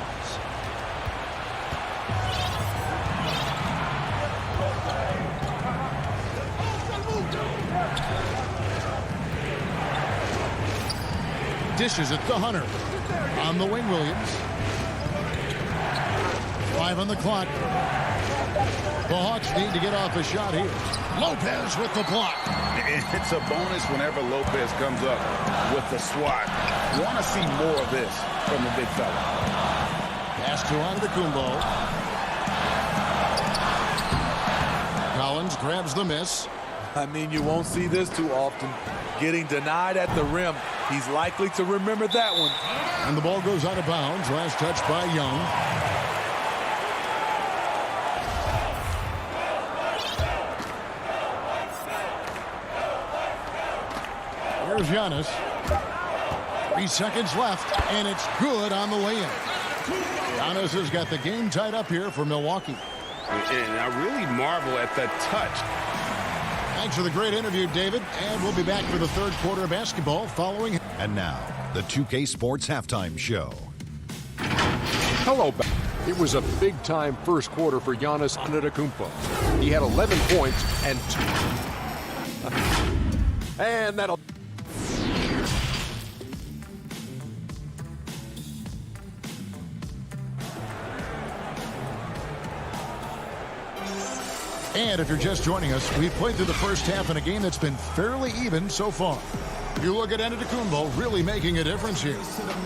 Dishes it to Hunter. On the wing, Williams. 5 on the clock. The Hawks need to get off a shot here. Lopez with the block. It's a bonus whenever Lopez comes up with the swat. Want to see more of this from the big fella. Pass to Antetokounmpo. Collins grabs the miss. I mean, you won't see this too often. Getting denied at the rim. He's likely to remember that one. And the ball goes out of bounds. Last touch by Young. Here's Giannis. 3 seconds left, and it's good on the lay-in. Giannis has got the game tied up here for Milwaukee. And I really marvel at the touch. Thanks for the great interview, David. And we'll be back for the third quarter of basketball following. And now, the 2K Sports Halftime Show. Hello, It was a big-time first quarter for Giannis Antetokounmpo. He had 11 points and and that'll... And if you're just joining us, we've played through the first half in a game that's been fairly even so far. You look at Antetokounmpo really making a difference here.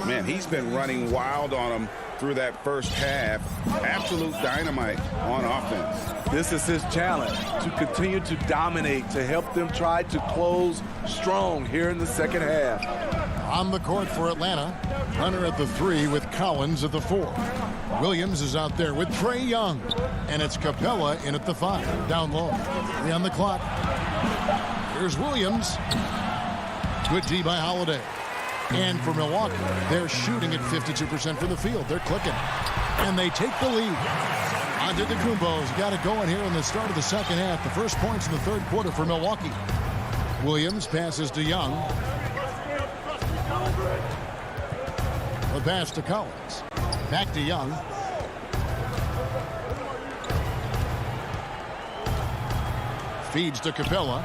Man, he's been running wild on him through that first half. Absolute dynamite on offense. This is his challenge, to continue to dominate, to help them try to close strong here in the second half. On the court for Atlanta, Hunter at the 3 with Collins at the 4. Williams is out there with Trae Young. And it's Capella in at the 5. Down low. 3 on the clock. Here's Williams. Good D by Holiday. And for Milwaukee, they're shooting at 52% from the field. They're clicking. And they take the lead. Antetokounmpo's got it going here in the start of the second half. The first points in the third quarter for Milwaukee. Williams passes to Young. The pass to Collins. Back to Young. Feeds to Capella.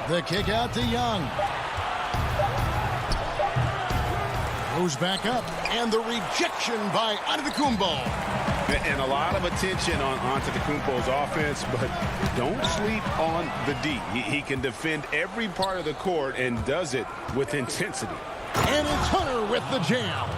The kick out to Young. Goes back up. And the rejection by Antetokounmpo. And a lot of attention on Antetokounmpo's offense, but don't sleep on the D. He can defend every part of the court and does it with intensity. And it's Hunter with the jam.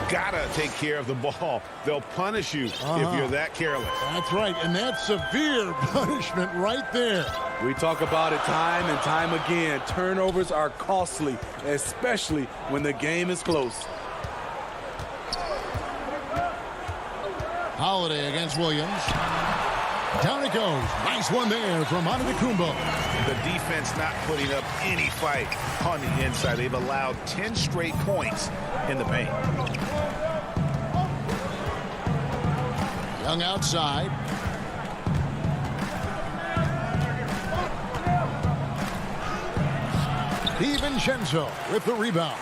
Gotta take care of the ball. They'll punish you if you're that careless. That's right, and that's severe punishment right there. We talk about it time and time again. Turnovers are costly, especially when the game is close. Holiday against Williams. Down it goes. Nice one there from Antetokounmpo. The defense not putting up any fight on the inside. They've allowed 10 straight points in the paint. Young outside. DiVincenzo with the rebound.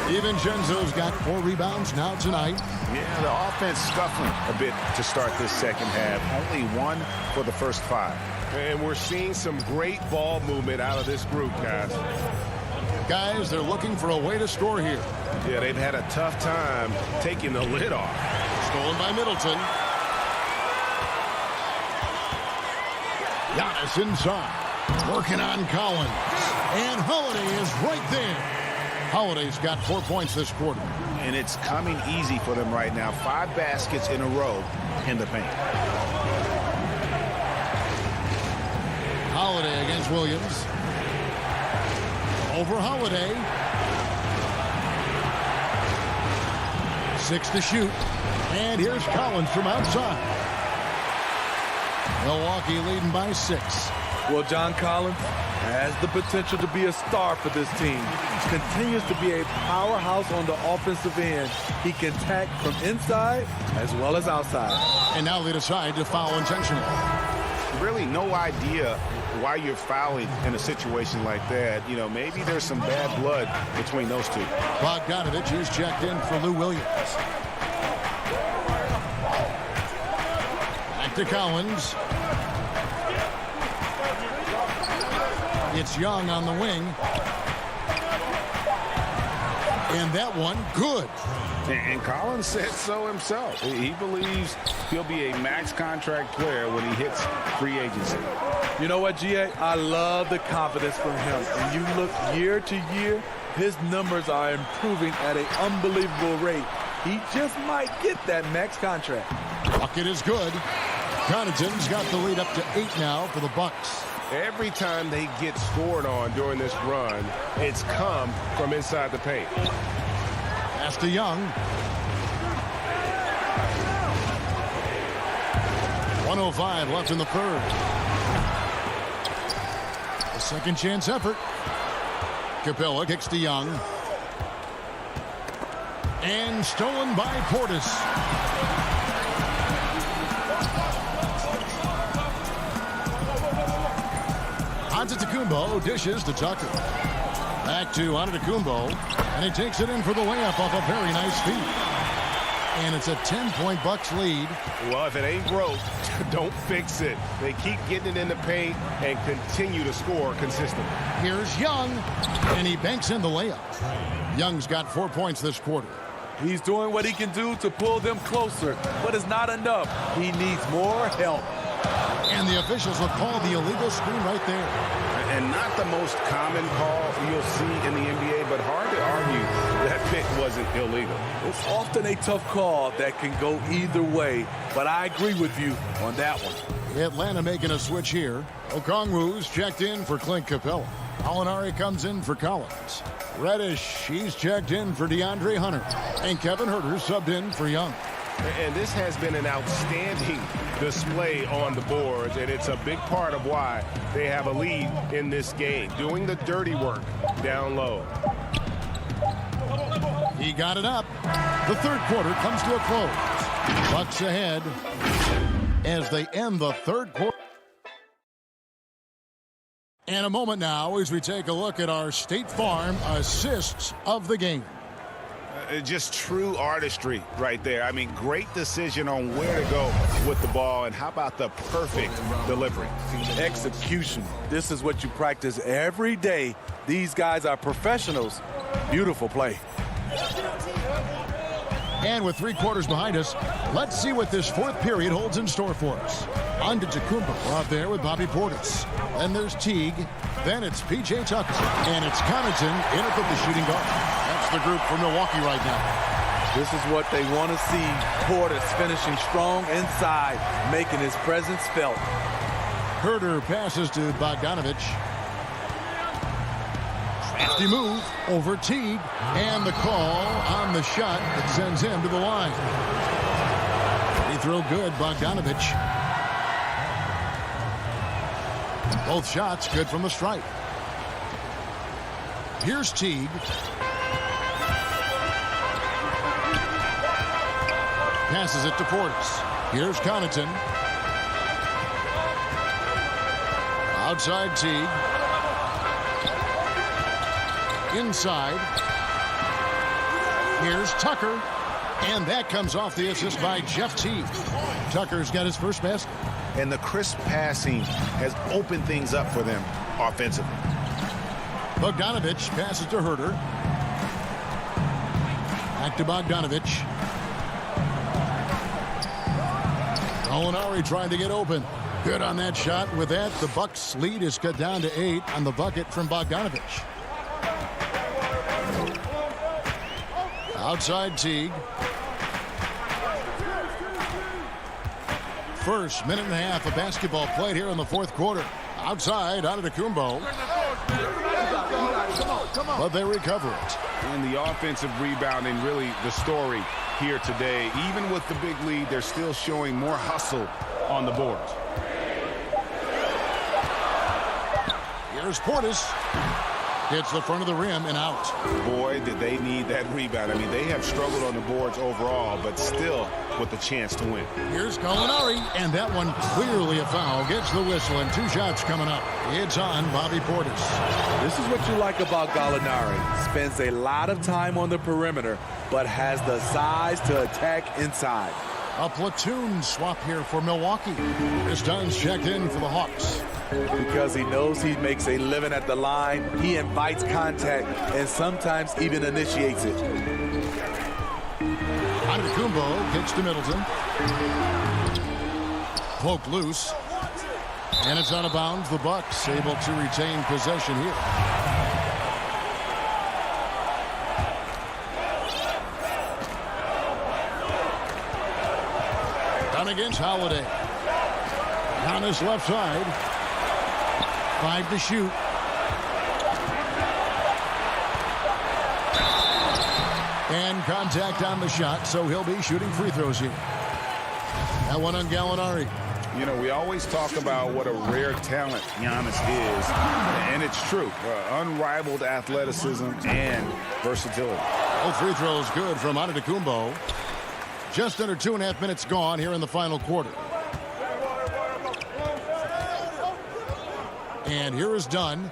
DiVincenzo's got 4 rebounds now tonight. Yeah, the offense scuffling a bit to start this second half. Only 1 for the first 5. And we're seeing some great ball movement out of this group, guys. Guys, they're looking for a way to score here. Yeah, they've had a tough time taking the lid off. Stolen by Middleton. Giannis inside. Working on Collins. And Holiday is right there. Holiday's got 4 points this quarter. And it's coming easy for them right now. 5 baskets in a row in the paint. Holiday against Williams. Over Holiday. 6 to shoot. And here's Collins from outside. Milwaukee leading by 6. Well, John Collins has the potential to be a star for this team. Continues to be a powerhouse on the offensive end. He can attack from inside as well as outside. And now they decide to foul intentionally. Really no idea why you're fouling in a situation like that. You know, maybe there's some bad blood between those two. Bogdanovich is checked in for Lou Williams. Back to Collins. It's Young on the wing. And that one, good. And Collins said so himself. He believes he'll be a max contract player when he hits free agency. You know what, GA? I love the confidence from him. And you look year to year, his numbers are improving at an unbelievable rate. He just might get that max contract. Bucket is good. Connaughton's got the lead up to 8 now for the Bucks. Every time they get scored on during this run, it's come from inside the paint. Pass to Young. 1:05 left in the third. A second chance effort. Capella kicks to Young. And stolen by Portis. Antetokounmpo dishes to Tucker. Back to Antetokounmpo, and he takes it in for the layup off a very nice feed. And it's a 10-point Bucks lead. Well, if it ain't broke, don't fix it. They keep getting it in the paint and continue to score consistently. Here's Young, and he banks in the layup. Young's got 4 points this quarter. He's doing what he can do to pull them closer, but it's not enough. He needs more help. And the officials will call the illegal screen right there. And not the most common call you'll see in the NBA, but hard to argue that pick wasn't illegal. It's often a tough call that can go either way, but I agree with you on that one. Atlanta making a switch here. Okongwu's checked in for Clint Capella. Alinari comes in for Collins. Reddish, he's checked in for DeAndre Hunter. And Kevin Huerter subbed in for Young. And this has been an outstanding display on the boards, and it's a big part of why they have a lead in this game, doing the dirty work down low. He got it up. The third quarter comes to a close. Bucks ahead as they end the third quarter. And a moment now as we take a look at our State Farm assists of the game. Just true artistry right there. I mean, great decision on where to go with the ball, and how about the perfect delivery? Execution. This is what you practice every day. These guys are professionals. Beautiful play. And with 3 quarters behind us, let's see what this fourth period holds in store for us. On to Tacumba out there with Bobby Portis. Then there's Teague. Then it's P.J. Tucker. And it's Connaughton in at the shooting guard. That's the group for Milwaukee right now. This is what they want to see. Portis finishing strong inside, making his presence felt. Huerter passes to Bogdanovich. Crafty move over Teague. And the call on the shot that sends him to the line. He throw good, Bogdanovich. Both shots good from the stripe. Here's Teague. Passes it to Portis. Here's Connaughton. Outside Teague. Inside. Here's Tucker. And that comes off the assist by Jeff Teague. Tucker's got his first basket. And the crisp passing has opened things up for them offensively. Bogdanovich passes to Huerter. Back to Bogdanovich. Alinari trying to get open. Good on that shot. With that, the Bucks lead is cut down to 8 on the bucket from Bogdanovich. Outside Teague. First minute and a half of basketball played here in the fourth quarter. Outside, Antetokounmpo. But they recover it. And the offensive rebounding, really the story here today. Even with the big lead, they're still showing more hustle on the boards. Here's Portis. Hits the front of the rim and out. Boy, did they need that rebound. I mean, they have struggled on the boards overall, but still with a chance to win. Here's Gallinari, and that one clearly a foul. Gets the whistle, and 2 shots coming up. It's on Bobby Portis. This is what you like about Gallinari. Spends a lot of time on the perimeter, but has the size to attack inside. A platoon swap here for Milwaukee. This time's checked in for the Hawks. Because he knows he makes a living at the line, he invites contact and sometimes even initiates it. Antetokounmpo gets to Middleton. Poke loose. And it's out of bounds. The Bucks able to retain possession here. Down against Holiday. On his left side. 5 to shoot. And contact on the shot, so he'll be shooting free throws here. That one on Gallinari. You know, we always talk about what a rare talent Giannis is, and it's true. Unrivaled athleticism and versatility. Both free throws good from Antetokounmpo. Just under 2.5 minutes gone here in the final quarter. And here is Dunn.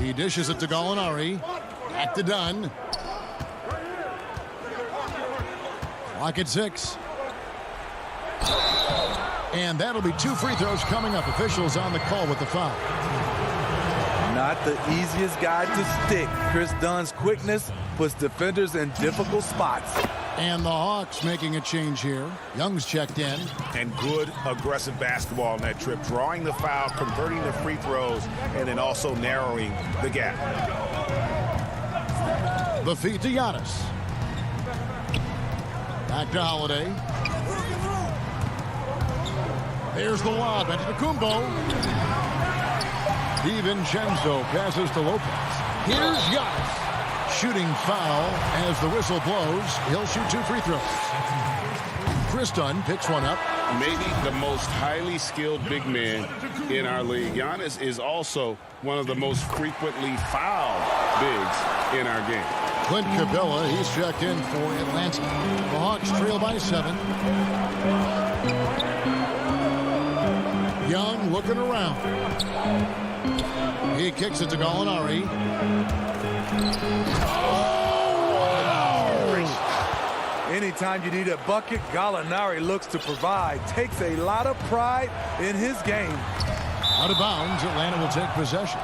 He dishes it to Gallinari. Back to Dunn. Clock at 6. And that'll be 2 free throws coming up. Officials on the call with the foul. Not the easiest guy to stick. Chris Dunn's quickness puts defenders in difficult spots. And the Hawks making a change here. Young's checked in. And good aggressive basketball on that trip. Drawing the foul, converting the free throws, and then also narrowing the gap. The feed to Giannis. Back to Holiday. There's the lob. Antetokounmpo. DiVincenzo passes to Lopez. Here's Giannis. Shooting foul as the whistle blows. He'll shoot 2 free throws. Chris Dunn picks one up. Maybe the most highly skilled big man in our league. Giannis is also one of the most frequently fouled bigs in our game. Clint Capella, he's checked in for Atlanta. The Hawks trail by 7. Young looking around. He kicks it to Gallinari. Anytime you need a bucket, Gallinari looks to provide. Takes a lot of pride in his game. Out of bounds, Atlanta will take possession.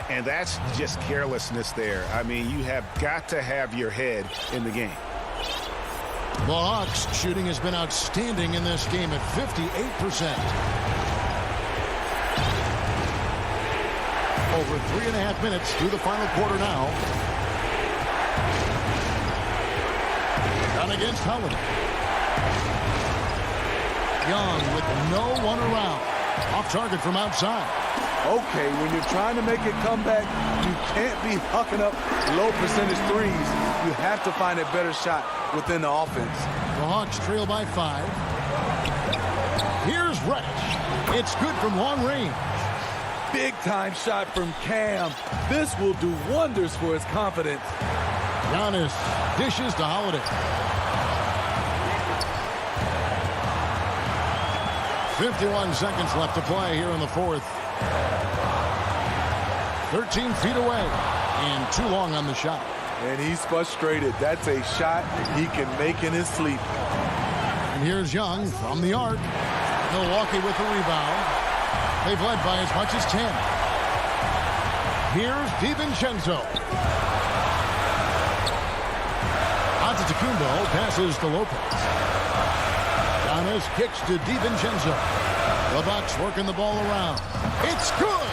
And that's just carelessness there. I mean, you have got to have your head in the game. The Hawks shooting has been outstanding in this game at 58%. Over 3.5 minutes through the final quarter now. Down against Holiday. Young with no one around. Off target from outside. Okay, when you're trying to make a comeback, you can't be hucking up low percentage threes. You have to find a better shot within the offense. The Hawks trail by 5. Here's Reddish. It's good from long range. Big time shot from Cam. This will do wonders for his confidence. Giannis dishes to Holiday. 51 seconds left to play here in the fourth. 13 feet away and too long on the shot. And he's frustrated. That's a shot he can make in his sleep. And here's Young from the arc. Milwaukee with the rebound. They've led by as much as 10. Here's DiVincenzo. Antetokounmpo passes to Lopez. Giannis kicks to DiVincenzo. The Bucks working the ball around. It's good.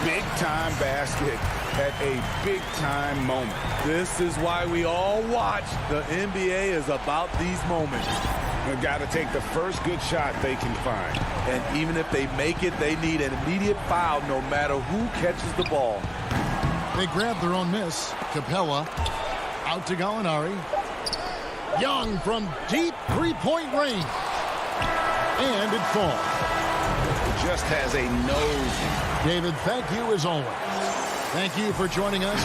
Big-time basket at a big-time moment. This is why we all watch. The NBA is about these moments. They've got to take the first good shot they can find. And even if they make it, they need an immediate foul no matter who catches the ball. They grab their own miss. Capella out to Gallinari. Young from deep three-point range. And it falls. Just has a nose. David, thank you as always. Thank you for joining us.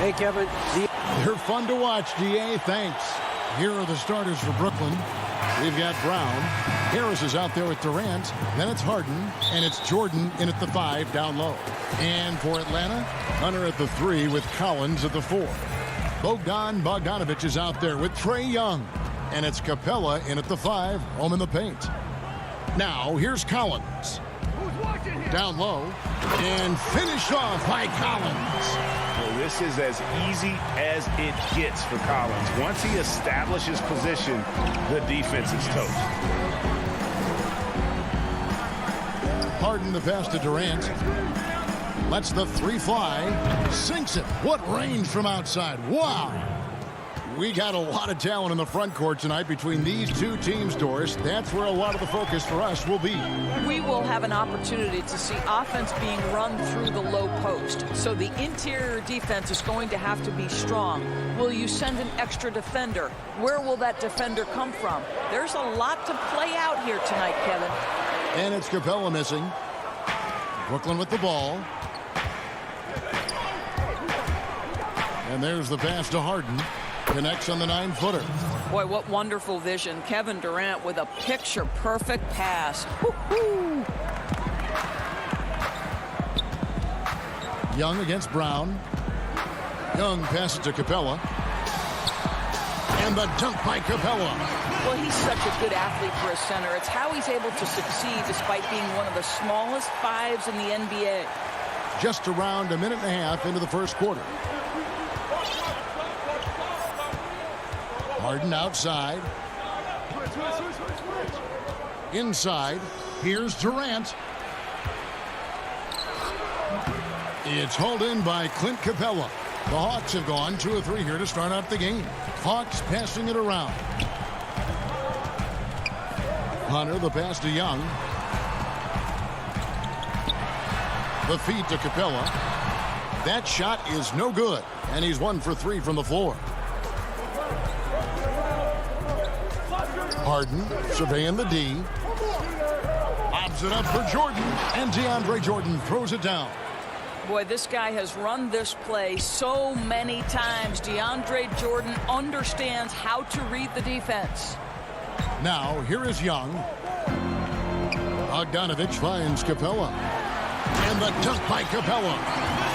Hey, Kevin. They're fun to watch, DA. Thanks. Here are the starters for Brooklyn. We've got Brown. Harris is out there with Durant. Then it's Harden. And it's Jordan in at the 5 down low. And for Atlanta, Hunter at the 3 with Collins at the 4. Bogdanovich is out there with Trae Young. And it's Capella in at the 5, home in the paint. Now, here's Collins. Down low. And finished off by Collins. Well, this is as easy as it gets for Collins. Once he establishes position, the defense is toast. Harden the pass to Durant. Lets the 3 fly. Sinks it. What range from outside. Wow. We got a lot of talent in the front court tonight between these two teams, Doris. That's where a lot of the focus for us will be. We will have an opportunity to see offense being run through the low post. So the interior defense is going to have to be strong. Will you send an extra defender? Where will that defender come from? There's a lot to play out here tonight, Kevin. And it's Capella missing. Brooklyn with the ball. And there's the pass to Harden. Connects on the 9-footer. Boy, what wonderful vision. Kevin Durant with a picture-perfect pass. Woo-hoo. Young against Brown. Young passes to Capella. And the dunk by Capella. Well, he's such a good athlete for a center. It's how he's able to succeed despite being one of the smallest 5s in the NBA. Just around a minute and a half into the first quarter. Harden outside. Inside. Here's Durant. It's hauled in by Clint Capella. The Hawks have gone 2 of 3 here to start out the game. Hawks passing it around. Hunter, the pass to Young. The feed to Capella. That shot is no good, and he's 1 for 3 from the floor. Harden surveying the D. Lobs it up for Jordan, and DeAndre Jordan throws it down. Boy, this guy has run this play so many times. DeAndre Jordan understands how to read the defense. Now, here is Young. Bogdanovich finds Capella. And the dunk by Capella.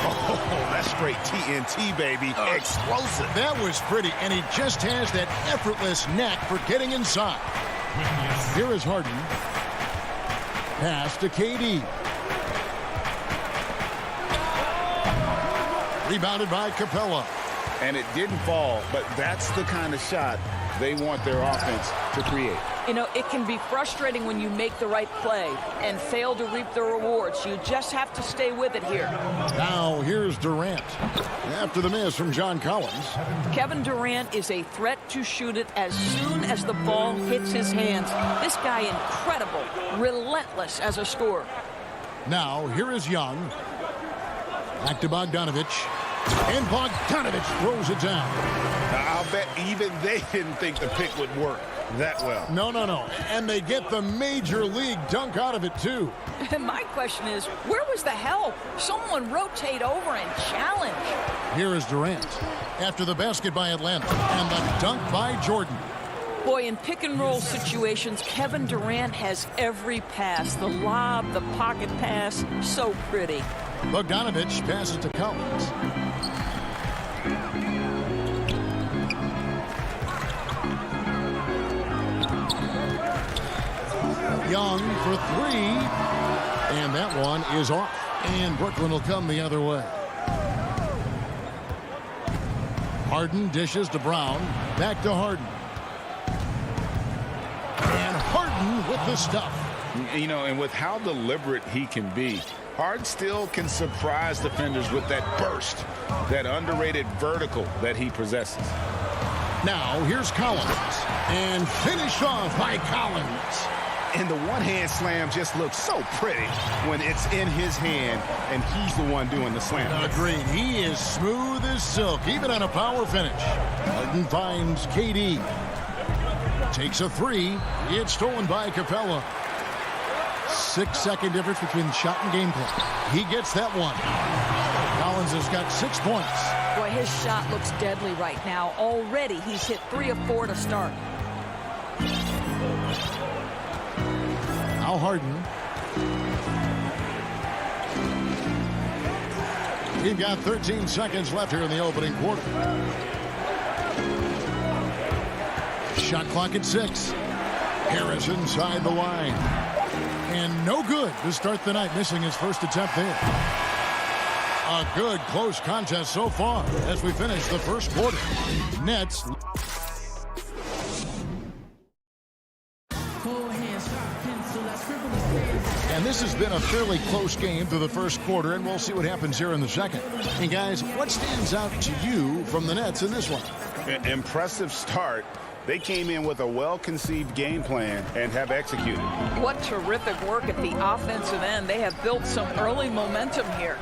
Oh, that's straight TNT, baby. Explosive. That was pretty, and he just has that effortless knack for getting inside. Here is Harden. Pass to KD. Rebounded by Capella. And it didn't fall, but that's the kind of shot they want their offense to create. You know, it can be frustrating when you make the right play and fail to reap the rewards. You just have to stay with it here. Now, here's Durant. After the miss from John Collins. Kevin Durant is a threat to shoot it as soon as the ball hits his hands. This guy incredible, relentless as a scorer. Now, here is Young. Back to Bogdanovich. And Bogdanovich throws it down. I'll bet even they didn't think the pick would work that well. No. And they get the major league dunk out of it, too. My question is, where was the help? Someone rotate over and challenge. Here is Durant. After the basket by Atlanta. And the dunk by Jordan. Boy, in pick-and-roll situations, Kevin Durant has every pass. The lob, the pocket pass, so pretty. Bogdanovich passes to Collins. Young for 3. And that one is off. And Brooklyn will come the other way. Harden dishes to Brown. Back to Harden. And Harden with the stuff. You know, and with how deliberate he can be, Harden still can surprise defenders with that burst, that underrated vertical that he possesses. Now, here's Collins. And finished off by Collins. And the one-hand slam just looks so pretty when it's in his hand and he's the one doing the slam. Agreed. He is smooth as silk, even on a power finish. Harden finds KD. Takes a 3. It's stolen by Capella. 6-second difference between shot and gameplay. He gets that one. Collins has got 6 points. Boy, his shot looks deadly right now. Already, he's hit 3 of 4 to start. Now Harden. We've got 13 seconds left here in the opening quarter. Shot clock at 6. Harris inside the line. And no good to start the night, missing his first attempt there. A good close contest so far as we finish the first quarter. Nets. And this has been a fairly close game through the first quarter, and we'll see what happens here in the second. And guys, what stands out to you from the Nets in this one? Impressive start. They came in with a well-conceived game plan and have executed. What terrific work at the offensive end. They have built some early momentum here.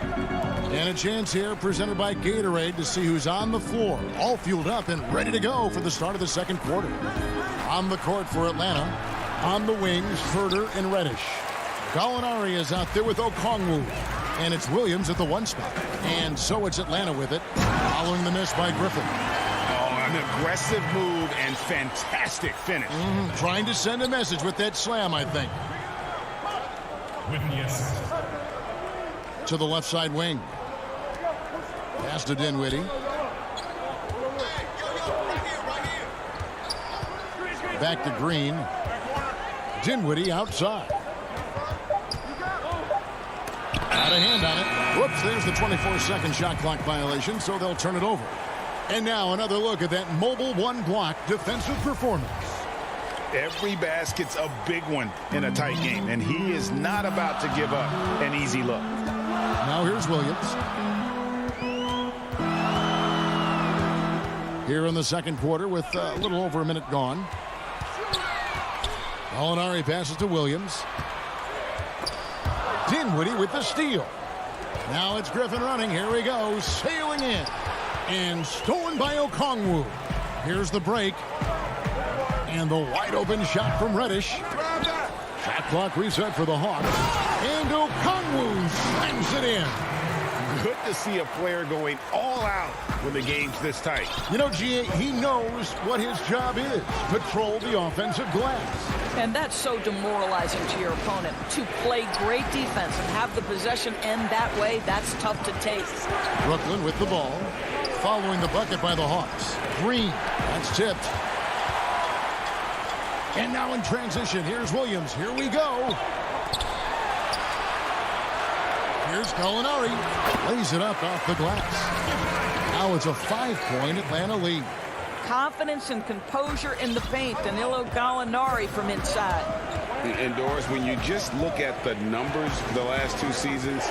And a chance here presented by Gatorade to see who's on the floor, all fueled up and ready to go for the start of the second quarter. On the court for Atlanta, on the wings, Herder and Reddish. Gallinari is out there with Okongwu, and it's Williams at the 1 spot. And so it's Atlanta with it, following the miss by Griffin. An aggressive move and fantastic finish. Trying to send a message with that slam, I think. To the left side wing. Pass to Dinwiddie. Back to Green. Dinwiddie outside. Out of hand on it. Whoops, there's the 24-second shot clock violation, so they'll turn it over. And now another look at that mobile one-block defensive performance. Every basket's a big one in a tight game, and he is not about to give up an easy look. Now here's Williams. Here in the second quarter with a little over a minute gone. Gallinari passes to Williams. Dinwiddie with the steal. Now it's Griffin running. Here we go. Sailing in. And stolen by Okongwu. Here's the break. And the wide open shot from Reddish. Shot clock reset for the Hawks. And Okongwu slams it in. Good to see a player going all out when the game's this tight. You know, G.A., he knows what his job is. Patrol the offensive glass. And that's so demoralizing to your opponent. To play great defense and have the possession end that way, that's tough to take. Brooklyn with the ball. Following the bucket by the Hawks. Green. That's tipped. And now in transition, here's Williams. Here we go. Here's Gallinari. Lays it up off the glass. Now it's a 5-point Atlanta lead. Confidence and composure in the paint. Danilo Gallinari from inside. And Doris, when you just look at the numbers the last 2 seasons,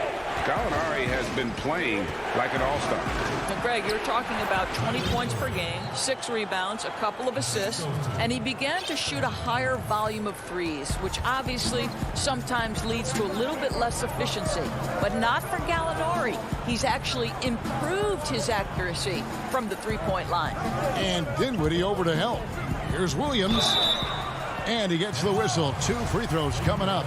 Gallinari has been playing like an all-star. Now, Greg, you're talking about 20 points per game, 6 rebounds, a couple of assists, and he began to shoot a higher volume of threes, which obviously sometimes leads to a little bit less efficiency. But not for Gallinari. He's actually improved his accuracy from the three-point line. And Dinwiddie over to help. Here's Williams. And he gets the whistle. 2 free throws coming up.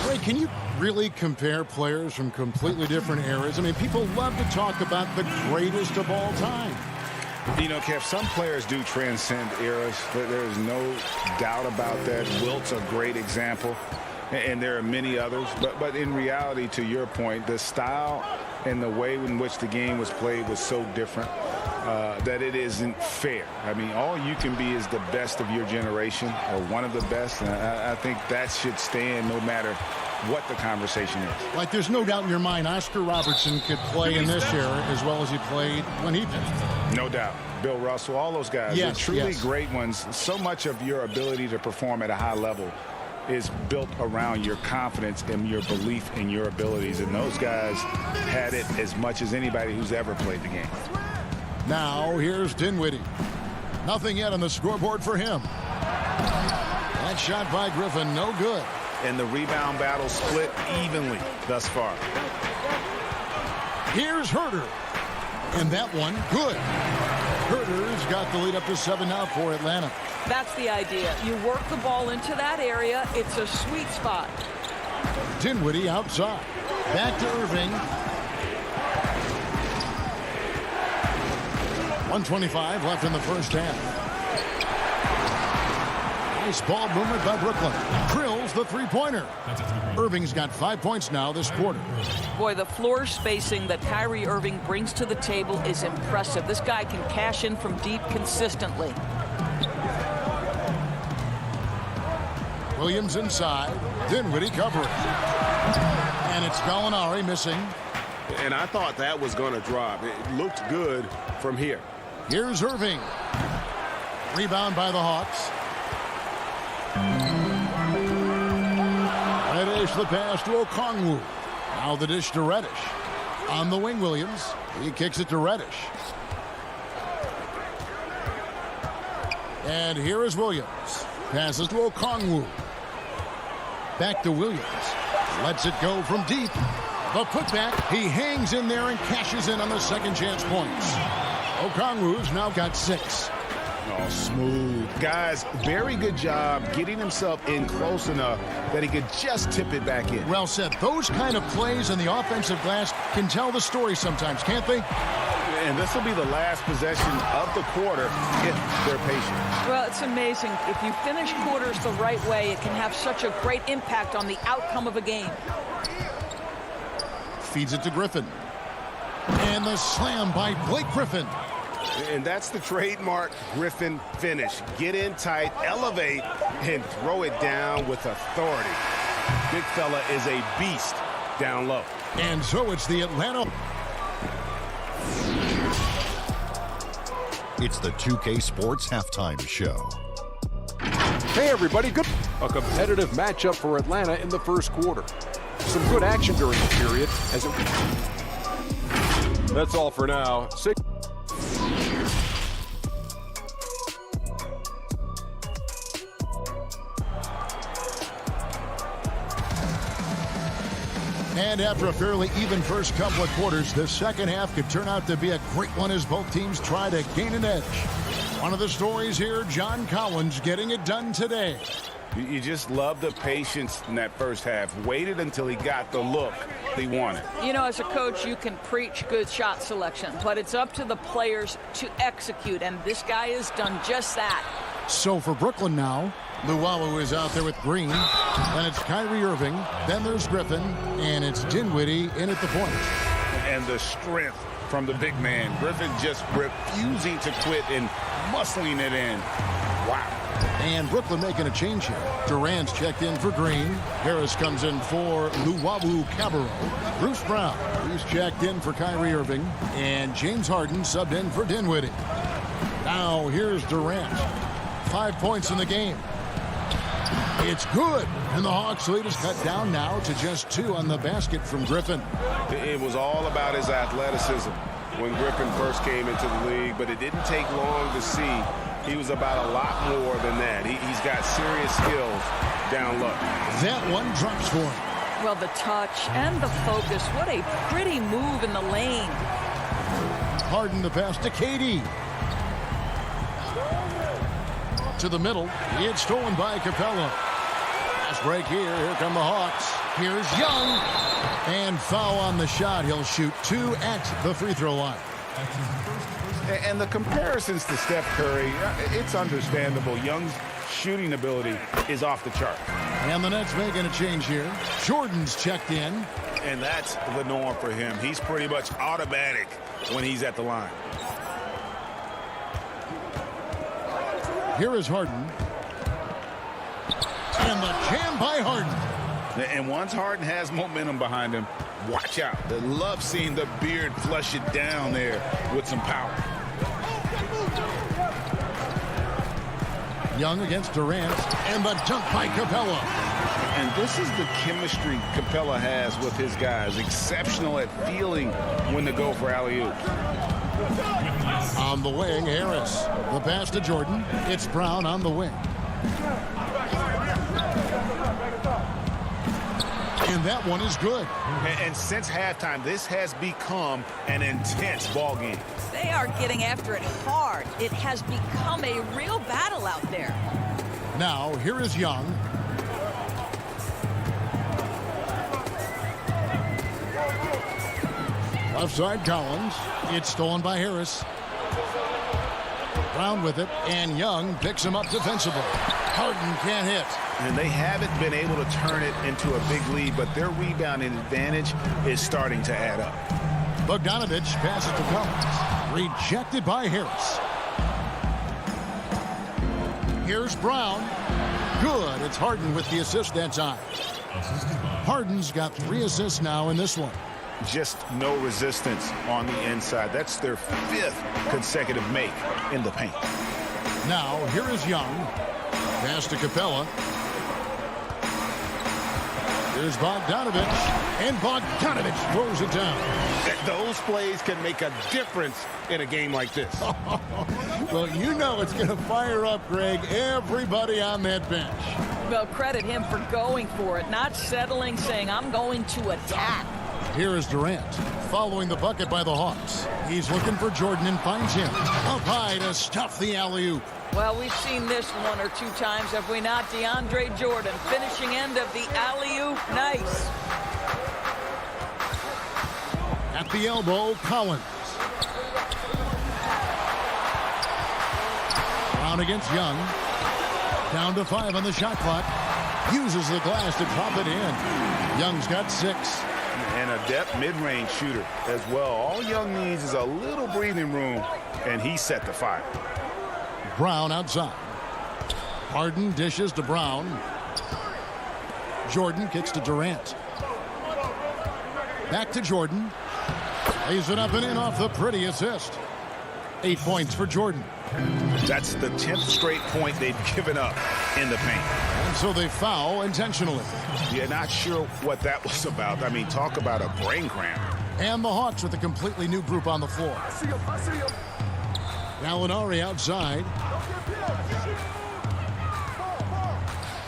Greg, can you really compare players from completely different eras? I mean, people love to talk about the greatest of all time. You know, Kev, some players do transcend eras. There's no doubt about that. Wilt's a great example, and there are many others. But in reality, to your point, the style and the way in which the game was played was so different that it isn't fair. I mean, all you can be is the best of your generation or one of the best. And I think that should stand no matter what the conversation is. Like, there's no doubt in your mind Oscar Robertson could play in this era as well as he played when he did. No doubt. Bill Russell, all those guys, yes, they're truly great ones. So much of your ability to perform at a high level is built around your confidence and your belief in your abilities. And those guys had it as much as anybody who's ever played the game. Now, here's Dinwiddie. Nothing yet on the scoreboard for him. That shot by Griffin, no good. And the rebound battle split evenly thus far. Here's Herder. And that one, good. Herder's got the lead up to 7 now for Atlanta. That's the idea. You work the ball into that area. It's a sweet spot. Dinwiddie outside. Back to Irving. 1:25 left in the first half. Nice ball movement by Brooklyn. Drills the three-pointer. Irving's got 5 points now this quarter. Boy, the floor spacing that Kyrie Irving brings to the table is impressive. This guy can cash in from deep consistently. Williams inside. Dinwiddie covering. And it's Gallinari missing. And I thought that was going to drop. It looked good from here. Here's Irving. Rebound by the Hawks. Reddish the pass to Okongwu. Now the dish to Reddish. On the wing, Williams. He kicks it to Reddish. And here is Williams. Passes to Okongwu. Back to Williams. Lets it go from deep. The putback. He hangs in there and cashes in on the second chance points. Okongwu's now got 6. Oh, smooth. Guys, very good job getting himself in close enough that he could just tip it back in. Well said. Those kind of plays in the offensive glass can tell the story sometimes, can't they? And this will be the last possession of the quarter if they're patient. Well, it's amazing. If you finish quarters the right way, it can have such a great impact on the outcome of a game. Feeds it to Griffin. And the slam by Blake Griffin. And that's the trademark Griffin finish. Get in tight, elevate, and throw it down with authority. Big fella is a beast down low. And so it's the Atlanta. It's the 2K Sports Halftime Show. Hey everybody, good. A competitive matchup for Atlanta in the first quarter. Some good action during the period. That's all for now. And after a fairly even first couple of quarters, the second half could turn out to be a great one as both teams try to gain an edge. One of the stories here, John Collins getting it done today. You just love the patience in that first half. Waited until he got the look he wanted. You know, as a coach, you can preach good shot selection, but it's up to the players to execute, and this guy has done just that. So for Brooklyn now, Luwawu is out there with Green. Then it's Kyrie Irving. Then there's Griffin. And it's Dinwiddie in at the point. And the strength from the big man. Griffin just refusing to quit and muscling it in. Wow. And Brooklyn making a change here. Durant's checked in for Green. Harris comes in for Luwawu-Cabarrot. Bruce Brown, he's checked in for Kyrie Irving. And James Harden subbed in for Dinwiddie. Now here's Durant. 5 points in the game. It's good, and the Hawks' lead is cut down now to just 2 on the basket from Griffin. It was all about his athleticism when Griffin first came into the league, but it didn't take long to see he was about a lot more than that. He's got serious skills down low. That one drops for him. Well, the touch and the focus, what a pretty move in the lane. Harden the pass to KD. To the middle. It's stolen by Capella. Fast break here. Here come the Hawks. Here's Young. And foul on the shot. He'll shoot 2 at the free throw line. And the comparisons to Steph Curry, it's understandable. Young's shooting ability is off the chart. And the Nets making a change here. Jordan's checked in. And that's the norm for him. He's pretty much automatic when he's at the line. Here is Harden. And the jam by Harden. And once Harden has momentum behind him, watch out. They love seeing the beard flush it down there with some power. Young against Durant. And the dunk by Capella. And this is the chemistry Capella has with his guys. Exceptional at feeling when to go for alley-oops. On the wing, Harris. The pass to Jordan. It's Brown on the wing. And that one is good. And since halftime, this has become an intense ball game. They are getting after it hard. It has become a real battle out there. Now, here is Young. Left side, Collins. It's stolen by Harris. Brown with it, and Young picks him up defensively. Harden can't hit. And they haven't been able to turn it into a big lead, but their rebounding advantage is starting to add up. Bogdanovich passes to Collins. Rejected by Harris. Here's Brown. Good. It's Harden with the assist that time. Harden's got 3 assists now in this one. Just no resistance on the inside. That's their 5th consecutive make in the paint. Now, here is Young. Pass to Capella. Here's Bogdanovich. And Bogdanovich throws it down. Those plays can make a difference in a game like this. Well, you know it's going to fire up, Greg, everybody on that bench. Well, credit him for going for it, not settling, saying, I'm going to attack. Here is Durant, following the bucket by the Hawks. He's looking for Jordan and finds him. Up high to stuff the alley-oop. Well, we've seen this 1 or 2 times, have we not? DeAndre Jordan, finishing end of the alley-oop. Nice. At the elbow, Collins. Brown against Young. Down to 5 on the shot clock. Uses the glass to drop it in. Young's got 6. And a depth mid-range shooter as well. All Young needs is a little breathing room, and he set the fire. Brown outside. Harden dishes to Brown. Jordan kicks to Durant. Back to Jordan. Lays it up and in off the pretty assist. 8 points for Jordan. That's the 10th straight point they've given up in the paint. And so they foul intentionally. Yeah, not sure what that was about. I mean, talk about a brain cramp. And the Hawks with a completely new group on the floor. Gallinari outside.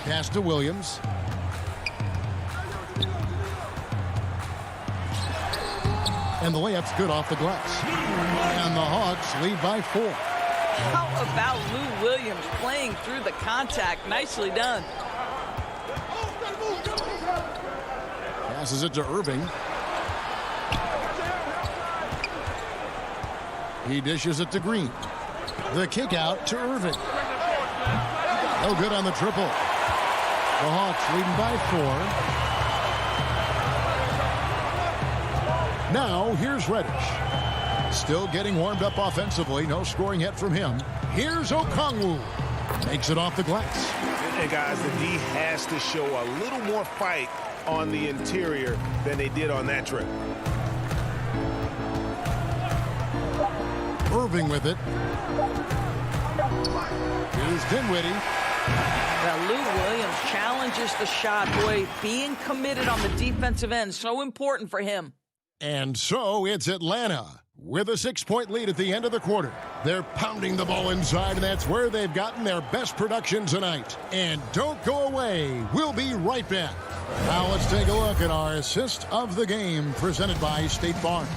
Pass to Williams. And the layup's good off the glass. And the Hawks lead by 4. How about Lou Williams playing through the contact? Nicely done. Passes it to Irving. He dishes it to Green. The kick out to Irving. No good on the triple. The Hawks leading by 4. Now here's Reddish. Still getting warmed up offensively. No scoring yet from him. Here's Okongwu. Makes it off the glass. Hey, guys, the D has to show a little more fight on the interior than they did on that trip. Irving with it. Here's Dinwiddie. Now, Lou Williams challenges the shot. Boy, being committed on the defensive end, so important for him. And so it's Atlanta with a 6-point lead at the end of the quarter. They're pounding the ball inside, and that's where they've gotten their best production tonight. And don't go away. We'll be right back. Now let's take a look at our assist of the game presented by State Farm.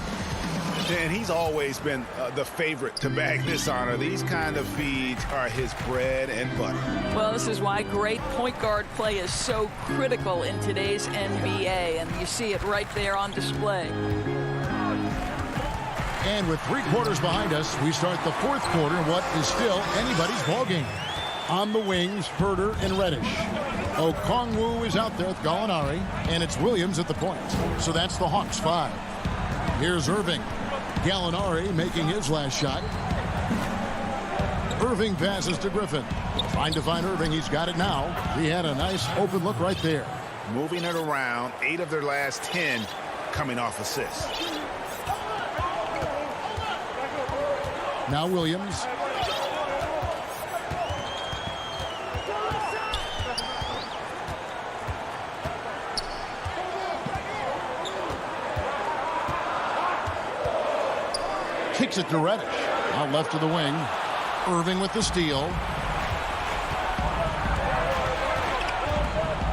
And he's always been the favorite to bag this honor. These kind of feeds are his bread and butter. Well, this is why great point guard play is so critical in today's NBA, and you see it right there on display. And with 3 quarters behind us, we start the 4th quarter in what is still anybody's ballgame. On the wings, Herter and Reddish. Okongwu is out there with Gallinari, and it's Williams at the point. So that's the Hawks 5. Here's Irving. Gallinari making his last shot. Irving passes to Griffin. Trying to find Irving. He's got it now. He had a nice open look right there. Moving it around. 8 of their last 10 coming off assists. Now Williams. Kicks it to Reddish. Out left of the wing. Irving with the steal.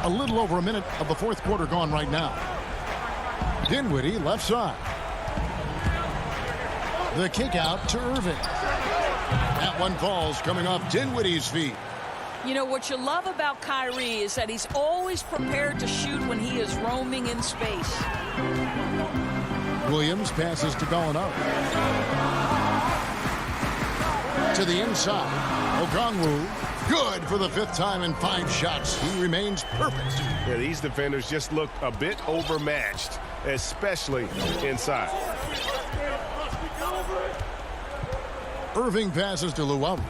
A little over a minute of the 4th quarter gone right now. Dinwiddie left side. The kick out to Irving. That one falls coming off Dinwiddie's feet. You know, what you love about Kyrie is that he's always prepared to shoot when he is roaming in space. Williams passes to Gallinari. To the inside. Okongwu. Good for the 5th time in 5 shots. He remains perfect. Yeah, these defenders just look a bit overmatched, especially inside. Irving passes to Luwawu.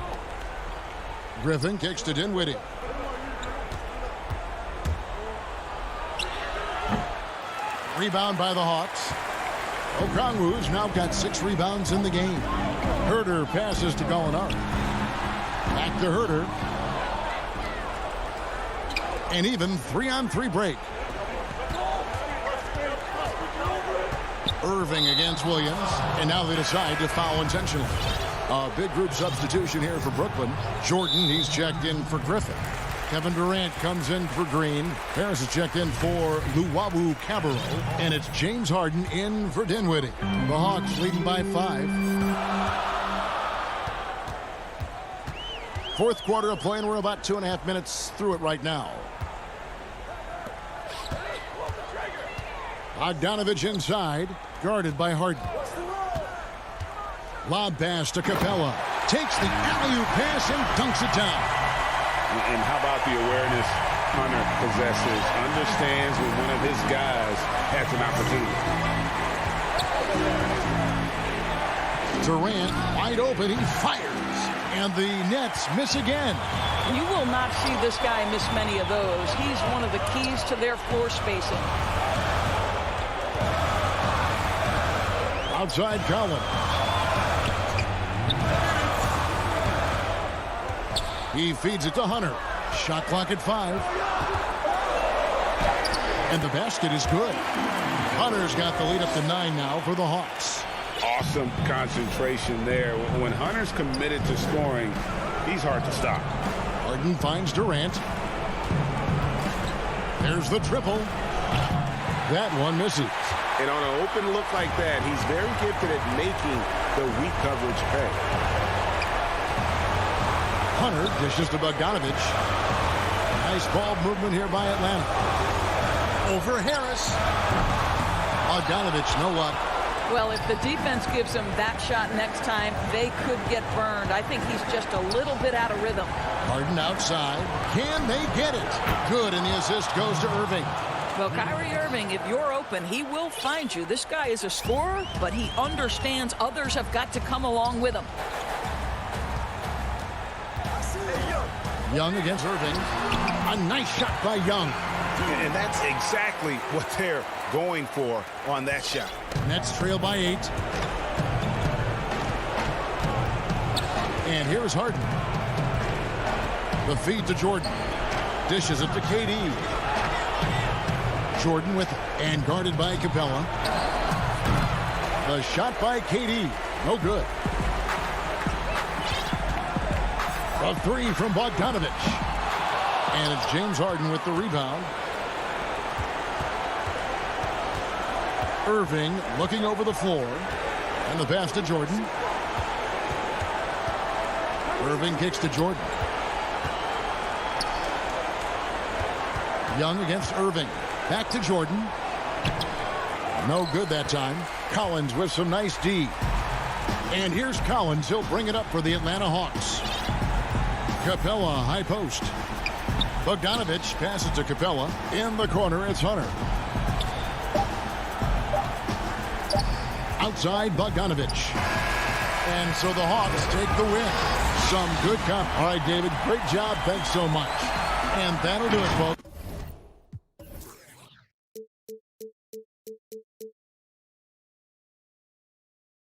Griffin kicks to Dinwiddie. Rebound by the Hawks. Okongwu's now got 6 rebounds in the game. Herter passes to Gallinari. Back to Herter. An even 3-on-3 break. Irving against Williams. And now they decide to foul intentionally. A big group substitution here for Brooklyn. Jordan, he's checked in for Griffin. Kevin Durant comes in for Green. Harris is checked in for Luwawu Cabarro. And it's James Harden in for Dinwiddie. The Hawks leading by 5. 4th quarter of play, and we're about 2.5 minutes through it right now. Bogdanovich inside, guarded by Harden. Lob pass to Capella. Takes the alley-oop pass and dunks it down. And how about the awareness Hunter possesses? Understands when one of his guys has an opportunity. Durant wide open. He fires. And the Nets miss again. You will not see this guy miss many of those. He's one of the keys to their floor spacing. Outside Collins. He feeds it to Hunter. Shot clock at 5. And the basket is good. Hunter's got the lead up to 9 now for the Hawks. Awesome concentration there. When Hunter's committed to scoring, he's hard to stop. Harden finds Durant. There's the triple. That one misses. And on an open look like that, he's very gifted at making the weak coverage pay. Hunter dishes to Bogdanovich. Nice ball movement here by Atlanta. Over Harris. Bogdanovich, no luck. Well, if the defense gives him that shot next time, they could get burned. I think he's just a little bit out of rhythm. Harden outside. Can they get it? Good, and the assist goes to Irving. Well, Kyrie Irving, if you're open, he will find you. This guy is a scorer, but he understands others have got to come along with him. Young against Irving. A nice shot by Young. And that's exactly what they're going for on that shot. Nets trail by 8. And here's Harden. The feed to Jordan. Dishes it to KD. Jordan with it. And guarded by Capella. The shot by KD. No good. A 3 from Bogdanovich. And it's James Harden with the rebound. Irving looking over the floor. And the pass to Jordan. Irving kicks to Jordan. Young against Irving. Back to Jordan. No good that time. Collins with some nice D. And here's Collins. He'll bring it up for the Atlanta Hawks. Capella, high post. Bogdanovich passes to Capella. In the corner, it's Hunter. Outside, Bogdanovich. And so the Hawks take the win. Some good comp. All right, David, great job. Thanks so much. And that'll do it, folks.